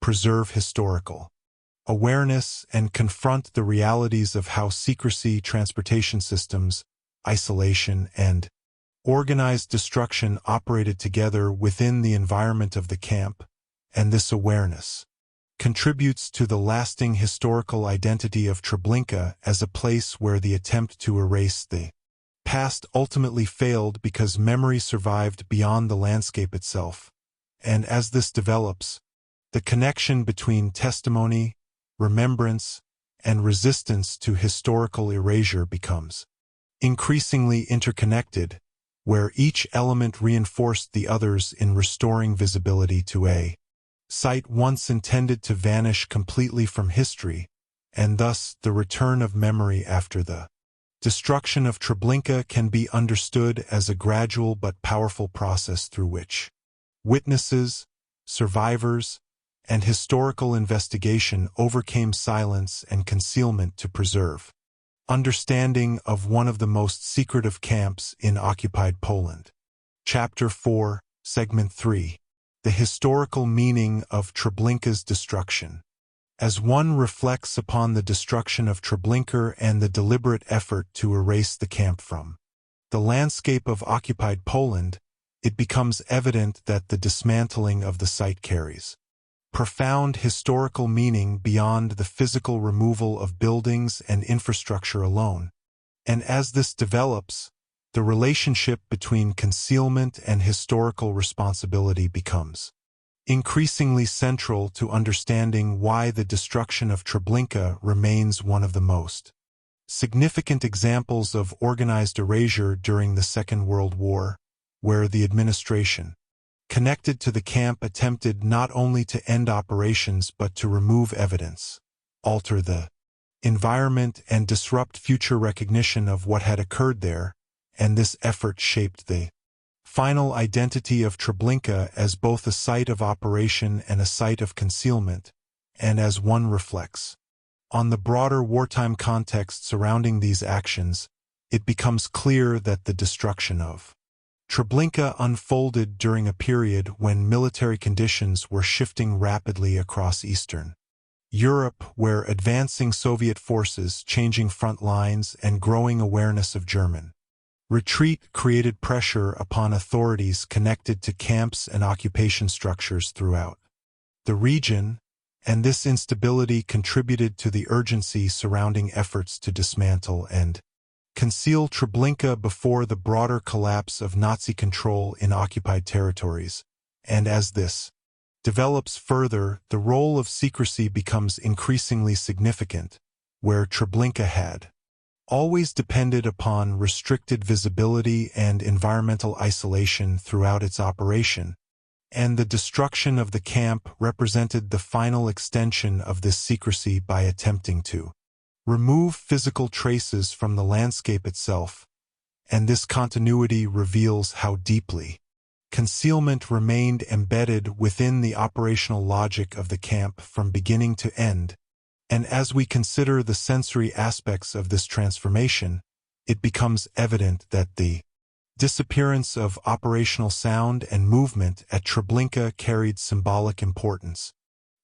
preserve historical awareness, and confront the realities of how secrecy, transportation systems, isolation, and organized destruction operated together within the environment of the camp, and this awareness contributes to the lasting historical identity of Treblinka as a place where the attempt to erase the past ultimately failed because memory survived beyond the landscape itself. And as this develops, the connection between testimony, remembrance, and resistance to historical erasure becomes increasingly interconnected, where each element reinforced the others in restoring visibility to a site once intended to vanish completely from history, and thus the return of memory after the destruction of Treblinka can be understood as a gradual but powerful process through which witnesses, survivors, and historical investigation overcame silence and concealment to preserve understanding of one of the most secretive camps in occupied Poland. Chapter 4, Segment 3. The historical meaning of Treblinka's destruction. As one reflects upon the destruction of Treblinka and the deliberate effort to erase the camp from the landscape of occupied Poland, it becomes evident that the dismantling of the site carries profound historical meaning beyond the physical removal of buildings and infrastructure alone. And as this develops, the relationship between concealment and historical responsibility becomes increasingly central to understanding why the destruction of Treblinka remains one of the most significant examples of organized erasure during the Second World War, where the administration connected to the camp attempted not only to end operations but to remove evidence, alter the environment, and disrupt future recognition of what had occurred there, and this effort shaped the final identity of Treblinka as both a site of operation and a site of concealment, and as one reflects on the broader wartime context surrounding these actions, it becomes clear that the destruction of Treblinka unfolded during a period when military conditions were shifting rapidly across Eastern Europe, where advancing Soviet forces, changing front lines, and growing awareness of German retreat created pressure upon authorities connected to camps and occupation structures throughout the region, and this instability contributed to the urgency surrounding efforts to dismantle and conceal Treblinka before the broader collapse of Nazi control in occupied territories. And as this develops further, the role of secrecy becomes increasingly significant, where Treblinka had always depended upon restricted visibility and environmental isolation throughout its operation, and the destruction of the camp represented the final extension of this secrecy by attempting to remove physical traces from the landscape itself, and this continuity reveals how deeply concealment remained embedded within the operational logic of the camp from beginning to end. And as we consider the sensory aspects of this transformation, it becomes evident that the disappearance of operational sound and movement at Treblinka carried symbolic importance,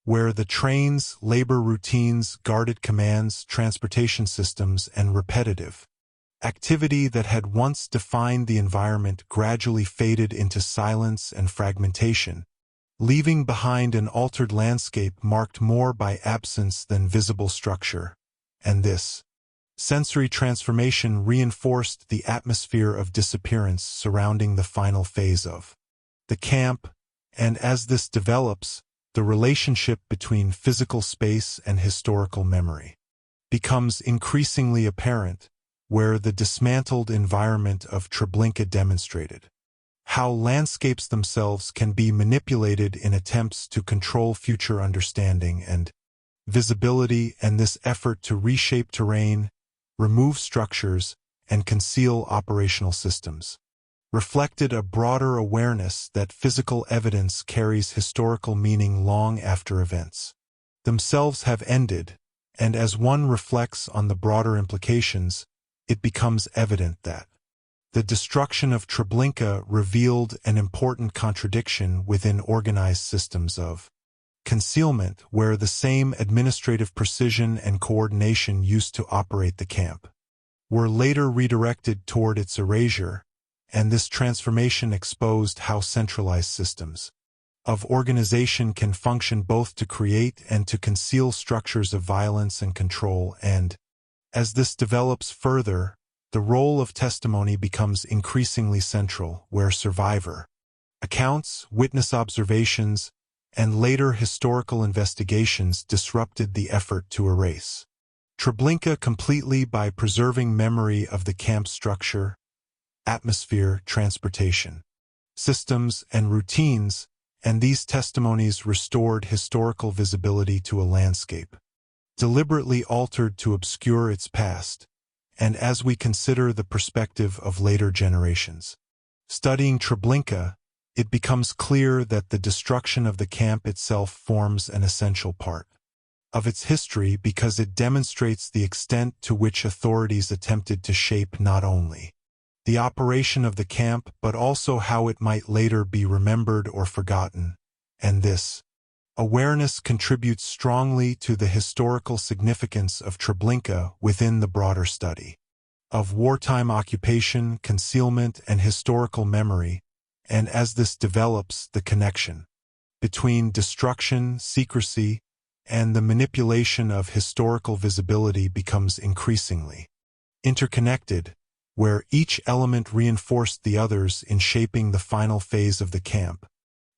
where the trains, labor routines, guarded commands, transportation systems, and repetitive activity that had once defined the environment gradually faded into silence and fragmentation, leaving behind an altered landscape marked more by absence than visible structure. And this sensory transformation reinforced the atmosphere of disappearance surrounding the final phase of the camp, and as this develops, the relationship between physical space and historical memory becomes increasingly apparent, where the dismantled environment of Treblinka demonstrated how landscapes themselves can be manipulated in attempts to control future understanding and visibility, and this effort to reshape terrain, remove structures, and conceal operational systems reflected a broader awareness that physical evidence carries historical meaning long after events themselves have ended, and as one reflects on the broader implications, it becomes evident that The destruction of Treblinka revealed an important contradiction within organized systems of concealment, where the same administrative precision and coordination used to operate the camp were later redirected toward its erasure, and this transformation exposed how centralized systems of organization can function both to create and to conceal structures of violence and control. And as this develops further, the role of testimony becomes increasingly central, where survivor accounts, witness observations, and later historical investigations disrupted the effort to erase Treblinka completely by preserving memory of the camp structure, atmosphere, transportation systems, and routines, and these testimonies restored historical visibility to a landscape deliberately altered to obscure its past. And as we consider the perspective of later generations studying Treblinka, it becomes clear that the destruction of the camp itself forms an essential part of its history because it demonstrates the extent to which authorities attempted to shape not only the operation of the camp but also how it might later be remembered or forgotten, and this awareness contributes strongly to the historical significance of Treblinka within the broader study of wartime occupation, concealment, and historical memory, and as this develops, the connection between destruction, secrecy, and the manipulation of historical visibility becomes increasingly interconnected, where each element reinforced the others in shaping the final phase of the camp.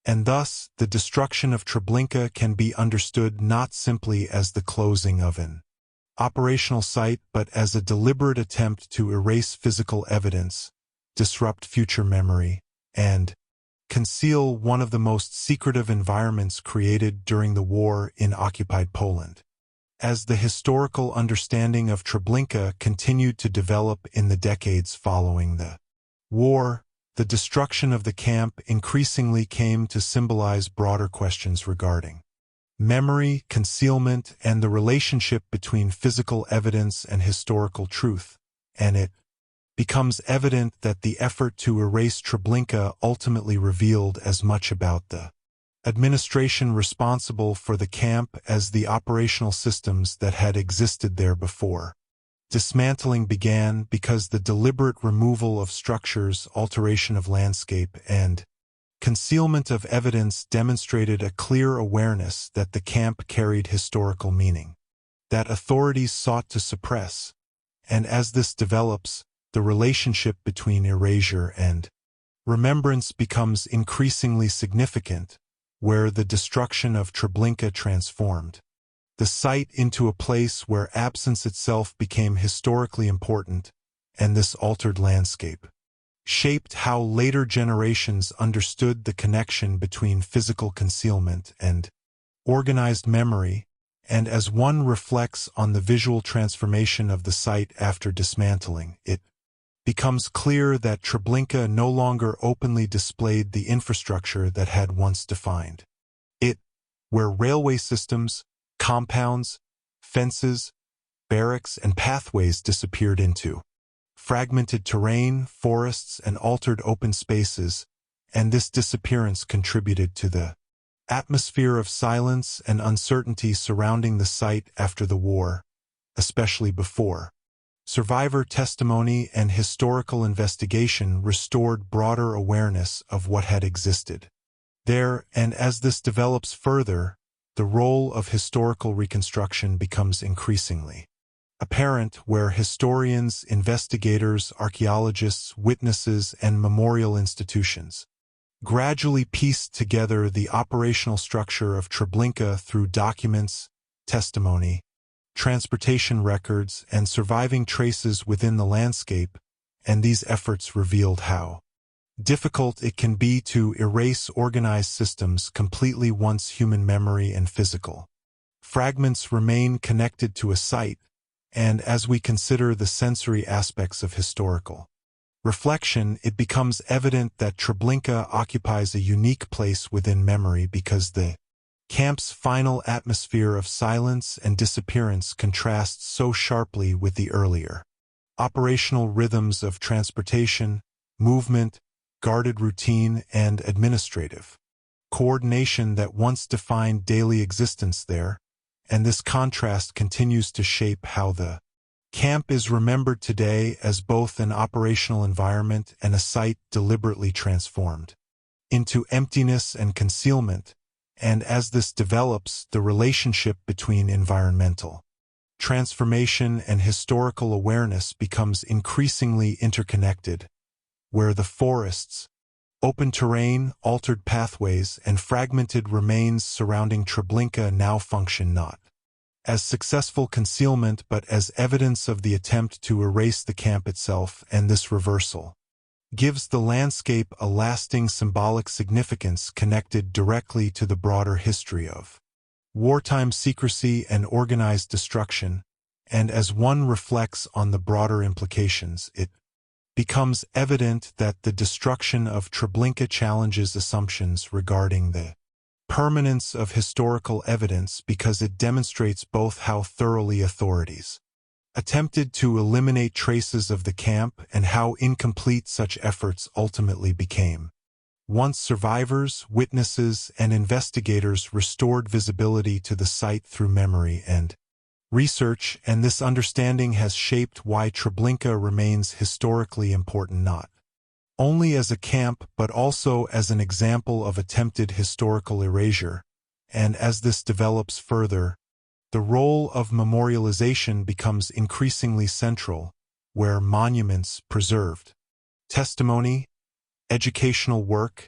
And thus, the destruction of Treblinka can be understood not simply as the closing of an operational site but as a deliberate attempt to erase physical evidence, disrupt future memory, and conceal one of the most secretive environments created during the war in occupied Poland. As the historical understanding of Treblinka continued to develop in the decades following the war, the destruction of the camp increasingly came to symbolize broader questions regarding memory, concealment, and the relationship between physical evidence and historical truth, and it becomes evident that the effort to erase Treblinka ultimately revealed as much about the administration responsible for the camp as the operational systems that had existed there before. Dismantling began because the deliberate removal of structures, alteration of landscape, and concealment of evidence demonstrated a clear awareness that the camp carried historical meaning that authorities sought to suppress, and as this develops, the relationship between erasure and remembrance becomes increasingly significant, where the destruction of Treblinka transformed the site into a place where absence itself became historically important, and this altered landscape shaped how later generations understood the connection between physical concealment and organized memory, and as one reflects on the visual transformation of the site after dismantling, it becomes clear that Treblinka no longer openly displayed the infrastructure that had once defined it, where railway systems, compounds, fences, barracks, and pathways disappeared into fragmented terrain, forests, and altered open spaces, and this disappearance contributed to the atmosphere of silence and uncertainty surrounding the site after the war, especially before survivor testimony and historical investigation restored broader awareness of what had existed there, and as this develops further, the role of historical reconstruction becomes increasingly apparent, where historians, investigators, archaeologists, witnesses, and memorial institutions gradually pieced together the operational structure of Treblinka through documents, testimony, transportation records, and surviving traces within the landscape, and these efforts revealed how difficult it can be to erase organized systems completely once human memory and physical fragments remain connected to a site, and as we consider the sensory aspects of historical reflection, it becomes evident that Treblinka occupies a unique place within memory because the camp's final atmosphere of silence and disappearance contrasts so sharply with the earlier operational rhythms of transportation, movement, guarded routine, and administrative coordination that once defined daily existence there, and this contrast continues to shape how the camp is remembered today as both an operational environment and a site deliberately transformed into emptiness and concealment, and as this develops, the relationship between environmental transformation and historical awareness becomes increasingly interconnected, where the forests, open terrain, altered pathways, and fragmented remains surrounding Treblinka now function not as successful concealment but as evidence of the attempt to erase the camp itself, and this reversal gives the landscape a lasting symbolic significance connected directly to the broader history of wartime secrecy and organized destruction, and as one reflects on the broader implications, it becomes evident that the destruction of Treblinka challenges assumptions regarding the permanence of historical evidence because it demonstrates both how thoroughly authorities attempted to eliminate traces of the camp and how incomplete such efforts ultimately became. Once survivors, witnesses, and investigators restored visibility to the site through memory and research, and this understanding has shaped why Treblinka remains historically important not only as a camp but also as an example of attempted historical erasure, and as this develops further, the role of memorialization becomes increasingly central, where monuments preserved, testimony, educational work,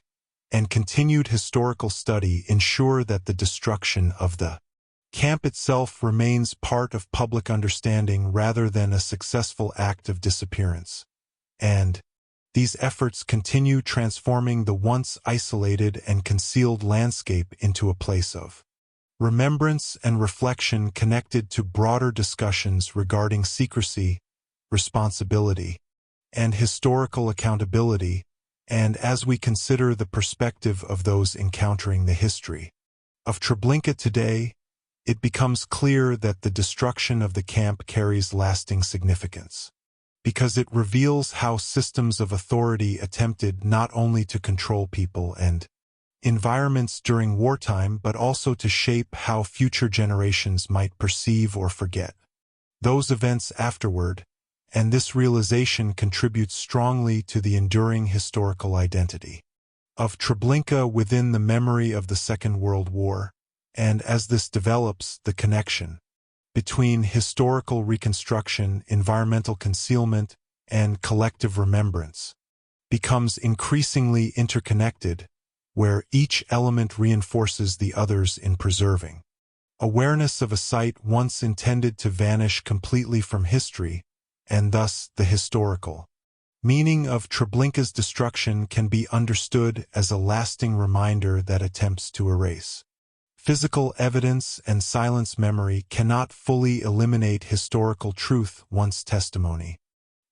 and continued historical study ensure that the destruction of the camp itself remains part of public understanding rather than a successful act of disappearance. And these efforts continue transforming the once isolated and concealed landscape into a place of remembrance and reflection connected to broader discussions regarding secrecy, responsibility, and historical accountability, and as we consider the perspective of those encountering the history of Treblinka today, it becomes clear that the destruction of the camp carries lasting significance, because it reveals how systems of authority attempted not only to control people and environments during wartime but also to shape how future generations might perceive or forget those events afterward, and this realization contributes strongly to the enduring historical identity of Treblinka within the memory of the Second World War, and as this develops, the connection between historical reconstruction, environmental concealment, and collective remembrance becomes increasingly interconnected, where each element reinforces the others in preserving awareness of a site once intended to vanish completely from history, and thus the historical meaning of Treblinka's destruction can be understood as a lasting reminder that attempts to erase physical evidence and silence memory cannot fully eliminate historical truth once testimony,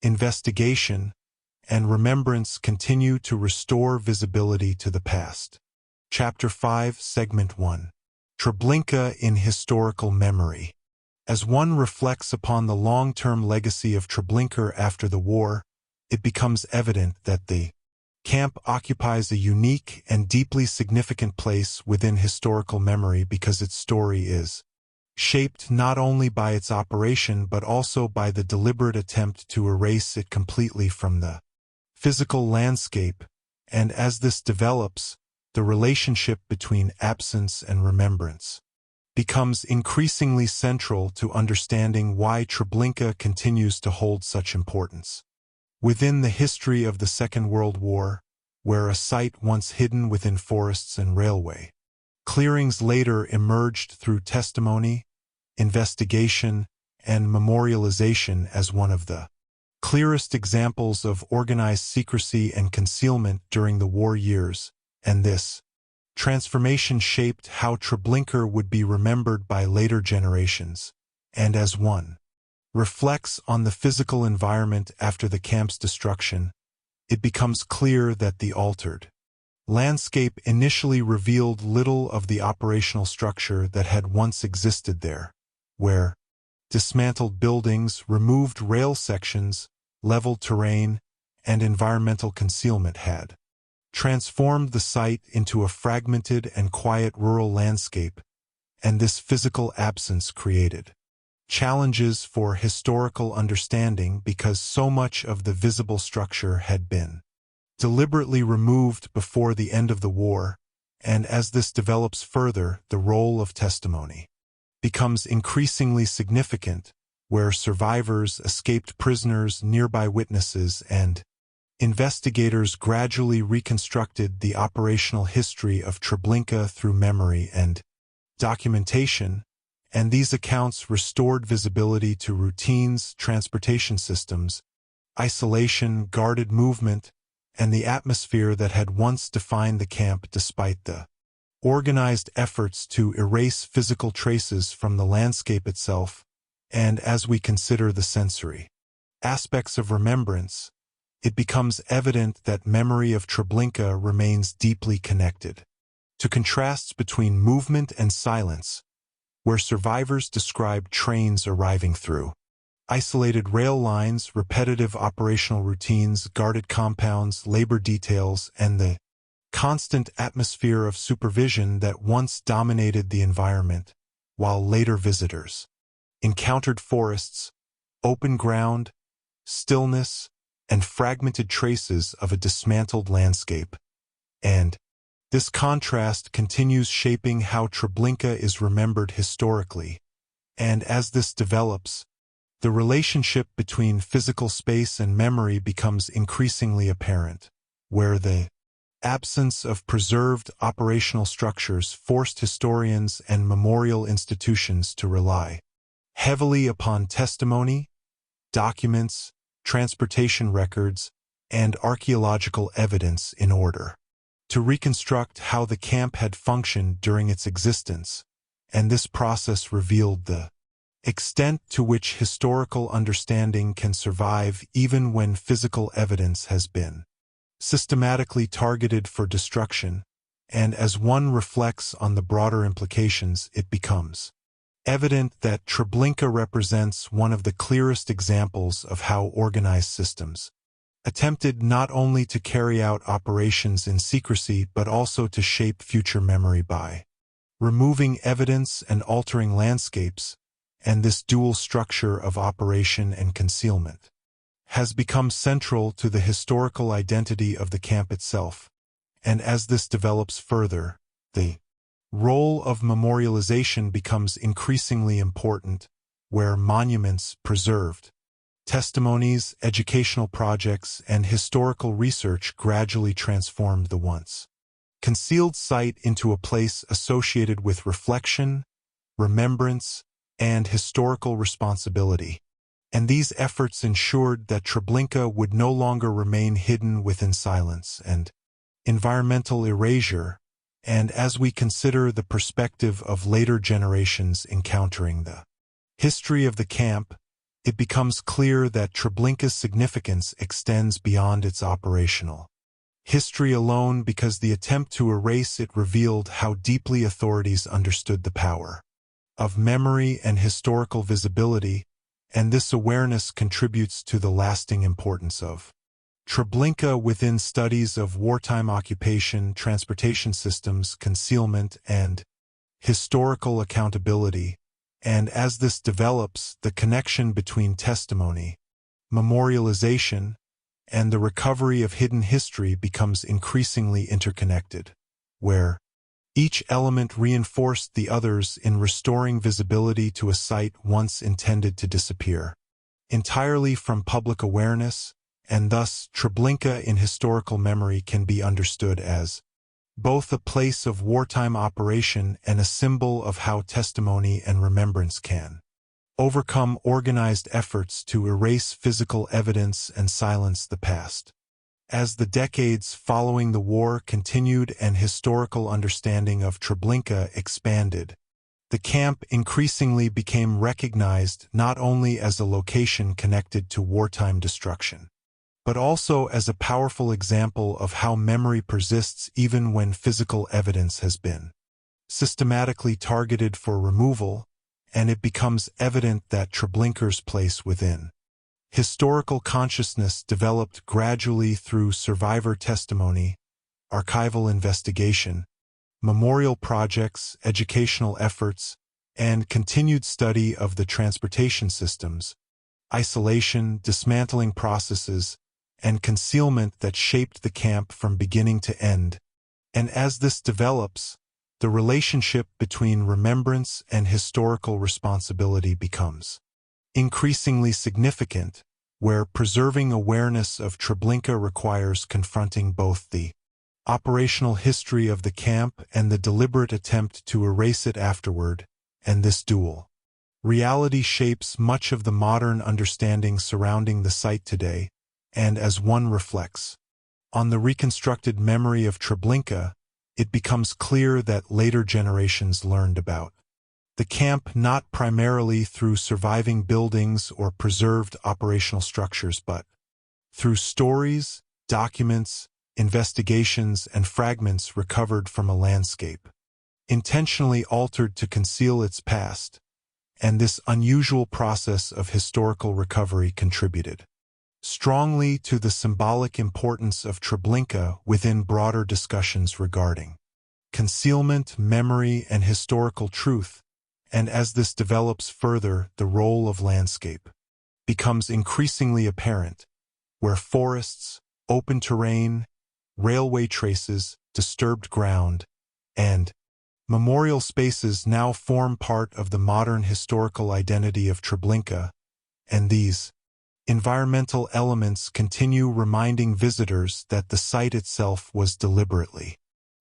investigation, and remembrance continue to restore visibility to the past. Chapter 5, Segment 1. Treblinka in Historical Memory. As one reflects upon the long-term legacy of Treblinka after the war, it becomes evident that the camp occupies a unique and deeply significant place within historical memory because its story is shaped not only by its operation but also by the deliberate attempt to erase it completely from the physical landscape, and as this develops, the relationship between absence and remembrance becomes increasingly central to understanding why Treblinka continues to hold such importance within the history of the Second World War, where a site once hidden within forests and railway clearings later emerged through testimony, investigation, and memorialization as one of the clearest examples of organized secrecy and concealment during the war years, and this transformation shaped how Treblinka would be remembered by later generations, and as one reflects on the physical environment after the camp's destruction, it becomes clear that the altered landscape initially revealed little of the operational structure that had once existed there, where dismantled buildings, removed rail sections, leveled terrain, and environmental concealment had transformed the site into a fragmented and quiet rural landscape, and this physical absence created challenges for historical understanding because so much of the visible structure had been deliberately removed before the end of the war, and as this develops further, the role of testimony becomes increasingly significant, where survivors, escaped prisoners, nearby witnesses, and investigators gradually reconstructed the operational history of Treblinka through memory and documentation, and these accounts restored visibility to routines, transportation systems, isolation, guarded movement, and the atmosphere that had once defined the camp despite the organized efforts to erase physical traces from the landscape itself. And as we consider the sensory aspects of remembrance, it becomes evident that memory of Treblinka remains deeply connected to contrasts between movement and silence, where survivors describe trains arriving through isolated rail lines, repetitive operational routines, guarded compounds, labor details, and the constant atmosphere of supervision that once dominated the environment, while later visitors encountered forests, open ground, stillness, and fragmented traces of a dismantled landscape. And this contrast continues shaping how Treblinka is remembered historically, and as this develops, the relationship between physical space and memory becomes increasingly apparent, where the absence of preserved operational structures forced historians and memorial institutions to rely heavily upon testimony, documents, transportation records, and archaeological evidence in order to reconstruct how the camp had functioned during its existence, and this process revealed the extent to which historical understanding can survive even when physical evidence has been systematically targeted for destruction, and as one reflects on the broader implications, it becomes evident that Treblinka represents one of the clearest examples of how organized systems attempted not only to carry out operations in secrecy but also to shape future memory by removing evidence and altering landscapes, and this dual structure of operation and concealment has become central to the historical identity of the camp itself, and as this develops further, the role of memorialization becomes increasingly important, where monuments preserved, testimonies, educational projects, and historical research gradually transformed the once concealed site into a place associated with reflection, remembrance, and historical responsibility. And these efforts ensured that Treblinka would no longer remain hidden within silence and environmental erasure, and as we consider the perspective of later generations encountering the history of the camp, it becomes clear that Treblinka's significance extends beyond its operational history alone, because the attempt to erase it revealed how deeply authorities understood the power of memory and historical visibility, and this awareness contributes to the lasting importance of Treblinka within studies of wartime occupation, transportation systems, concealment, and historical accountability. And as this develops, the connection between testimony, memorialization, and the recovery of hidden history becomes increasingly interconnected, where each element reinforced the others in restoring visibility to a site once intended to disappear entirely from public awareness, and thus Treblinka in historical memory can be understood as both a place of wartime operation and a symbol of how testimony and remembrance can overcome organized efforts to erase physical evidence and silence the past. As the decades following the war continued and historical understanding of Treblinka expanded, the camp increasingly became recognized not only as a location connected to wartime destruction, but also as a powerful example of how memory persists even when physical evidence has been systematically targeted for removal, and it becomes evident that Treblinka's place within historical consciousness developed gradually through survivor testimony, archival investigation, memorial projects, educational efforts, and continued study of the transportation systems, isolation, dismantling processes, and concealment that shaped the camp from beginning to end. And as this develops, the relationship between remembrance and historical responsibility becomes increasingly significant, where preserving awareness of Treblinka requires confronting both the operational history of the camp and the deliberate attempt to erase it afterward, and this dual reality shapes much of the modern understanding surrounding the site today, and as one reflects on the reconstructed memory of Treblinka, it becomes clear that later generations learned about the camp not primarily through surviving buildings or preserved operational structures but through stories, documents, investigations, and fragments recovered from a landscape, intentionally altered to conceal its past, and this unusual process of historical recovery contributed strongly to the symbolic importance of Treblinka within broader discussions regarding concealment, memory, and historical truth, and as this develops further, the role of landscape becomes increasingly apparent, where forests, open terrain, railway traces, disturbed ground, and memorial spaces now form part of the modern historical identity of Treblinka, and these environmental elements continue reminding visitors that the site itself was deliberately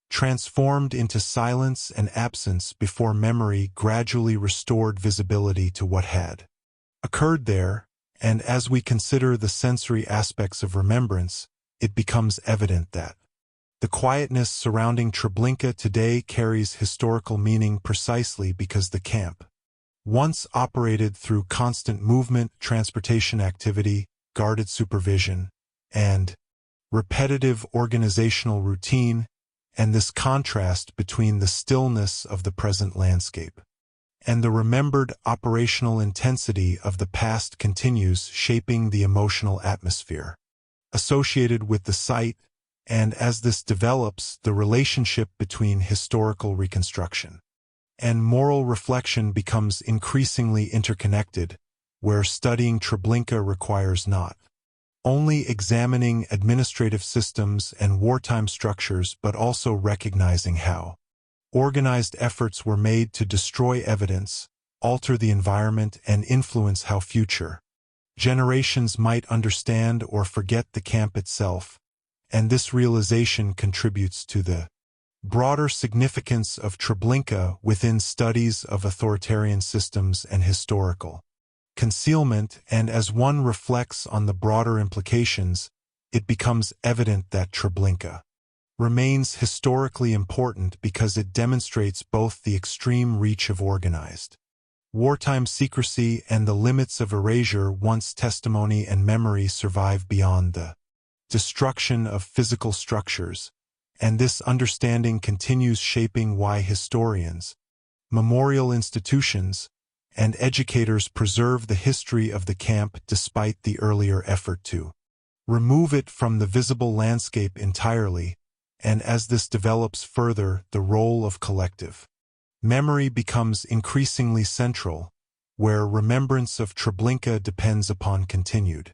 transformed into silence and absence before memory gradually restored visibility to what had occurred there, and as we consider the sensory aspects of remembrance, it becomes evident that the quietness surrounding Treblinka today carries historical meaning precisely because the camp once operated through constant movement, transportation activity, guarded supervision, and repetitive organizational routine, and this contrast between the stillness of the present landscape and the remembered operational intensity of the past continues shaping the emotional atmosphere associated with the site, and as this develops, the relationship between historical reconstruction and moral reflection becomes increasingly interconnected, where studying Treblinka requires not only examining administrative systems and wartime structures but also recognizing how organized efforts were made to destroy evidence, alter the environment, and influence how future generations might understand or forget the camp itself, and this realization contributes to the broader significance of Treblinka within studies of authoritarian systems and historical concealment, and as one reflects on the broader implications, it becomes evident that Treblinka remains historically important because it demonstrates both the extreme reach of organized wartime secrecy and the limits of erasure once testimony and memory survive beyond the destruction of physical structures, and this understanding continues shaping why historians, memorial institutions, and educators preserve the history of the camp despite the earlier effort to remove it from the visible landscape entirely, and as this develops further, the role of collective memory becomes increasingly central, where remembrance of Treblinka depends upon continued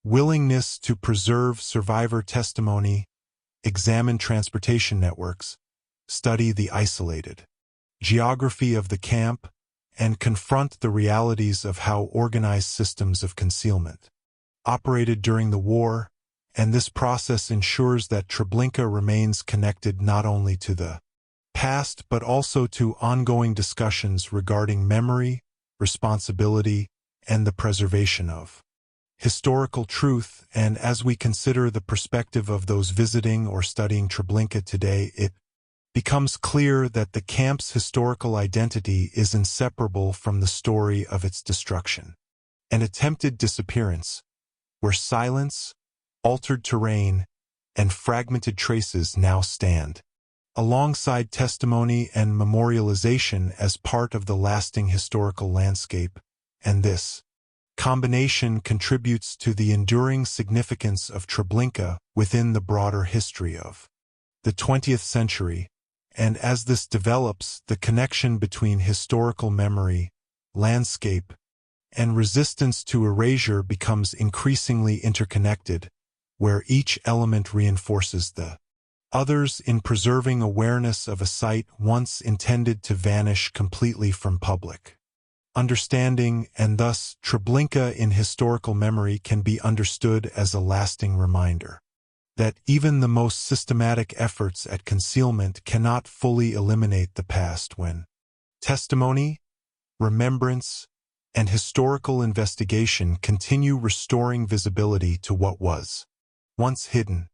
willingness to preserve survivor testimony, examine transportation networks, study the isolated geography of the camp, and confront the realities of how organized systems of concealment operated during the war, and this process ensures that Treblinka remains connected not only to the past but also to ongoing discussions regarding memory, responsibility, and the preservation of historical truth. And as we consider the perspective of those visiting or studying Treblinka today, it becomes clear that the camp's historical identity is inseparable from the story of its destruction and attempted disappearance, where silence, altered terrain, and fragmented traces now stand alongside testimony and memorialization as part of the lasting historical landscape, and this combination contributes to the enduring significance of Treblinka within the broader history of the 20th century, and as this develops, the connection between historical memory, landscape, and resistance to erasure becomes increasingly interconnected, where each element reinforces the others in preserving awareness of a site once intended to vanish completely from public understanding, and thus Treblinka in historical memory can be understood as a lasting reminder that even the most systematic efforts at concealment cannot fully eliminate the past when testimony, remembrance, and historical investigation continue restoring visibility to what was once hidden.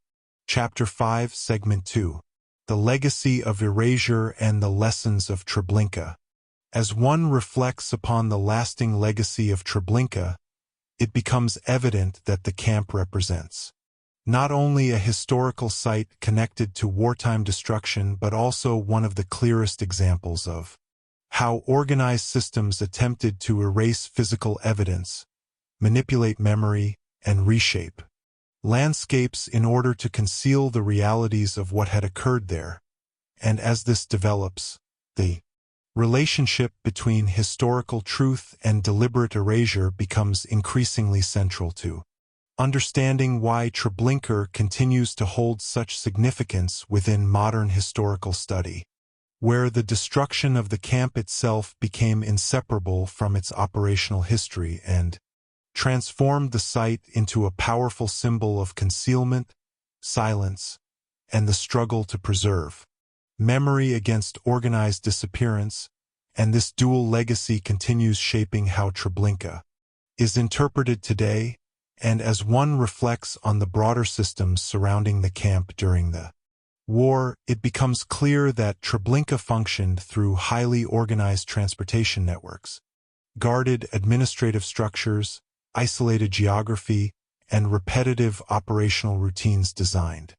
Chapter 5, Segment 2. The Legacy of Erasure and the Lessons of Treblinka. As one reflects upon the lasting legacy of Treblinka, it becomes evident that the camp represents not only a historical site connected to wartime destruction but also one of the clearest examples of how organized systems attempted to erase physical evidence, manipulate memory, and reshape landscapes in order to conceal the realities of what had occurred there. And as this develops, the relationship between historical truth and deliberate erasure becomes increasingly central to understanding why Treblinka continues to hold such significance within modern historical study, where the destruction of the camp itself became inseparable from its operational history and transformed the site into a powerful symbol of concealment, silence, and the struggle to preserve memory against organized disappearance, and this dual legacy continues shaping how Treblinka is interpreted today, and as one reflects on the broader systems surrounding the camp during the war, it becomes clear that Treblinka functioned through highly organized transportation networks, guarded administrative structures, isolated geography, and repetitive operational routines designed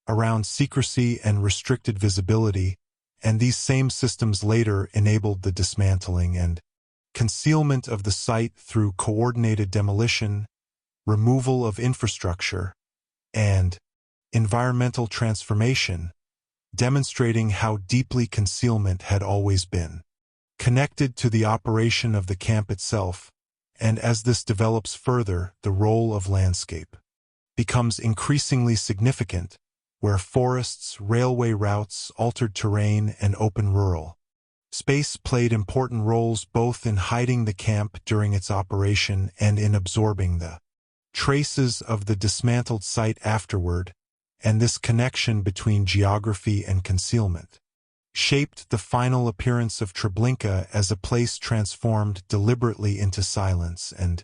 around secrecy and restricted visibility, and these same systems later enabled the dismantling and concealment of the site through coordinated demolition, removal of infrastructure, and environmental transformation, demonstrating how deeply concealment had always been connected to the operation of the camp itself. And as this develops further, the role of landscape becomes increasingly significant, where forests, railway routes, altered terrain, and open rural space played important roles both in hiding the camp during its operation and in absorbing the traces of the dismantled site afterward, and this connection between geography and concealment shaped the final appearance of Treblinka as a place transformed deliberately into silence and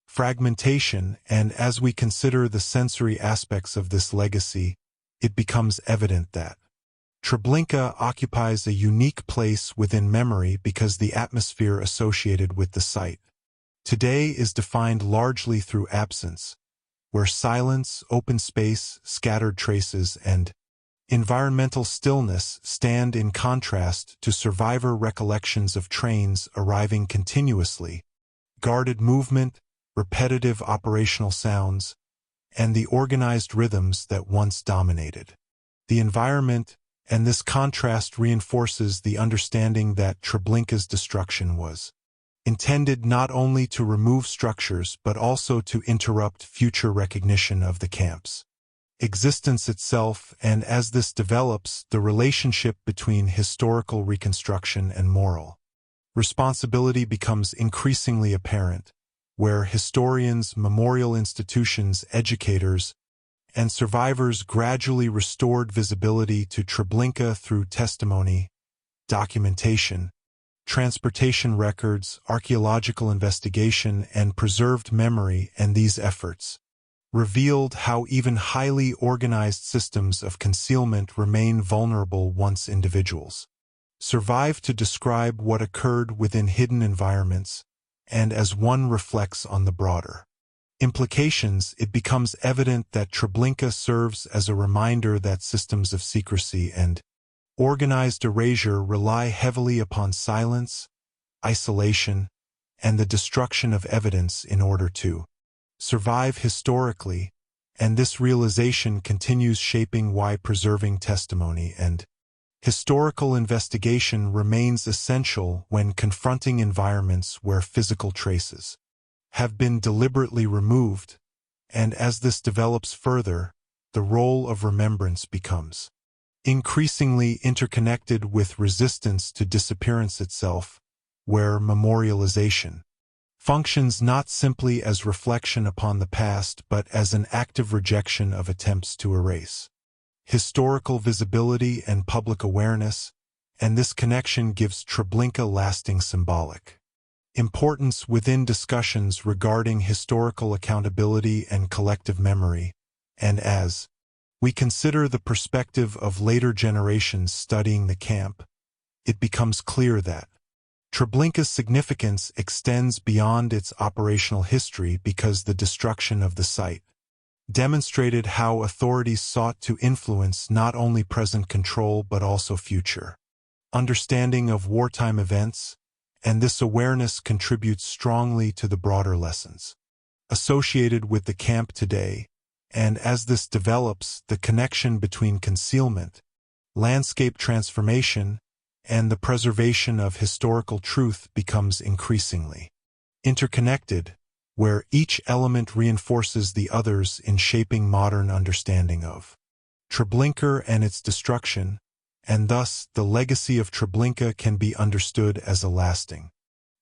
fragmentation. And as we consider the sensory aspects of this legacy, it becomes evident that Treblinka occupies a unique place within memory because the atmosphere associated with the site today is defined largely through absence, where silence, open space, scattered traces, and environmental stillness stand in contrast to survivor recollections of trains arriving continuously, guarded movement, repetitive operational sounds, and the organized rhythms that once dominated the environment, and this contrast reinforces the understanding that Treblinka's destruction was intended not only to remove structures but also to interrupt future recognition of the camp's existence itself. And as this develops, the relationship between historical reconstruction and moral responsibility becomes increasingly apparent, where historians, memorial institutions, educators, and survivors gradually restored visibility to Treblinka through testimony, documentation, transportation records, archaeological investigation, and preserved memory, and these efforts revealed how even highly organized systems of concealment remain vulnerable once individuals survive to describe what occurred within hidden environments. And as one reflects on the broader implications, it becomes evident that Treblinka serves as a reminder that systems of secrecy and Organized erasure rely heavily upon silence, isolation, and the destruction of evidence in order to survive historically, and this realization continues shaping why preserving testimony and historical investigation remains essential when confronting environments where physical traces have been deliberately removed, and as this develops further, the role of remembrance becomes increasingly interconnected with resistance to disappearance itself, where memorialization functions not simply as reflection upon the past but as an active rejection of attempts to erase historical visibility and public awareness, and this connection gives Treblinka lasting symbolic importance within discussions regarding historical accountability and collective memory, and as we consider the perspective of later generations studying the camp, it becomes clear that Treblinka's significance extends beyond its operational history because the destruction of the site demonstrated how authorities sought to influence not only present control but also future understanding of wartime events, and this awareness contributes strongly to the broader lessons associated with the camp today, and as this develops, the connection between concealment, landscape transformation, and the preservation of historical truth becomes increasingly interconnected, where each element reinforces the others in shaping modern understanding of Treblinka and its destruction, and thus the legacy of Treblinka can be understood as a lasting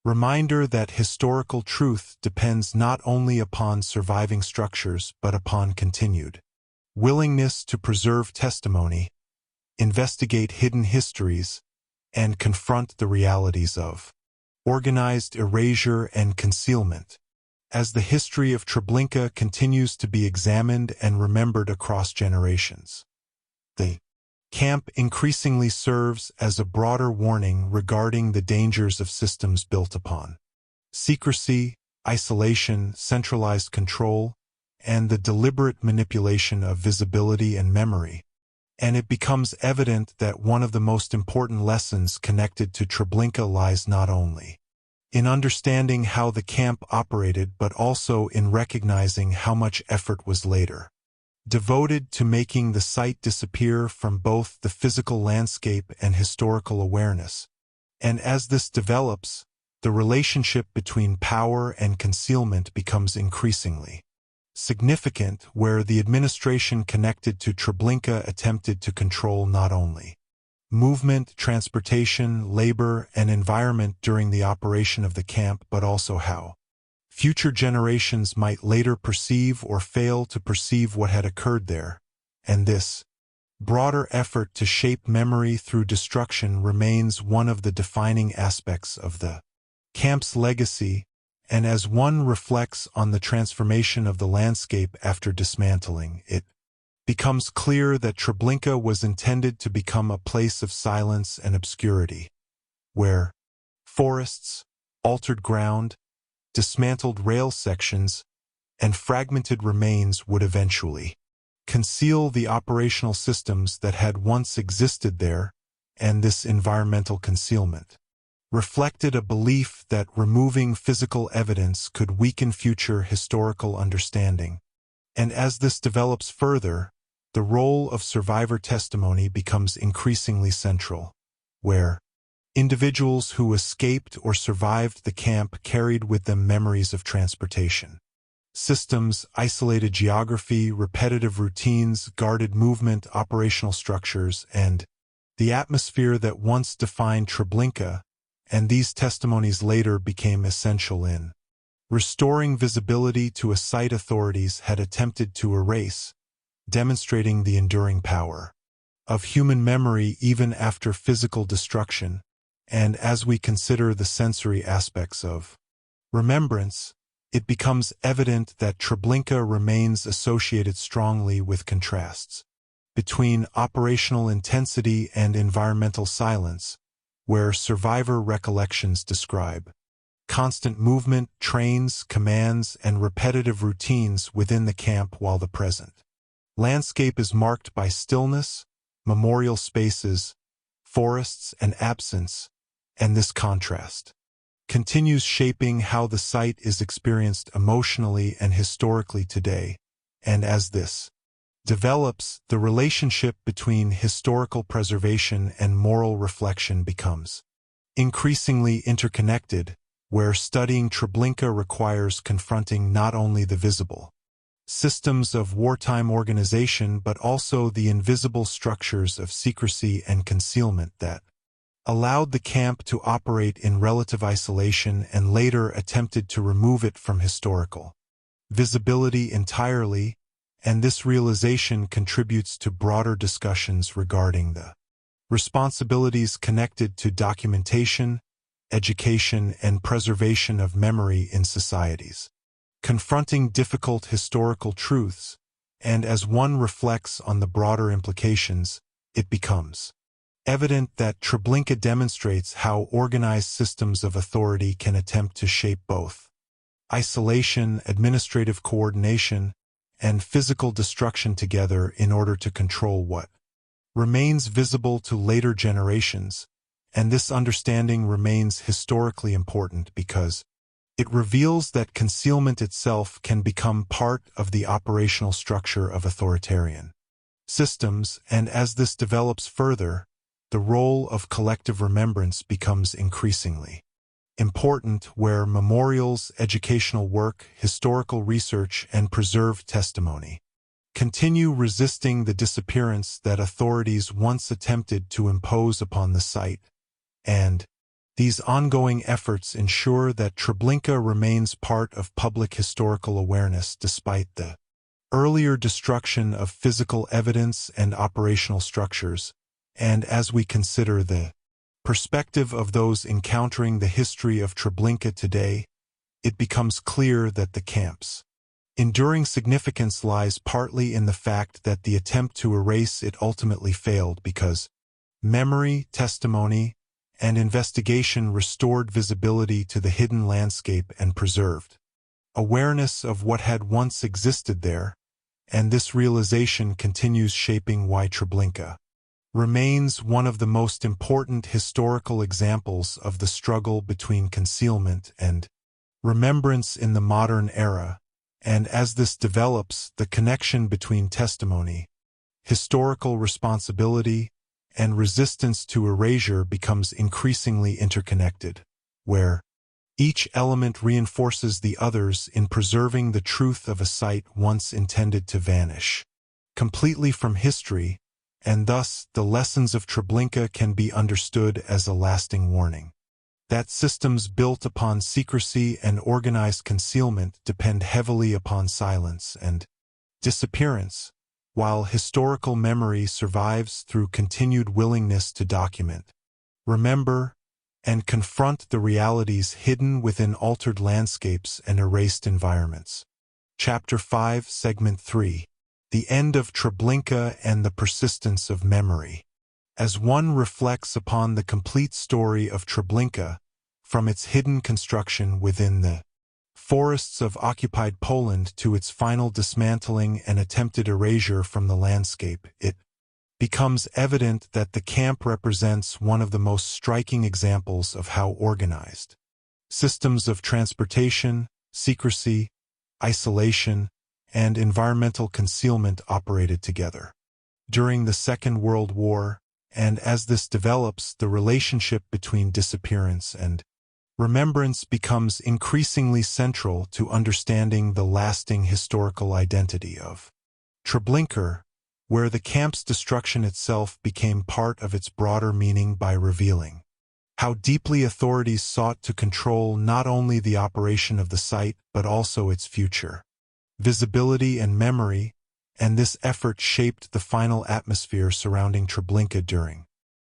reminder that historical truth depends not only upon surviving structures but upon continued willingness to preserve testimony, investigate hidden histories, and confront the realities of organized erasure and concealment. As the history of Treblinka continues to be examined and remembered across generations, the camp increasingly serves as a broader warning regarding the dangers of systems built upon secrecy, isolation, centralized control, and the deliberate manipulation of visibility and memory. And it becomes evident that one of the most important lessons connected to Treblinka lies not only in understanding how the camp operated but also in recognizing how much effort was later devoted to making the site disappear from both the physical landscape and historical awareness. And as this develops, the relationship between power and concealment becomes increasingly significant, where the administration connected to Treblinka attempted to control not only movement, transportation, labor, and environment during the operation of the camp, but also how future generations might later perceive or fail to perceive what had occurred there, and this broader effort to shape memory through destruction remains one of the defining aspects of the camp's legacy, and as one reflects on the transformation of the landscape after dismantling, it becomes clear that Treblinka was intended to become a place of silence and obscurity, where forests, altered ground, dismantled rail sections, and fragmented remains would eventually conceal the operational systems that had once existed there, and this environmental concealment reflected a belief that removing physical evidence could weaken future historical understanding. And as this develops further, the role of survivor testimony becomes increasingly central, where individuals who escaped or survived the camp carried with them memories of transportation systems, isolated geography, repetitive routines, guarded movement, operational structures, and the atmosphere that once defined Treblinka, and these testimonies later became essential in restoring visibility to a site authorities had attempted to erase, demonstrating the enduring power of human memory even after physical destruction. And as we consider the sensory aspects of remembrance, it becomes evident that Treblinka remains associated strongly with contrasts between operational intensity and environmental silence, where survivor recollections describe constant movement, trains, commands, and repetitive routines within the camp, while the present landscape is marked by stillness, memorial spaces, forests, and absence, and this contrast continues shaping how the site is experienced emotionally and historically today, and as this develops, the relationship between historical preservation and moral reflection becomes increasingly interconnected, where studying Treblinka requires confronting not only the visible systems of wartime organization but also the invisible structures of secrecy and concealment that allowed the camp to operate in relative isolation and later attempted to remove it from historical visibility entirely, and this realization contributes to broader discussions regarding the responsibilities connected to documentation, education, and preservation of memory in societies, confronting difficult historical truths, and as one reflects on the broader implications, it becomes evident that Treblinka demonstrates how organized systems of authority can attempt to shape both isolation, administrative coordination, and physical destruction together in order to control what remains visible to later generations, and this understanding remains historically important because it reveals that concealment itself can become part of the operational structure of authoritarian systems, and as this develops further, the role of collective remembrance becomes increasingly important, where memorials, educational work, historical research, and preserved testimony continue resisting the disappearance that authorities once attempted to impose upon the site, and these ongoing efforts ensure that Treblinka remains part of public historical awareness despite the earlier destruction of physical evidence and operational structures, and as we consider the perspective of those encountering the history of Treblinka today, it becomes clear that the camp's enduring significance lies partly in the fact that the attempt to erase it ultimately failed because memory, testimony, and investigation restored visibility to the hidden landscape and preserved awareness of what had once existed there, and this realization continues shaping why Treblinka remains one of the most important historical examples of the struggle between concealment and remembrance in the modern era, and as this develops, the connection between testimony, historical responsibility, and resistance to erasure becomes increasingly interconnected, where each element reinforces the others in preserving the truth of a site once intended to vanish completely from history, and thus the lessons of Treblinka can be understood as a lasting warning that systems built upon secrecy and organized concealment depend heavily upon silence and disappearance, while historical memory survives through continued willingness to document, remember, and confront the realities hidden within altered landscapes and erased environments. Chapter 5, Segment 3. The End of Treblinka and the Persistence of Memory. As one reflects upon the complete story of Treblinka, from its hidden construction within the forests of occupied Poland to its final dismantling and attempted erasure from the landscape, it becomes evident that the camp represents one of the most striking examples of how organized systems of transportation, secrecy, isolation, and environmental concealment operated together during the Second World War, and as this develops, the relationship between disappearance and remembrance becomes increasingly central to understanding the lasting historical identity of Treblinka, where the camp's destruction itself became part of its broader meaning by revealing how deeply authorities sought to control not only the operation of the site but also its future visibility and memory, and this effort shaped the final atmosphere surrounding Treblinka during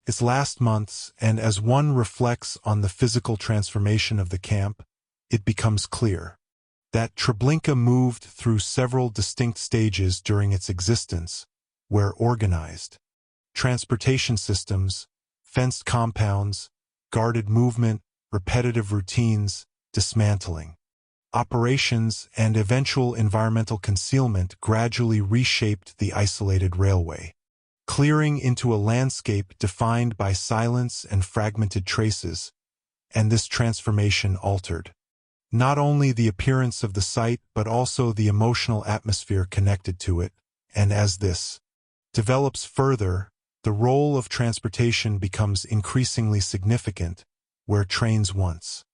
its last months, and as one reflects on the physical transformation of the camp, it becomes clear that Treblinka moved through several distinct stages during its existence, where organized transportation systems, fenced compounds, guarded movement, repetitive routines, dismantling operations, and eventual environmental concealment gradually reshaped the isolated railway clearing into a landscape defined by silence and fragmented traces, and this transformation altered not only the appearance of the site but also the emotional atmosphere connected to it, and as this develops further, the role of transportation becomes increasingly significant, where trains once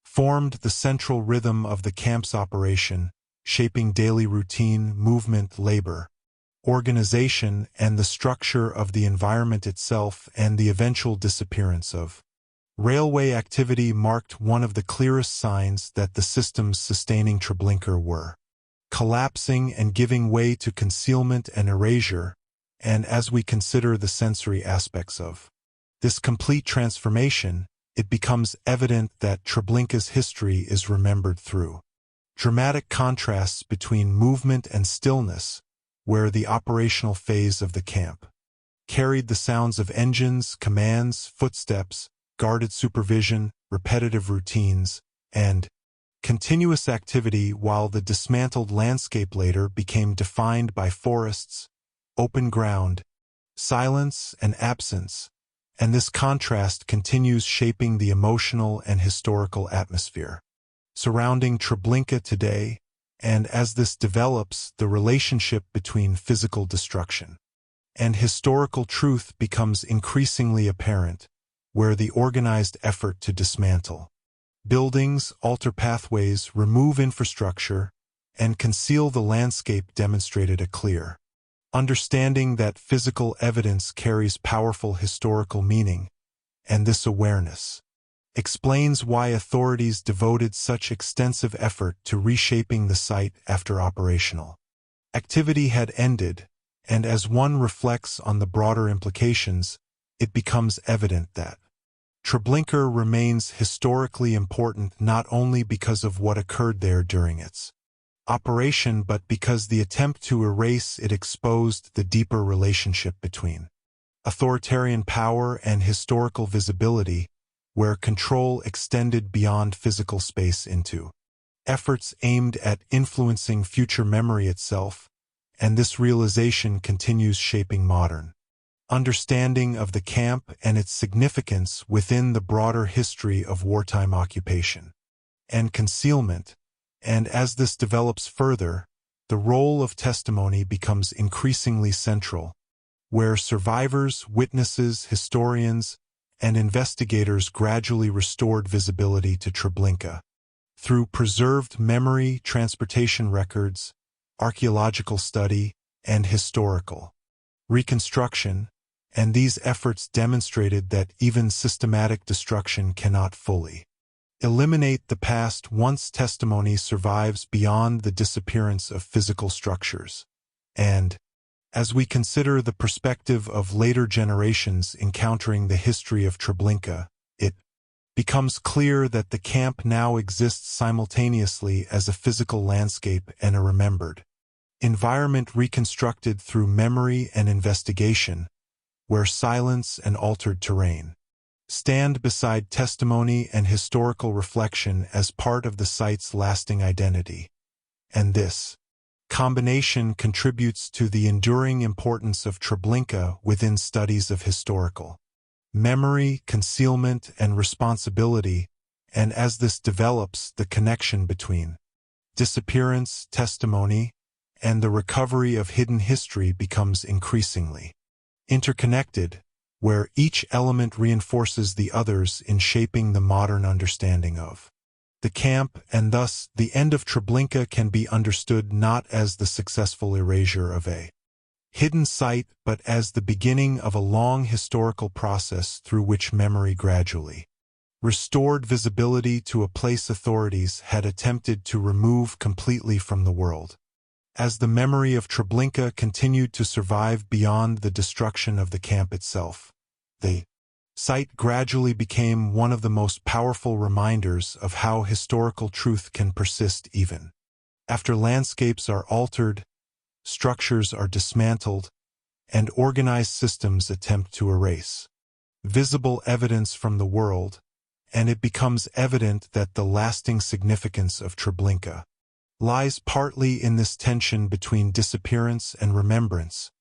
formed the central rhythm of the camp's operation, shaping daily routine, movement, labor, organization, and the structure of the environment itself, and the eventual disappearance of railway activity marked one of the clearest signs that the systems sustaining Treblinka were collapsing and giving way to concealment and erasure, and as we consider the sensory aspects of this complete transformation, it becomes evident that Treblinka's history is remembered through dramatic contrasts between movement and stillness, where the operational phase of the camp carried the sounds of engines, commands, footsteps, guarded supervision, repetitive routines, and continuous activity, while the dismantled landscape later became defined by forests, open ground, silence, and absence, and this contrast continues shaping the emotional and historical atmosphere surrounding Treblinka today, and as this develops, the relationship between physical destruction and historical truth becomes increasingly apparent, where the organized effort to dismantle buildings, alter pathways, remove infrastructure, and conceal the landscape demonstrated a clear understanding that physical evidence carries powerful historical meaning, and this awareness explains why authorities devoted such extensive effort to reshaping the site after operational activity had ended, and as one reflects on the broader implications, it becomes evident that Treblinka remains historically important not only because of what occurred there during its operation but because the attempt to erase it exposed the deeper relationship between authoritarian power and historical visibility, where control extended beyond physical space into efforts aimed at influencing future memory itself, and this realization continues shaping modern understanding of the camp and its significance within the broader history of wartime occupation and concealment, and as this develops further, the role of testimony becomes increasingly central, where survivors, witnesses, historians, and investigators gradually restored visibility to Treblinka through preserved memory, transportation records, archaeological study, and historical reconstruction, and these efforts demonstrated that even systematic destruction cannot fully eliminate the past once testimony survives beyond the disappearance of physical structures. And as we consider the perspective of later generations encountering the history of Treblinka, it becomes clear that the camp now exists simultaneously as a physical landscape and a remembered environment reconstructed through memory and investigation, where silence and altered terrain stand beside testimony and historical reflection as part of the site's lasting identity. And this combination contributes to the enduring importance of Treblinka within studies of historical memory, concealment, and responsibility, and as this develops, the connection between disappearance, testimony, and the recovery of hidden history becomes increasingly interconnected, where each element reinforces the others in shaping the modern understanding of the camp, and thus the end of Treblinka can be understood not as the successful erasure of a hidden site but as the beginning of a long historical process through which memory gradually restored visibility to a place authorities had attempted to remove completely from the world. As the memory of Treblinka continued to survive beyond the destruction of the camp itself, the site gradually became one of the most powerful reminders of how historical truth can persist even after landscapes are altered, structures are dismantled, and organized systems attempt to erase visible evidence from the world, and it becomes evident that the lasting significance of Treblinka lies partly in this tension between disappearance and remembrance,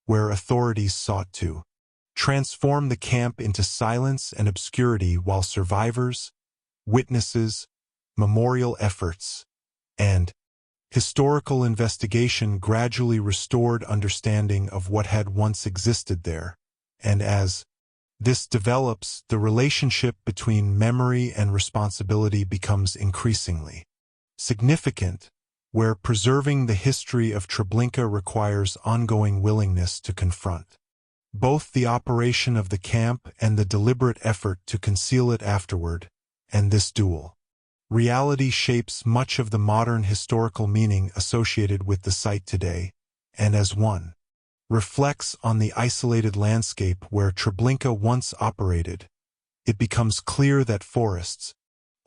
where authorities sought to transform the camp into silence and obscurity while survivors, witnesses, memorial efforts, and historical investigation gradually restored understanding of what had once existed there. And as this develops, the relationship between memory and responsibility becomes increasingly significant, where preserving the history of Treblinka requires ongoing willingness to confront both the operation of the camp and the deliberate effort to conceal it afterward, and this dual reality shapes much of the modern historical meaning associated with the site today, and as one reflects on the isolated landscape where Treblinka once operated, it becomes clear that forests,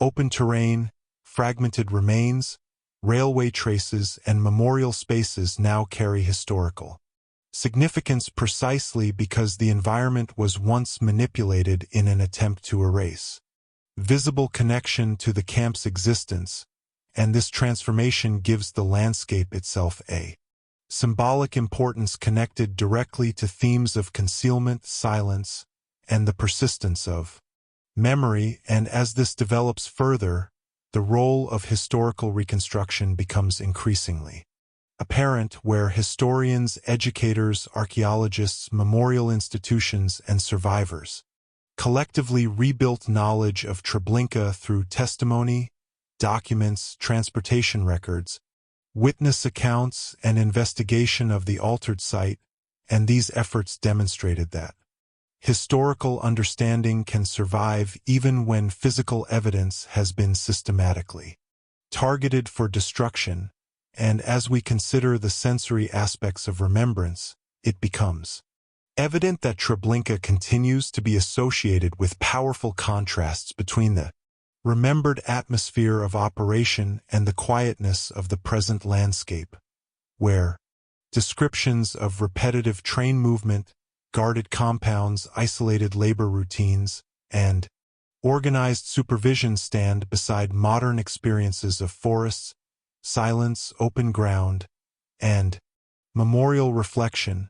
open terrain, fragmented remains, railway traces, and memorial spaces now carry historical significance precisely because the environment was once manipulated in an attempt to erase visible connection to the camp's existence, and this transformation gives the landscape itself a symbolic importance connected directly to themes of concealment, silence, and the persistence of memory. And as this develops further, the role of historical reconstruction becomes increasingly apparent, where historians, educators, archaeologists, memorial institutions, and survivors collectively rebuilt knowledge of Treblinka through testimony, documents, transportation records, witness accounts, and investigation of the altered site, and these efforts demonstrated that historical understanding can survive even when physical evidence has been systematically targeted for destruction. And as we consider the sensory aspects of remembrance, it becomes evident that Treblinka continues to be associated with powerful contrasts between the remembered atmosphere of operation and the quietness of the present landscape, where descriptions of repetitive train movement, guarded compounds, isolated labor routines, and organized supervision stand beside modern experiences of forests, silence, open ground, and memorial reflection,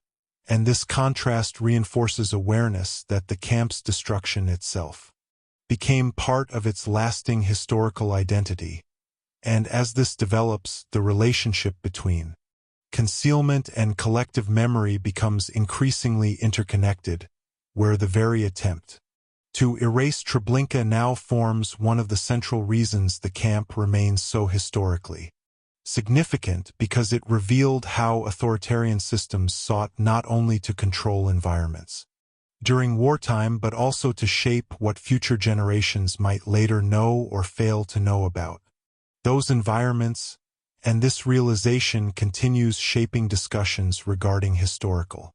and this contrast reinforces awareness that the camp's destruction itself became part of its lasting historical identity. And as this develops, the relationship between concealment and collective memory becomes increasingly interconnected, where the very attempt to erase Treblinka now forms one of the central reasons the camp remains so historically significant, because it revealed how authoritarian systems sought not only to control environments during wartime but also to shape what future generations might later know or fail to know about those environments, and this realization continues shaping discussions regarding historical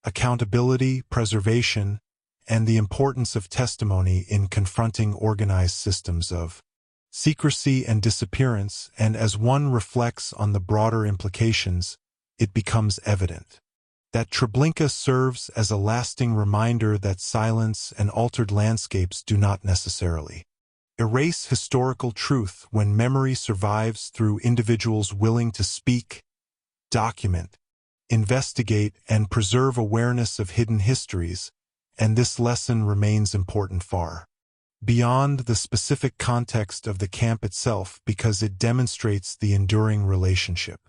accountability, preservation, and the importance of testimony in confronting organized systems of secrecy and disappearance. And as one reflects on the broader implications, it becomes evident that Treblinka serves as a lasting reminder that silence and altered landscapes do not necessarily erase historical truth when memory survives through individuals willing to speak, document, investigate, and preserve awareness of hidden histories, and this lesson remains important far beyond the specific context of the camp itself, because it demonstrates the enduring relationship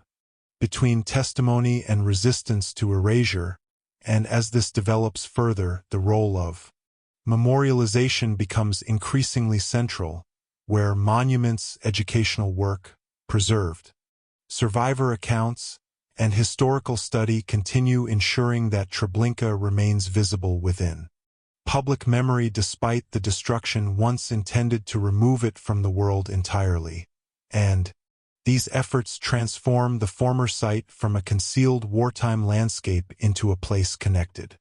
between testimony and resistance to erasure. And as this develops further, the role of memorialization becomes increasingly central, where monuments, educational work, preserved survivor accounts, and historical study continue ensuring that Treblinka remains visible within public memory despite the destruction once intended to remove it from the world entirely. And these efforts transform the former site from a concealed wartime landscape into a place connected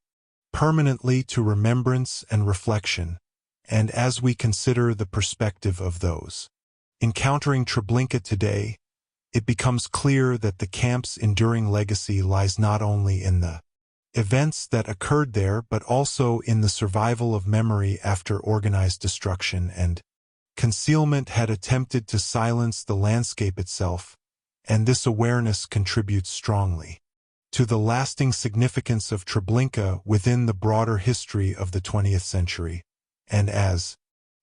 permanently to remembrance and reflection. And as we consider the perspective of those encountering Treblinka today, it becomes clear that the camp's enduring legacy lies not only in the events that occurred there but also in the survival of memory after organized destruction and concealment had attempted to silence the landscape itself, and this awareness contributes strongly to the lasting significance of Treblinka within the broader history of the 20th century. And as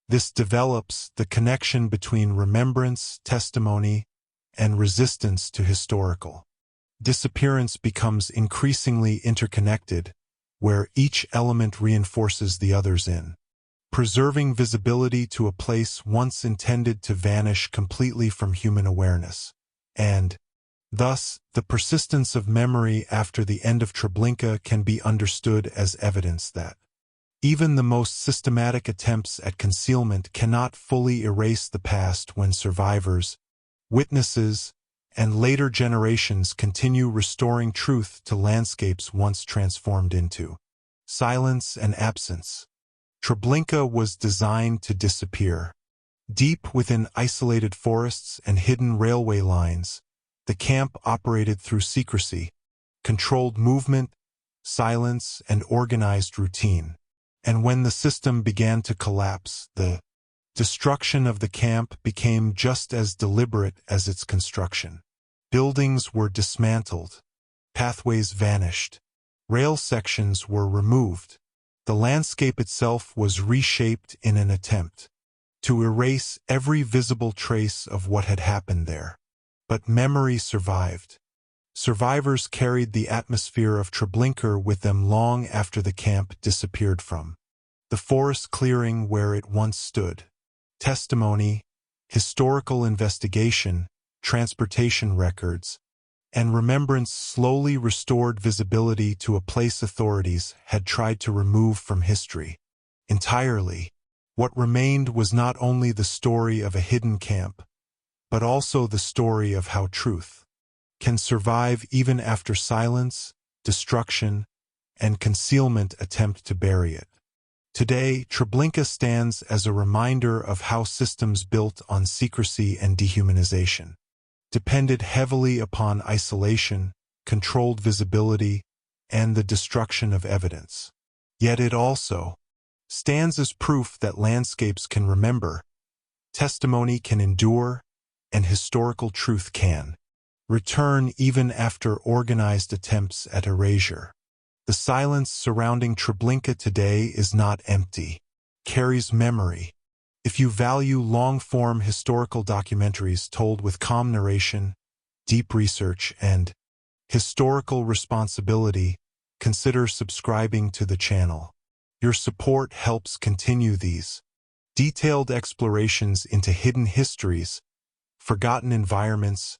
this develops, the connection between remembrance, testimony, and resistance to historical disappearance becomes increasingly interconnected, where each element reinforces the others in preserving visibility to a place once intended to vanish completely from human awareness. And thus, the persistence of memory after the end of Treblinka can be understood as evidence that even the most systematic attempts at concealment cannot fully erase the past when survivors, witnesses, and later generations continue restoring truth to landscapes once transformed into silence and absence. Treblinka was designed to disappear. Deep within isolated forests and hidden railway lines, the camp operated through secrecy, controlled movement, silence, and organized routine. And when the system began to collapse, the destruction of the camp became just as deliberate as its construction. Buildings were dismantled, pathways vanished, rail sections were removed. The landscape itself was reshaped in an attempt to erase every visible trace of what had happened there. But memory survived. Survivors carried the atmosphere of Treblinka with them long after the camp disappeared from the forest clearing where it once stood. Testimony, historical investigation, transportation records, and remembrance slowly restored visibility to a place authorities had tried to remove from history entirely. What remained was not only the story of a hidden camp, but also the story of how truth can survive even after silence, destruction, and concealment attempt to bury it. Today, Treblinka stands as a reminder of how systems built on secrecy and dehumanization depended heavily upon isolation, controlled visibility, and the destruction of evidence. Yet it also stands as proof that landscapes can remember, testimony can endure, and historical truth can return even after organized attempts at erasure. The silence surrounding Treblinka today is not empty, carries memory. If you value long-form historical documentaries told with calm narration, deep research, and historical responsibility, consider subscribing to the channel. Your support helps continue these detailed explorations into hidden histories, forgotten environments,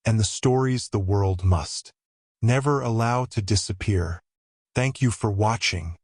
and the stories the world must never allow to disappear. Thank you for watching.